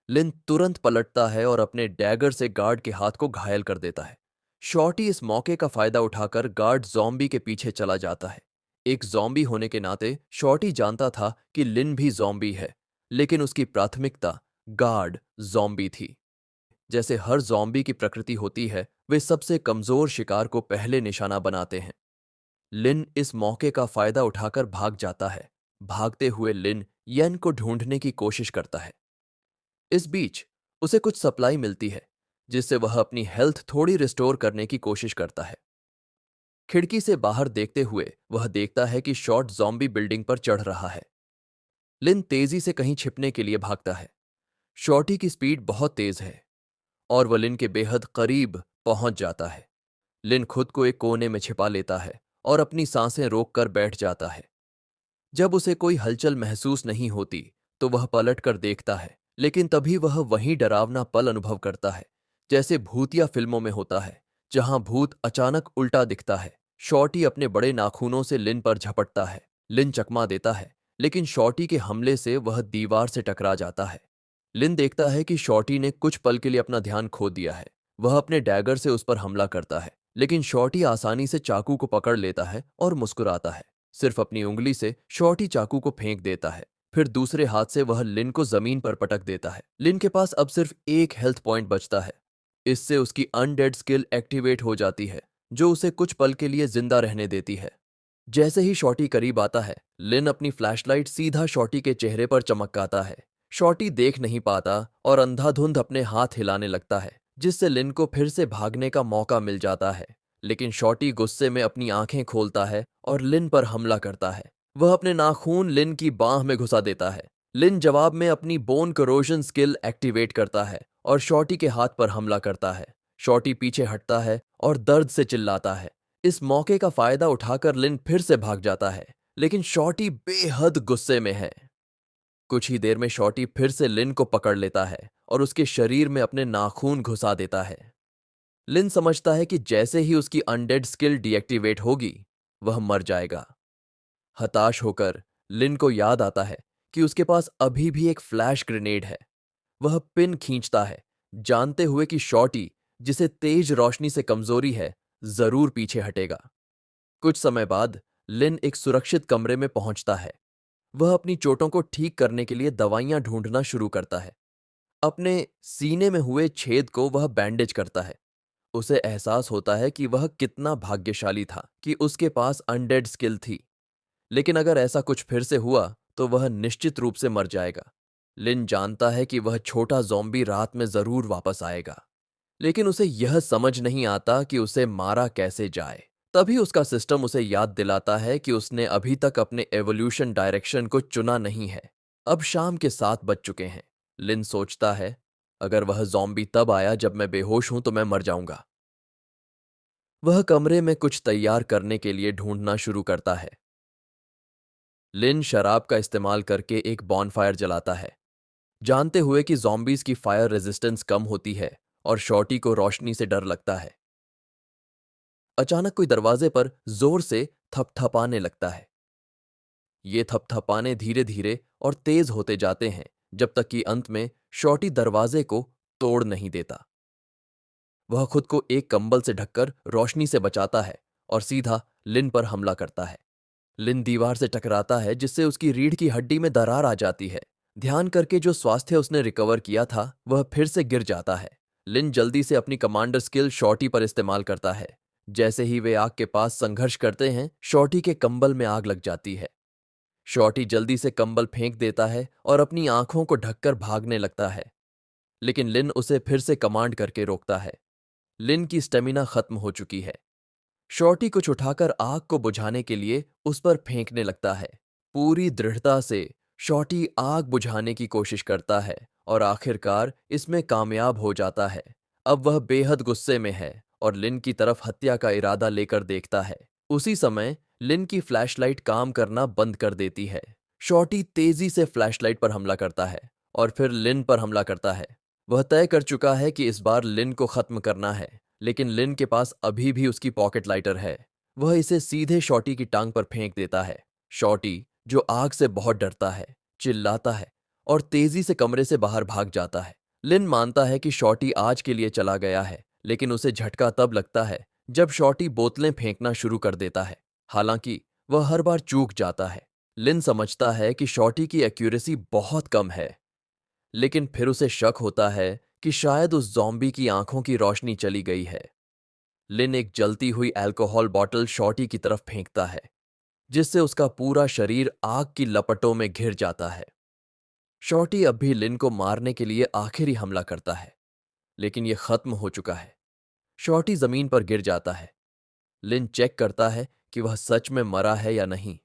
लिन तुरंत पलटता है और अपने डैगर से गार्ड के हाथ को घायल कर देता है। शॉर्टी इस मौके का फायदा उठाकर गार्ड ज़ॉम्बी के पीछे चला जाता है। एक ज़ॉम्बी होने के नाते शॉर्टी जानता था कि लिन भी ज़ॉम्बी है, लेकिन उसकी प्राथमिकता गार्ड ज़ॉम्बी थी। जैसे हर ज़ॉम्बी की प्रकृति होती है, वे सबसे कमजोर शिकार को पहले निशाना बनाते हैं। लिन इस मौके का फायदा उठाकर भाग जाता है। भागते हुए लिन येन को ढूंढने की कोशिश करता है। इस बीच उसे कुछ सप्लाई मिलती है, जिससे वह अपनी हेल्थ थोड़ी रिस्टोर करने की कोशिश करता है। खिड़की से बाहर देखते हुए वह देखता है कि शॉट ज़ॉम्बी बिल्डिंग पर चढ़ रहा है। लिन तेजी से कहीं छिपने के लिए भागता है। शॉर्टी की स्पीड बहुत तेज है और वह लिन के बेहद करीब पहुंच जाता है। लिन खुद को एक कोने में छिपा लेता है और अपनी सांसें रोककर बैठ जाता है। जब उसे कोई हलचल महसूस नहीं होती, तो वह पलटकर देखता है, लेकिन तभी वह वही डरावना पल अनुभव करता है, जैसे भूतिया फिल्मों में होता है, जहां भूत अचानक उल्टा दिखता है। शॉर्टी अपने बड़े नाखूनों से लिन पर झपटता है। लिन चकमा देता है, लेकिन शॉर्टी के हमले से वह दीवार से टकरा जाता है। लिन देखता है कि शॉर्टी ने कुछ पल के लिए अपना ध्यान खो दिया है। वह अपने डैगर से उस पर हमला करता है, लेकिन शॉर्टी आसानी से चाकू को पकड़ लेता है और मुस्कुराता है। सिर्फ अपनी उंगली से शॉर्टी चाकू को फेंक देता है, फिर दूसरे हाथ से वह लिन को जमीन पर पटक देता है। लिन के पास अब सिर्फ एक हेल्थ पॉइंट बचता है। इससे उसकी अनडेड स्किल एक्टिवेट हो जाती है, जो उसे कुछ पल के लिए जिंदा रहने देती है। जैसे ही शॉर्टी करीब आता है, लिन अपनी फ्लैशलाइट सीधा शॉर्टी के चेहरे पर चमकाता है। शॉर्टी देख नहीं पाता और अंधाधुंध अपने हाथ हिलाने लगता है, जिससे लिन को फिर से भागने का मौका मिल जाता है। लेकिन शॉर्टी गुस्से में अपनी आंखें खोलता है और लिन पर हमला करता है। वह अपने नाखून लिन की बांह में घुसा देता है। लिन जवाब में अपनी बोन करोजन स्किल एक्टिवेट करता है और शॉर्टी के हाथ पर हमला करता है। शॉर्टी पीछे हटता है और दर्द से चिल्लाता है। इस मौके का फायदा उठाकर लिन फिर से भाग जाता है, लेकिन शॉर्टी बेहद गुस्से में है। कुछ ही देर में शॉर्टी फिर से लिन को पकड़ लेता है और उसके शरीर में अपने नाखून घुसा देता है। लिन समझता है कि जैसे ही उसकी अनडेड स्किल डीएक्टिवेट होगी, वह मर जाएगा। हताश होकर लिन को याद आता है कि उसके पास अभी भी एक फ्लैश ग्रेनेड है। वह पिन खींचता है, जानते हुए कि शॉर्टी, जिसे तेज रोशनी से कमजोरी है, जरूर पीछे हटेगा। कुछ समय बाद लिन एक सुरक्षित कमरे में पहुंचता है। वह अपनी चोटों को ठीक करने के लिए दवाइयां ढूंढना शुरू करता है। अपने सीने में हुए छेद को वह बैंडेज करता है। उसे एहसास होता है कि वह कितना भाग्यशाली था कि उसके पास अनडेड स्किल थी। लेकिन अगर ऐसा कुछ फिर से हुआ, तो वह निश्चित रूप से मर जाएगा। लिन जानता है कि वह छोटा ज़ॉम्बी रात में जरूर वापस आएगा, लेकिन उसे यह समझ नहीं आता कि उसे मारा कैसे जाए। तभी उसका सिस्टम उसे याद दिलाता है कि उसने अभी तक अपने एवोल्यूशन डायरेक्शन को चुना नहीं है। अब शाम के 7 बज चुके हैं। लिन सोचता है, अगर वह ज़ॉम्बी तब आया जब मैं बेहोश हूं तो मैं मर जाऊंगा। वह कमरे में कुछ तैयार करने के लिए ढूंढना शुरू करता है। लिन शराब का इस्तेमाल करके एक बॉनफायर जलाता है, जानते हुए कि ज़ॉम्बीज की फायर रेजिस्टेंस कम होती है और शॉर्टी को रोशनी से डर लगता है। अचानक कोई दरवाजे पर जोर से थपथपाने लगता है। ये थपथपाने धीरे धीरे और तेज होते जाते हैं, जब तक कि अंत में शॉर्टी दरवाजे को तोड़ नहीं देता। वह खुद को एक कंबल से ढककर रोशनी से बचाता है और सीधा लिन पर हमला करता है। लिन दीवार से टकराता है, जिससे उसकी रीढ़ की हड्डी में दरार आ जाती है। ध्यान करके जो स्वास्थ्य उसने रिकवर किया था, वह फिर से गिर जाता है। लिन जल्दी से अपनी कमांडर स्किल शॉर्टी पर इस्तेमाल करता है। जैसे ही वे आग के पास संघर्ष करते हैं, शॉर्टी के कंबल में आग लग जाती है। शॉर्टी जल्दी से कंबल फेंक देता है और अपनी आंखों को ढककर भागने लगता है, लेकिन लिन उसे फिर से कमांड करके रोकता है। लिन की स्टेमिना खत्म हो चुकी है। शॉर्टी कुछ उठाकर आग को बुझाने के लिए उस पर फेंकने लगता है, पूरी दृढ़ता से शॉटी आग बुझाने की कोशिश करता है और आखिरकार इसमें कामयाब हो जाता है। अब वह बेहद गुस्से में है और लिन की तरफ हत्या का इरादा लेकर देखता है। उसी समय लिन की फ्लैशलाइट काम करना बंद कर देती है। शॉटी तेजी से फ्लैशलाइट पर हमला करता है और फिर लिन पर हमला करता है। वह तय कर चुका है कि इस बार लिन को खत्म करना है, लेकिन लिन के पास अभी भी उसकी पॉकेट लाइटर है। वह इसे सीधे शॉटी की टांग पर फेंक देता है। शॉटी, जो आग से बहुत डरता है, चिल्लाता है और तेजी से कमरे से बाहर भाग जाता है। लिन मानता है कि शॉटी आज के लिए चला गया है, लेकिन उसे झटका तब लगता है जब शॉटी बोतलें फेंकना शुरू कर देता है। हालांकि वह हर बार चूक जाता है। लिन समझता है कि शॉटी की एक्यूरेसी बहुत कम है, लेकिन फिर उसे शक होता है कि शायद उस ज़ॉम्बी की आंखों की रोशनी चली गई है। लिन एक जलती हुई अल्कोहल बॉटल शॉटी की तरफ फेंकता है, जिससे उसका पूरा शरीर आग की लपटों में घिर जाता है। शॉटी अब भी लिन को मारने के लिए आखिरी हमला करता है, लेकिन यह खत्म हो चुका है। शॉटी जमीन पर गिर जाता है। लिन चेक करता है कि वह सच में मरा है या नहीं।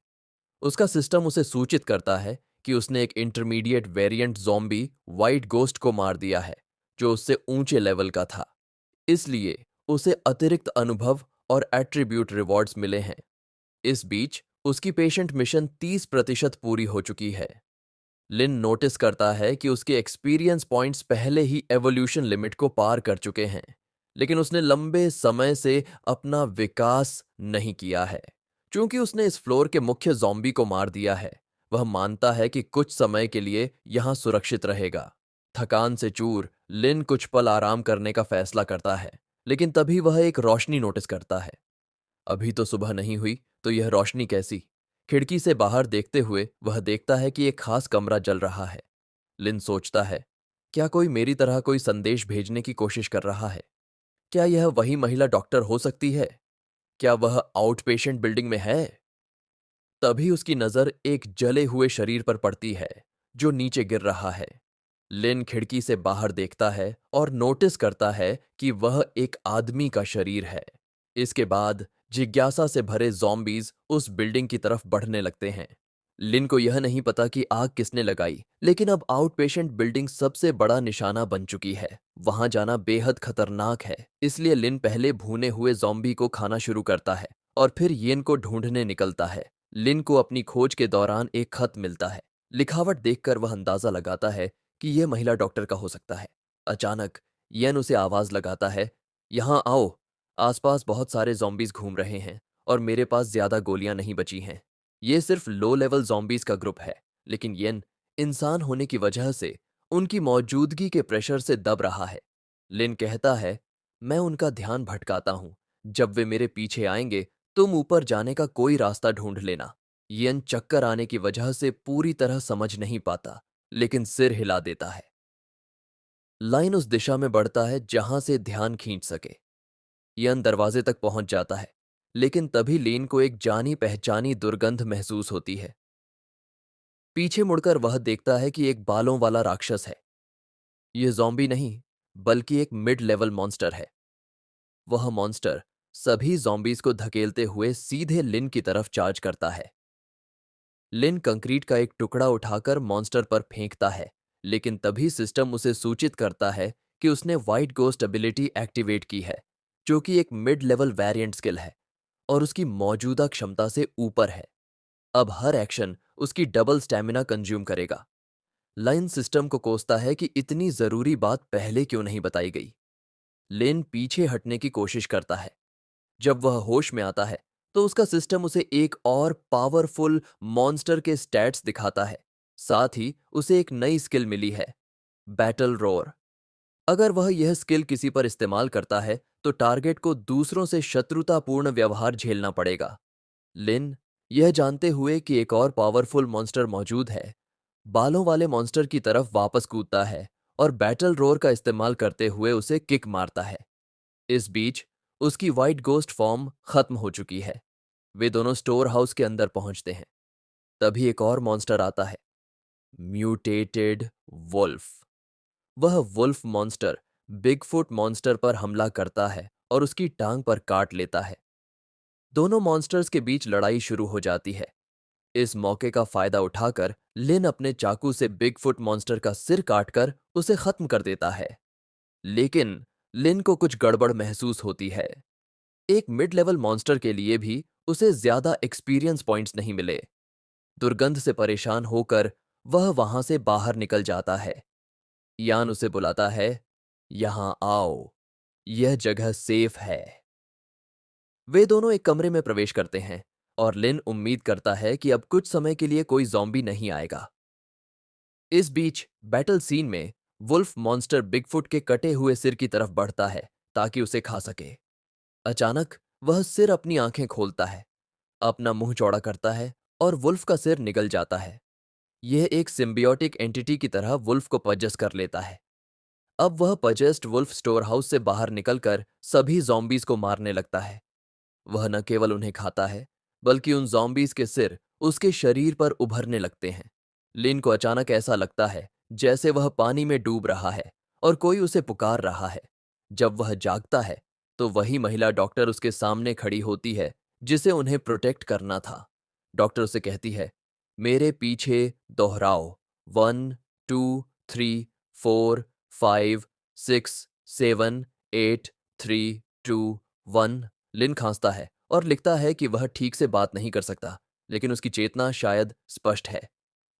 उसका सिस्टम उसे सूचित करता है कि उसने एक intermediate variant zombie white ghost को मार दिया है, जो उससे ऊंचे लेवल का था। इसलिए उसे अतिरिक्त अनुभव और एट्रीब्यूट रिवॉर्ड्स मिले हैं। इस बीच उसकी पेशेंट मिशन 30% पूरी हो चुकी है। लिन नोटिस करता है कि उसके एक्सपीरियंस पॉइंट्स पहले ही एवोल्यूशन लिमिट को पार कर चुके हैं, लेकिन उसने लंबे समय से अपना विकास नहीं किया है। क्योंकि उसने इस फ्लोर के मुख्य ज़ॉम्बी को मार दिया है, वह मानता है कि कुछ समय के लिए यहां सुरक्षित रहेगा। थकान से चूर लिन कुछ पल आराम करने का फैसला करता है, लेकिन तभी वह एक रोशनी नोटिस करता है। अभी तो सुबह नहीं हुई, तो यह रोशनी कैसी? खिड़की से बाहर देखते हुए वह देखता है कि एक खास कमरा जल रहा है। लिन सोचता है, क्या कोई मेरी तरह कोई संदेश भेजने की कोशिश कर रहा है? क्या यह वही महिला डॉक्टर हो सकती है? क्या वह आउट पेशेंट बिल्डिंग में है? तभी उसकी नजर एक जले हुए शरीर पर पड़ती है, जो नीचे गिर रहा है। लिन खिड़की से बाहर देखता है और नोटिस करता है कि वह एक आदमी का शरीर है। इसके बाद जिज्ञासा से भरे ज़ॉम्बीज उस बिल्डिंग की तरफ बढ़ने लगते हैं। लिन को यह नहीं पता कि आग किसने लगाई, लेकिन अब आउटपेशेंट बिल्डिंग सबसे बड़ा निशाना बन चुकी है। वहां जाना बेहद खतरनाक है, इसलिए लिन पहले भुने हुए ज़ॉम्बी को खाना शुरू करता है और फिर येन को ढूंढने निकलता है। लिन को अपनी खोज के दौरान एक खत मिलता है। लिखावट देखकर वह अंदाजा लगाता है कि यह महिला डॉक्टर का हो सकता है। अचानक येन उसे आवाज लगाता है, यहाँ आओ, आसपास बहुत सारे ज़ॉम्बीज घूम रहे हैं और मेरे पास ज्यादा गोलियां नहीं बची हैं। ये सिर्फ लो लेवल ज़ॉम्बीज का ग्रुप है, लेकिन येन इंसान होने की वजह से उनकी मौजूदगी के प्रेशर से दब रहा है। लिन कहता है, मैं उनका ध्यान भटकाता हूं। जब वे मेरे पीछे आएंगे, तुम ऊपर जाने का कोई रास्ता ढूंढ लेना। येन चक्कर आने की वजह से पूरी तरह समझ नहीं पाता, लेकिन सिर हिला देता है। लाइन उस दिशा में बढ़ता है जहां से ध्यान खींच सके। यन दरवाजे तक पहुंच जाता है, लेकिन तभी लेन को एक जानी पहचानी दुर्गंध महसूस होती है। पीछे मुड़कर वह देखता है कि एक बालों वाला राक्षस है। यह ज़ॉम्बी नहीं, बल्कि एक मिड लेवल मॉन्स्टर है। वह मॉन्स्टर सभी ज़ॉम्बीज को धकेलते हुए सीधे लिन की तरफ चार्ज करता है। लिन कंक्रीट का एक टुकड़ा उठाकर मॉन्स्टर पर फेंकता है, लेकिन तभी सिस्टम उसे सूचित करता है कि उसने व्हाइट गोस्ट एबिलिटी एक्टिवेट की है, जो कि एक मिड लेवल वेरिएंट स्किल है और उसकी मौजूदा क्षमता से ऊपर है। अब हर एक्शन उसकी डबल स्टैमिना कंज्यूम करेगा। लाइन सिस्टम को कोसता है कि इतनी जरूरी बात पहले क्यों नहीं बताई गई। लेन पीछे हटने की कोशिश करता है। जब वह होश में आता है, तो उसका सिस्टम उसे एक और पावरफुल मॉन्स्टर के स्टैट्स दिखाता है। साथ ही उसे एक नई स्किल मिली है, बैटल रोर। अगर वह यह स्किल किसी पर इस्तेमाल करता है, तो टारगेट को दूसरों से शत्रुतापूर्ण व्यवहार झेलना पड़ेगा। लिन, यह जानते हुए कि एक और पावरफुल मॉन्स्टर मौजूद है, बालों वाले मॉन्स्टर की तरफ वापस कूदता है और बैटल रोर का इस्तेमाल करते हुए उसे किक मारता है। इस बीच उसकी व्हाइट गोस्ट फॉर्म खत्म हो चुकी है। वे दोनों स्टोर हाउस के अंदर पहुंचते हैं। तभी एक और मॉन्स्टर आता है, म्यूटेटेड वुल्फ। वह वुल्फ मॉन्स्टर बिगफुट मॉन्स्टर पर हमला करता है और उसकी टांग पर काट लेता है। दोनों मॉन्स्टर्स के बीच लड़ाई शुरू हो जाती है। इस मौके का फायदा उठाकर लिन अपने चाकू से बिगफुट मॉन्स्टर का सिर काटकर उसे खत्म कर देता है। लेकिन लिन को कुछ गड़बड़ महसूस होती है। एक मिड लेवल मॉन्स्टर के लिए भी उसे ज्यादा एक्सपीरियंस पॉइंट्स नहीं मिले। दुर्गंध से परेशान होकर वह वहां से बाहर निकल जाता है। यान उसे बुलाता है, यहां आओ, यह जगह सेफ है। वे दोनों एक कमरे में प्रवेश करते हैं और लिन उम्मीद करता है कि अब कुछ समय के लिए कोई जॉम्बी नहीं आएगा। इस बीच बैटल सीन में वुल्फ मॉन्स्टर बिगफुट के कटे हुए सिर की तरफ बढ़ता है ताकि उसे खा सके। अचानक वह सिर अपनी आंखें खोलता है, अपना मुंह चौड़ा करता है और वुल्फ का सिर निगल जाता है। यह एक सिम्बियोटिक एंटिटी की तरह वुल्फ को पजेस्ट कर लेता है। अब वह पजेस्ट वुल्फ स्टोर हाउस से बाहर निकलकर सभी जॉम्बीज को मारने लगता है। वह न केवल उन्हें खाता है, बल्कि उन जॉम्बीज के सिर उसके शरीर पर उभरने लगते हैं। लिन को अचानक ऐसा लगता है जैसे वह पानी में डूब रहा है और कोई उसे पुकार रहा है। जब वह जागता है तो वही महिला डॉक्टर उसके सामने खड़ी होती है जिसे उन्हें प्रोटेक्ट करना था। डॉक्टर उसे कहती है, मेरे पीछे दोहराओ, 1 2 3 4 5 6 7 8 3 2 1। लिन खांसता है और लिखता है कि वह ठीक से बात नहीं कर सकता, लेकिन उसकी चेतना शायद स्पष्ट है।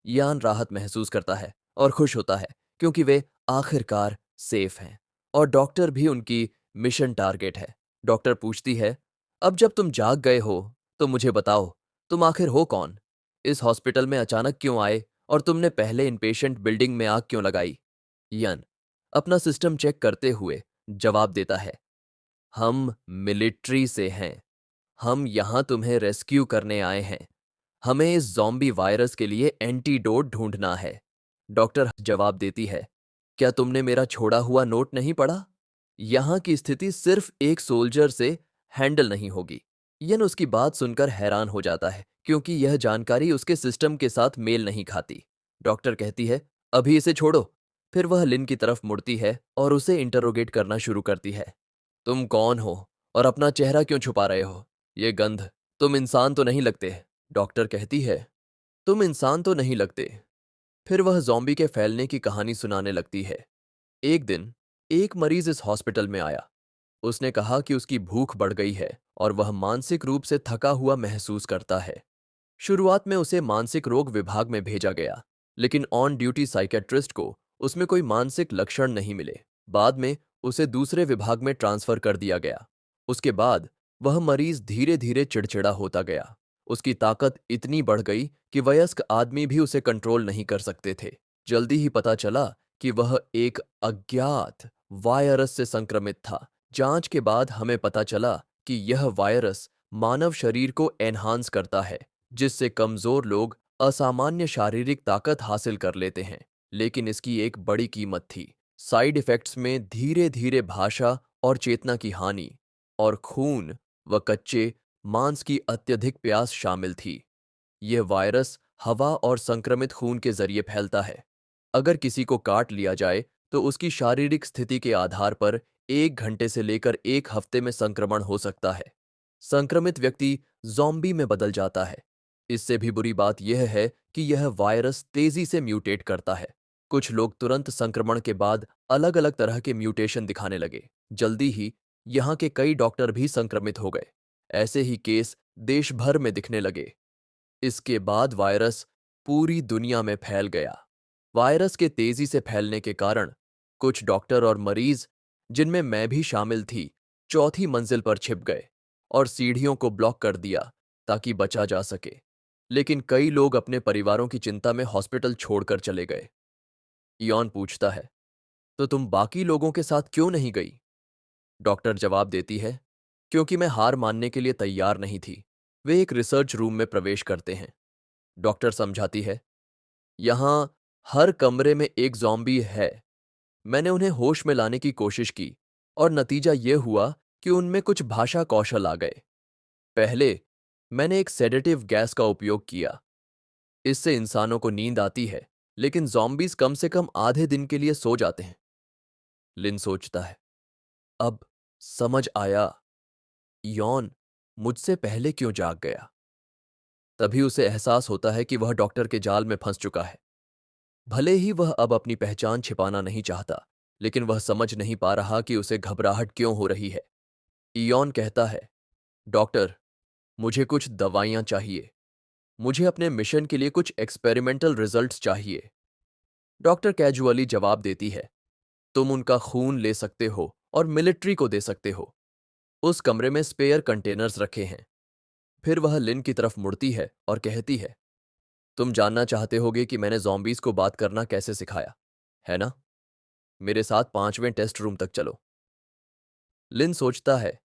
यान राहत महसूस करता है और खुश होता है क्योंकि वे आखिरकार सेफ हैं और डॉक्टर भी उनकी मिशन टारगेट है। डॉक्टर पूछती है, अब जब तुम जाग गए हो तो मुझे बताओ, तुम आखिर हो कौन? इस हॉस्पिटल में अचानक क्यों आए और तुमने पहले इनपेशेंट बिल्डिंग में आग क्यों लगाई? यन अपना सिस्टम चेक करते हुए जवाब देता है, हम मिलिट्री से हैं। हम यहां तुम्हें रेस्क्यू करने आए हैं। हमें इस ज़ॉम्बी वायरस के लिए एंटीडोट ढूंढना है। डॉक्टर जवाब देती है, क्या तुमने मेरा छोड़ा हुआ नोट नहीं पढ़ा? यहां की स्थिति सिर्फ एक सोल्जर से हैंडल नहीं होगी। यन उसकी बात सुनकर हैरान हो जाता है क्योंकि यह जानकारी उसके सिस्टम के साथ मेल नहीं खाती। डॉक्टर कहती है, अभी इसे छोड़ो। फिर वह लिन की तरफ मुड़ती है और उसे इंटरोगेट करना शुरू करती है। तुम कौन हो और अपना चेहरा क्यों छुपा रहे हो? ये गंध, तुम इंसान तो नहीं लगते। डॉक्टर कहती है, तुम इंसान तो नहीं लगते। फिर वह जॉम्बी के फैलने की कहानी सुनाने लगती है। एक दिन एक मरीज इस हॉस्पिटल में आया। उसने कहा कि उसकी भूख बढ़ गई है और वह मानसिक रूप से थका हुआ महसूस करता है। शुरुआत में उसे मानसिक रोग विभाग में भेजा गया, लेकिन ऑन ड्यूटी साइकेट्रिस्ट को उसमें कोई मानसिक लक्षण नहीं मिले। बाद में उसे दूसरे विभाग में ट्रांसफर कर दिया गया। उसके बाद वह मरीज धीरे धीरे चिड़चिड़ा होता गया। उसकी ताकत इतनी बढ़ गई कि वयस्क आदमी भी उसे कंट्रोल नहीं कर सकते थे। जल्दी ही पता चला कि वह एक अज्ञात वायरस से संक्रमित था। जांच के बाद हमें पता चला कि यह वायरस मानव शरीर को एनहांस करता है, जिससे कमजोर लोग असामान्य शारीरिक ताकत हासिल कर लेते हैं। लेकिन इसकी एक बड़ी कीमत थी। साइड इफेक्ट्स में धीरे धीरे भाषा और चेतना की हानि और खून व कच्चे मांस की अत्यधिक प्यास शामिल थी। यह वायरस हवा और संक्रमित खून के जरिए फैलता है। अगर किसी को काट लिया जाए तो उसकी शारीरिक स्थिति के आधार पर 1 घंटे से लेकर 1 हफ्ते में संक्रमण हो सकता है। संक्रमित व्यक्ति ज़ॉम्बी में बदल जाता है। इससे भी बुरी बात यह है कि यह वायरस तेजी से म्यूटेट करता है। कुछ लोग तुरंत संक्रमण के बाद अलग अलग तरह के म्यूटेशन दिखाने लगे। जल्दी ही यहाँ के कई डॉक्टर भी संक्रमित हो गए। ऐसे ही केस देश भर में दिखने लगे। इसके बाद वायरस पूरी दुनिया में फैल गया। वायरस के तेजी से फैलने के कारण कुछ डॉक्टर और मरीज, जिनमें मैं भी शामिल थी, चौथी मंजिल पर छिप गए और सीढ़ियों को ब्लॉक कर दिया ताकि बचा जा सके। लेकिन कई लोग अपने परिवारों की चिंता में हॉस्पिटल छोड़कर चले गए। इयॉन पूछता है, तो तुम बाकी लोगों के साथ क्यों नहीं गई? डॉक्टर जवाब देती है, क्योंकि मैं हार मानने के लिए तैयार नहीं थी। वे एक रिसर्च रूम में प्रवेश करते हैं। डॉक्टर समझाती है, यहां हर कमरे में एक ज़ॉम्बी है। मैंने उन्हें होश में लाने की कोशिश की और नतीजा यह हुआ कि उनमें कुछ भाषा कौशल आ गए। पहले मैंने एक सेडेटिव गैस का उपयोग किया। इससे इंसानों को नींद आती है, लेकिन ज़ॉम्बीज कम से कम आधे दिन के लिए सो जाते हैं। लिन सोचता है, अब समझ आया, यॉन मुझसे पहले क्यों जाग गया। तभी उसे एहसास होता है कि वह डॉक्टर के जाल में फंस चुका है। भले ही वह अब अपनी पहचान छिपाना नहीं चाहता, लेकिन वह समझ नहीं पा रहा कि उसे घबराहट क्यों हो रही है। इयॉन कहता है, डॉक्टर, मुझे कुछ दवाइयां चाहिए। मुझे अपने मिशन के लिए कुछ एक्सपेरिमेंटल रिजल्ट्स चाहिए। डॉक्टर कैजुअली जवाब देती है, तुम उनका खून ले सकते हो और मिलिट्री को दे सकते हो। उस कमरे में स्पेयर कंटेनर्स रखे हैं। फिर वह लिन की तरफ मुड़ती है और कहती है, तुम जानना चाहते होगे कि मैंने जॉम्बीज को बात करना कैसे सिखाया, है ना? मेरे साथ 5वें टेस्ट रूम तक चलो। लिन सोचता है,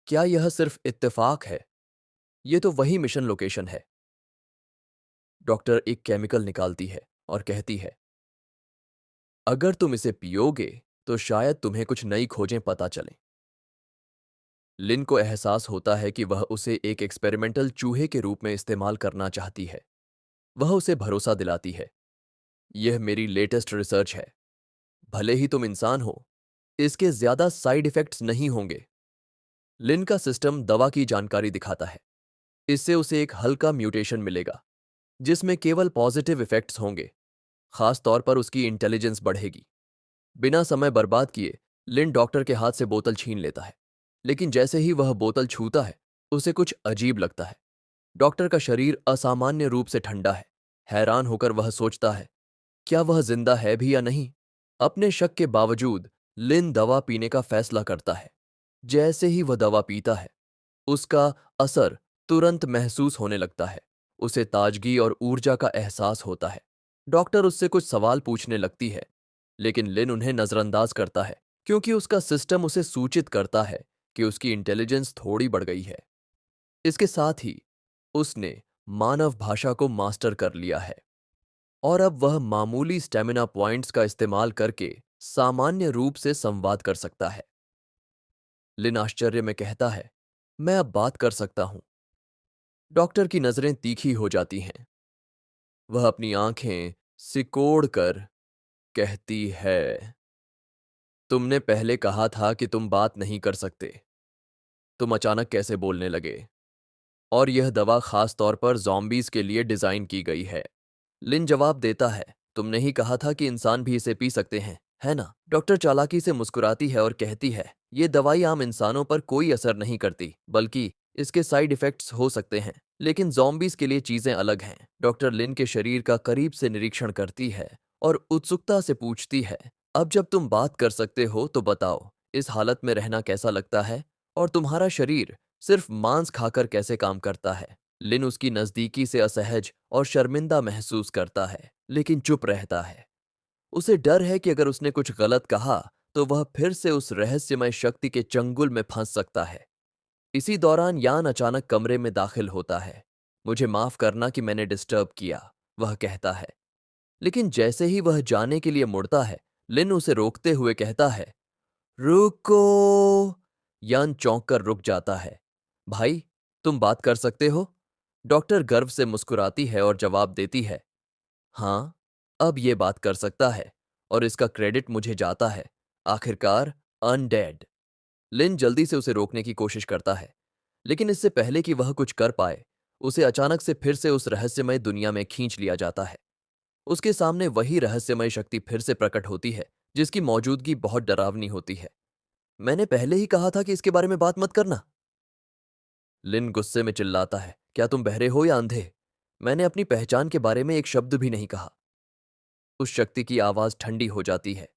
क्या यह सिर्फ इत्तेफाक है? ये तो वही मिशन लोकेशन है। डॉक्टर एक केमिकल निकालती है और कहती है, अगर तुम इसे पियोगे तो शायद तुम्हें कुछ नई खोजें पता चलें। लिन को एहसास होता है कि वह उसे एक एक्सपेरिमेंटल चूहे के रूप में इस्तेमाल करना चाहती है। वह उसे भरोसा दिलाती है, यह मेरी लेटेस्ट रिसर्च है। भले ही तुम इंसान हो, इसके ज्यादा साइड इफेक्ट्स नहीं होंगे। लिन का सिस्टम दवा की जानकारी दिखाता है। इससे उसे एक हल्का म्यूटेशन मिलेगा, जिसमें केवल पॉजिटिव इफेक्ट्स होंगे। खास तौर पर उसकी इंटेलिजेंस बढ़ेगी। बिना समय बर्बाद किए लिन डॉक्टर के हाथ से बोतल छीन लेता है, लेकिन जैसे ही वह बोतल छूता है, उसे कुछ अजीब लगता है। डॉक्टर का शरीर असामान्य रूप से ठंडा है। हैरान होकर वह सोचता है, क्या वह जिंदा है भी या नहीं? अपने शक के बावजूद लिन दवा पीने का फैसला करता है। जैसे ही वह दवा पीता है, उसका असर तुरंत महसूस होने लगता है। उसे ताजगी और ऊर्जा का एहसास होता है। डॉक्टर उससे कुछ सवाल पूछने लगती है, लेकिन लिन उन्हें नजरअंदाज करता है, क्योंकि उसका सिस्टम उसे सूचित करता है कि उसकी इंटेलिजेंस थोड़ी बढ़ गई है। इसके साथ ही उसने मानव भाषा को मास्टर कर लिया है और अब वह मामूली स्टेमिना पॉइंट्स का इस्तेमाल करके सामान्य रूप से संवाद कर सकता है। लिन आश्चर्य में कहता है, मैं अब बात कर सकता हूं। डॉक्टर की नजरें तीखी हो जाती हैं। वह अपनी आंखें सिकोड़ कर कहती है, तुमने पहले कहा था कि तुम बात नहीं कर सकते। तुम अचानक कैसे बोलने लगे? और यह दवा खास तौर पर जॉम्बीज के लिए डिजाइन की गई है। लिन जवाब देता है, तुमने ही कहा था कि इंसान भी इसे पी सकते हैं, है ना? डॉक्टर चालाकी से मुस्कुराती है और कहती है, ये दवाई आम इंसानों पर कोई असर नहीं करती, बल्कि इसके साइड इफेक्ट्स हो सकते हैं, लेकिन जॉम्बीज के लिए चीजें अलग हैं। डॉक्टर लिन के शरीर का करीब से निरीक्षण करती है और उत्सुकता से पूछती है, अब जब तुम बात कर सकते हो तो बताओ, इस हालत में रहना कैसा लगता है? और तुम्हारा शरीर सिर्फ मांस खाकर कैसे काम करता है? लिन उसकी नजदीकी से असहज और शर्मिंदा महसूस करता है, लेकिन चुप रहता है। उसे डर है कि अगर उसने कुछ गलत कहा तो वह फिर से उस रहस्यमय शक्ति के चंगुल में फंस सकता है। इसी दौरान यान अचानक कमरे में दाखिल होता है। मुझे माफ करना कि मैंने डिस्टर्ब किया, वह कहता है। लेकिन जैसे ही वह जाने के लिए मुड़ता है, लिन उसे रोकते हुए कहता है, रुको। यान चौंक कर रुक जाता है। भाई, तुम बात कर सकते हो? डॉक्टर गर्व से मुस्कुराती है और जवाब देती है, हाँ, अब ये बात कर सकता है और इसका क्रेडिट मुझे जाता है। आखिरकार अनडेड। लिन जल्दी से उसे रोकने की कोशिश करता है, लेकिन इससे पहले कि वह कुछ कर पाए, उसे अचानक से फिर से उस रहस्यमय दुनिया में खींच लिया जाता है। उसके सामने वही रहस्यमय शक्ति फिर से प्रकट होती है, जिसकी मौजूदगी बहुत डरावनी होती है। मैंने पहले ही कहा था कि इसके बारे में बात मत करना। लिन गुस्से में चिल्लाता है, क्या तुम बहरे हो या अंधे? मैंने अपनी पहचान के बारे में एक शब्द भी नहीं कहा। उस शक्ति की आवाज ठंडी हो जाती है।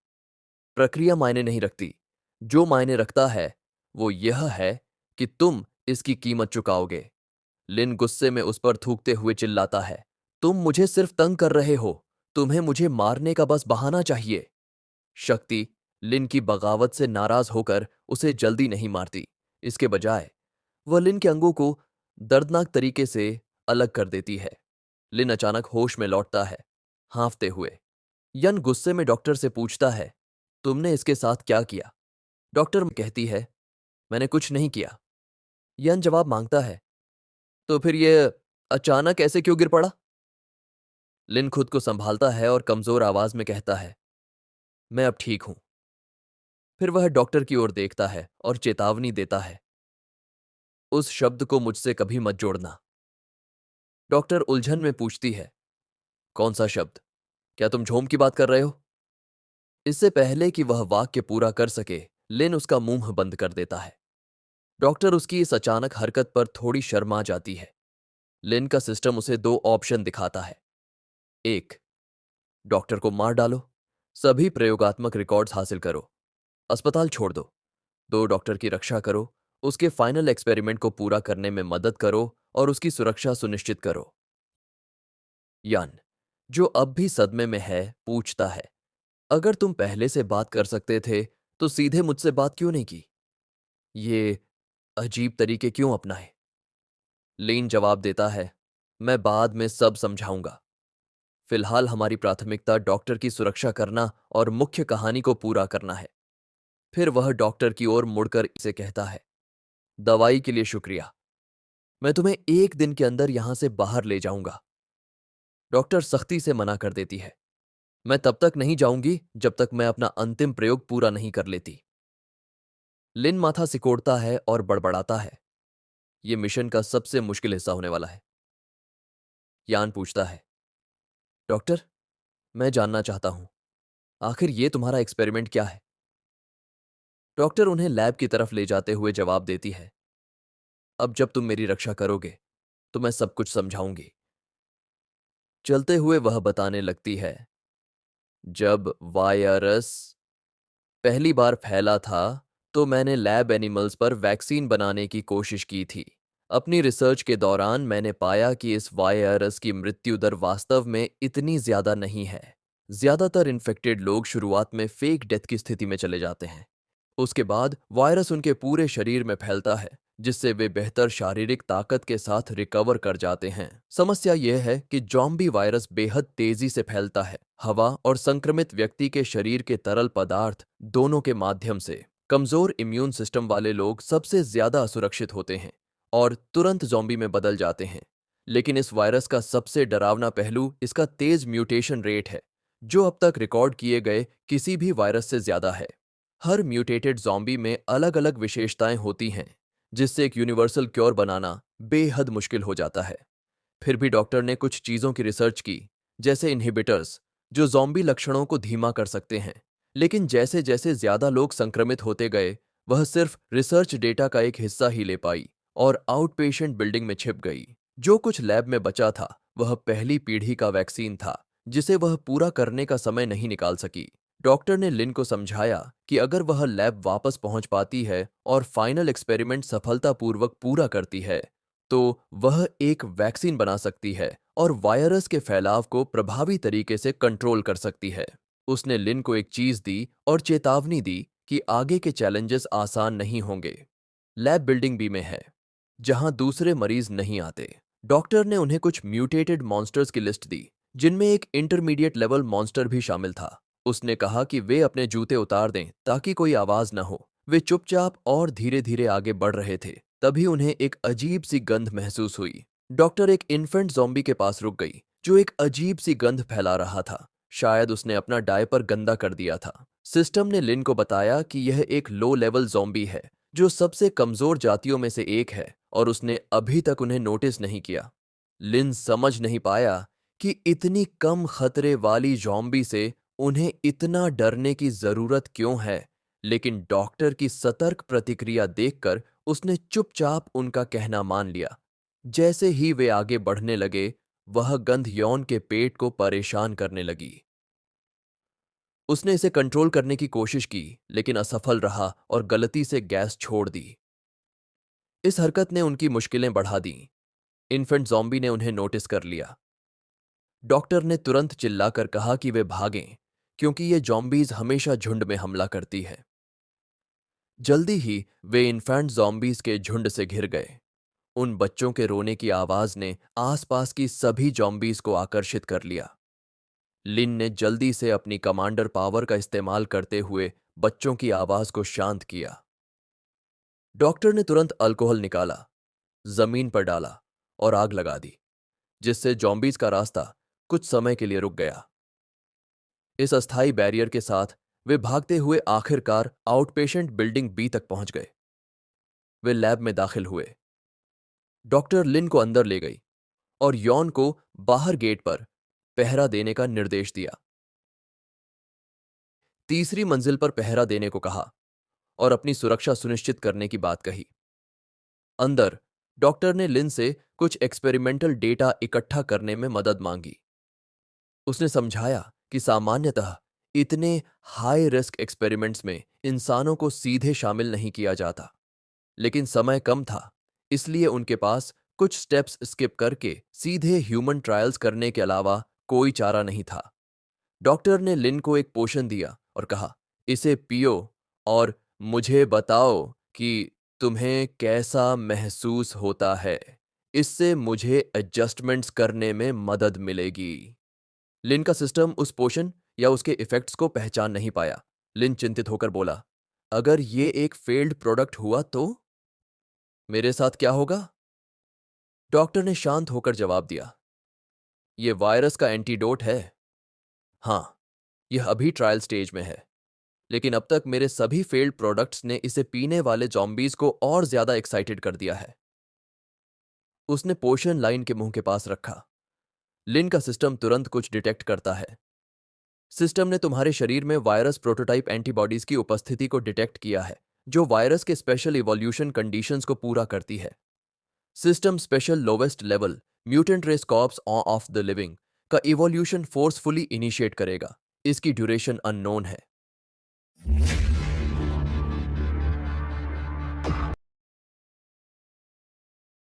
प्रक्रिया मायने नहीं रखती। जो मायने रखता है वो यह है कि तुम इसकी कीमत चुकाओगे। लिन गुस्से में उस पर थूकते हुए चिल्लाता है, तुम मुझे सिर्फ तंग कर रहे हो। तुम्हें मुझे मारने का बस बहाना चाहिए। शक्ति लिन की बगावत से नाराज होकर उसे जल्दी नहीं मारती। इसके बजाय वह लिन के अंगों को दर्दनाक तरीके से अलग कर देती है। लिन अचानक होश में लौटता है, हांफते हुए। यन गुस्से में डॉक्टर से पूछता है, तुमने इसके साथ क्या किया? डॉक्टर कहती है, मैंने कुछ नहीं किया। यन जवाब मांगता है, तो फिर ये अचानक ऐसे क्यों गिर पड़ा? लिन खुद को संभालता है और कमजोर आवाज में कहता है, मैं अब ठीक हूं। फिर वह डॉक्टर की ओर देखता है और चेतावनी देता है, उस शब्द को मुझसे कभी मत जोड़ना। डॉक्टर उलझन में पूछती है, कौन सा शब्द? क्या तुम झोम की बात कर रहे हो? इससे पहले कि वह वाक्य पूरा कर सके, लिन उसका मुंह बंद कर देता है। डॉक्टर उसकी इस अचानक हरकत पर थोड़ी शर्मा जाती है। लिन का सिस्टम उसे दो ऑप्शन दिखाता है। एक, डॉक्टर को मार डालो, सभी प्रयोगात्मक रिकॉर्ड्स हासिल करो, अस्पताल छोड़ दो। दो, डॉक्टर की रक्षा करो, उसके फाइनल एक्सपेरिमेंट को पूरा करने में मदद करो और उसकी सुरक्षा सुनिश्चित करो। यान, जो अब भी सदमे में है, पूछता है, अगर तुम पहले से बात कर सकते थे तो सीधे मुझसे बात क्यों नहीं की? ये अजीब तरीके क्यों अपनाए? लीन जवाब देता है, मैं बाद में सब समझाऊंगा। फिलहाल हमारी प्राथमिकता डॉक्टर की सुरक्षा करना और मुख्य कहानी को पूरा करना है। फिर वह डॉक्टर की ओर मुड़कर इसे कहता है, दवाई के लिए शुक्रिया। मैं तुम्हें एक दिन के अंदर यहां से बाहर ले जाऊंगा। डॉक्टर सख्ती से मना कर देती है, मैं तब तक नहीं जाऊंगी जब तक मैं अपना अंतिम प्रयोग पूरा नहीं कर लेती। लिन माथा सिकोड़ता है और बड़बड़ाता है, यह मिशन का सबसे मुश्किल हिस्सा होने वाला है। यान पूछता है, डॉक्टर, मैं जानना चाहता हूं, आखिर ये तुम्हारा एक्सपेरिमेंट क्या है? डॉक्टर उन्हें लैब की तरफ ले जाते हुए जवाब देती है, अब जब तुम मेरी रक्षा करोगे तो मैं सब कुछ समझाऊंगी। चलते हुए वह बताने लगती है, जब वायरस पहली बार फैला था तो मैंने लैब एनिमल्स पर वैक्सीन बनाने की कोशिश की थी। अपनी रिसर्च के दौरान मैंने पाया कि इस वायरस की मृत्यु दर वास्तव में इतनी ज्यादा नहीं है। ज्यादातर इन्फेक्टेड लोग शुरुआत में फेक डेथ की स्थिति में चले जाते हैं। उसके बाद वायरस उनके पूरे शरीर में फैलता है, जिससे वे बेहतर शारीरिक ताकत के साथ रिकवर कर जाते हैं। समस्या यह है कि जॉम्बी वायरस बेहद तेजी से फैलता है, हवा और संक्रमित व्यक्ति के शरीर के तरल पदार्थ दोनों के माध्यम से। कमजोर इम्यून सिस्टम वाले लोग सबसे ज्यादा असुरक्षित होते हैं और तुरंत जॉम्बी में बदल जाते हैं। लेकिन इस वायरस का सबसे डरावना पहलू इसका तेज म्यूटेशन रेट है, जो अब तक रिकॉर्ड किए गए किसी भी वायरस से ज्यादा है। हर म्यूटेटेड जॉम्बी में अलग अलग विशेषताएं होती हैं, जिससे एक यूनिवर्सल क्योर बनाना बेहद मुश्किल हो जाता है। फिर भी डॉक्टर ने कुछ चीजों की रिसर्च की, जैसे इनहिबिटर्स, जो जॉम्बी लक्षणों को धीमा कर सकते हैं। लेकिन जैसे जैसे ज्यादा लोग संक्रमित होते गए, वह सिर्फ रिसर्च डेटा का एक हिस्सा ही ले पाई और आउट पेशेंट बिल्डिंग में छिप गई। जो कुछ लैब में बचा था वह पहली पीढ़ी का वैक्सीन था, जिसे वह पूरा करने का समय नहीं निकाल सकी। डॉक्टर ने लिन को समझाया कि अगर वह लैब वापस पहुंच पाती है और फाइनल एक्सपेरिमेंट सफलतापूर्वक पूरा करती है तो वह एक वैक्सीन बना सकती है और वायरस के फैलाव को प्रभावी तरीके से कंट्रोल कर सकती है। उसने लिन को एक चीज दी और चेतावनी दी कि आगे के चैलेंजेस आसान नहीं होंगे। लैब बिल्डिंग बी में है, जहां दूसरे मरीज नहीं आते। डॉक्टर ने उन्हें कुछ म्यूटेटेड मॉन्स्टर्स की लिस्ट दी, जिनमें एक इंटरमीडिएट लेवल मॉन्स्टर भी शामिल था। उसने कहा कि वे अपने जूते उतार दें ताकि कोई आवाज न हो। वे चुपचाप और धीरे धीरे आगे बढ़ रहे थे। तभी उन्हें एक अजीब सी गंध महसूस हुई। डॉक्टर एक इन्फेंट ज़ॉम्बी के पास रुक गई, जो एक अजीब सी गंध फैला रहा था। शायद उसने अपना डायपर गंदा कर दिया था। सिस्टम ने लिन को बताया कि यह एक लो लेवल ज़ॉम्बी है, जो सबसे कमजोर जातियों में से एक है और उसने अभी तक उन्हें नोटिस नहीं किया। लिन समझ नहीं पाया कि इतनी कम खतरे वाली ज़ॉम्बी से उन्हें इतना डरने की जरूरत क्यों है, लेकिन डॉक्टर की सतर्क प्रतिक्रिया देखकर उसने चुपचाप उनका कहना मान लिया। जैसे ही वे आगे बढ़ने लगे, वह गंध यौन के पेट को परेशान करने लगी। उसने इसे कंट्रोल करने की कोशिश की, लेकिन असफल रहा और गलती से गैस छोड़ दी। इस हरकत ने उनकी मुश्किलें बढ़ा दी। इन्फेंट ज़ॉम्बी ने उन्हें नोटिस कर लिया। डॉक्टर ने तुरंत चिल्लाकर कहा कि वे भागें, क्योंकि ये जॉम्बीज हमेशा झुंड में हमला करती है। जल्दी ही वे इन्फेंट ज़ॉम्बीज के झुंड से घिर गए। उन बच्चों के रोने की आवाज ने आसपास की सभी जॉम्बीज को आकर्षित कर लिया। लिन ने जल्दी से अपनी कमांडर पावर का इस्तेमाल करते हुए बच्चों की आवाज को शांत किया। डॉक्टर ने तुरंत अल्कोहल निकाला, जमीन पर डाला और आग लगा दी, जिससे जॉम्बीज का रास्ता कुछ समय के लिए रुक गया। इस अस्थायी बैरियर के साथ वे भागते हुए आखिरकार आउटपेशेंट बिल्डिंग बी तक पहुंच गए। वे लैब में दाखिल हुए। डॉक्टर लिन को अंदर ले गई और यॉन को बाहर गेट पर पहरा देने का निर्देश दिया। तीसरी मंजिल पर पहरा देने को कहा और अपनी सुरक्षा सुनिश्चित करने की बात कही। अंदर डॉक्टर ने लिन से कुछ एक्सपेरिमेंटल डेटा इकट्ठा करने में मदद मांगी। उसने समझाया कि सामान्यतः इतने हाई रिस्क एक्सपेरिमेंट्स में इंसानों को सीधे शामिल नहीं किया जाता, लेकिन समय कम था, इसलिए उनके पास कुछ स्टेप्स स्किप करके सीधे ह्यूमन ट्रायल्स करने के अलावा कोई चारा नहीं था। डॉक्टर ने लिन को एक पोशन दिया और कहा, इसे पियो और मुझे बताओ कि तुम्हें कैसा महसूस होता है। इससे मुझे एडजस्टमेंट्स करने में मदद मिलेगी। लिन का सिस्टम उस पोशन या उसके इफेक्ट्स को पहचान नहीं पाया। लिन चिंतित होकर बोला, अगर ये एक फेल्ड प्रोडक्ट हुआ तो मेरे साथ क्या होगा? डॉक्टर ने शांत होकर जवाब दिया, ये वायरस का एंटीडोट है। हाँ, यह अभी ट्रायल स्टेज में है, लेकिन अब तक मेरे सभी फेल्ड प्रोडक्ट्स ने इसे पीने वाले जॉम्बीज को और ज्यादा एक्साइटेड कर दिया है। उसने पोशन लाइन के मुंह के पास रखा। लिन का सिस्टम तुरंत कुछ डिटेक्ट करता है। सिस्टम ने तुम्हारे शरीर में वायरस प्रोटोटाइप एंटीबॉडीज की उपस्थिति को डिटेक्ट किया है, जो वायरस के स्पेशल इवोल्यूशन कंडीशंस को पूरा करती है। System special lowest level mutant race corps of the living का इवोल्यूशन फोर्सफुली इनिशिएट करेगा। इसकी ड्यूरेशन अननोन है।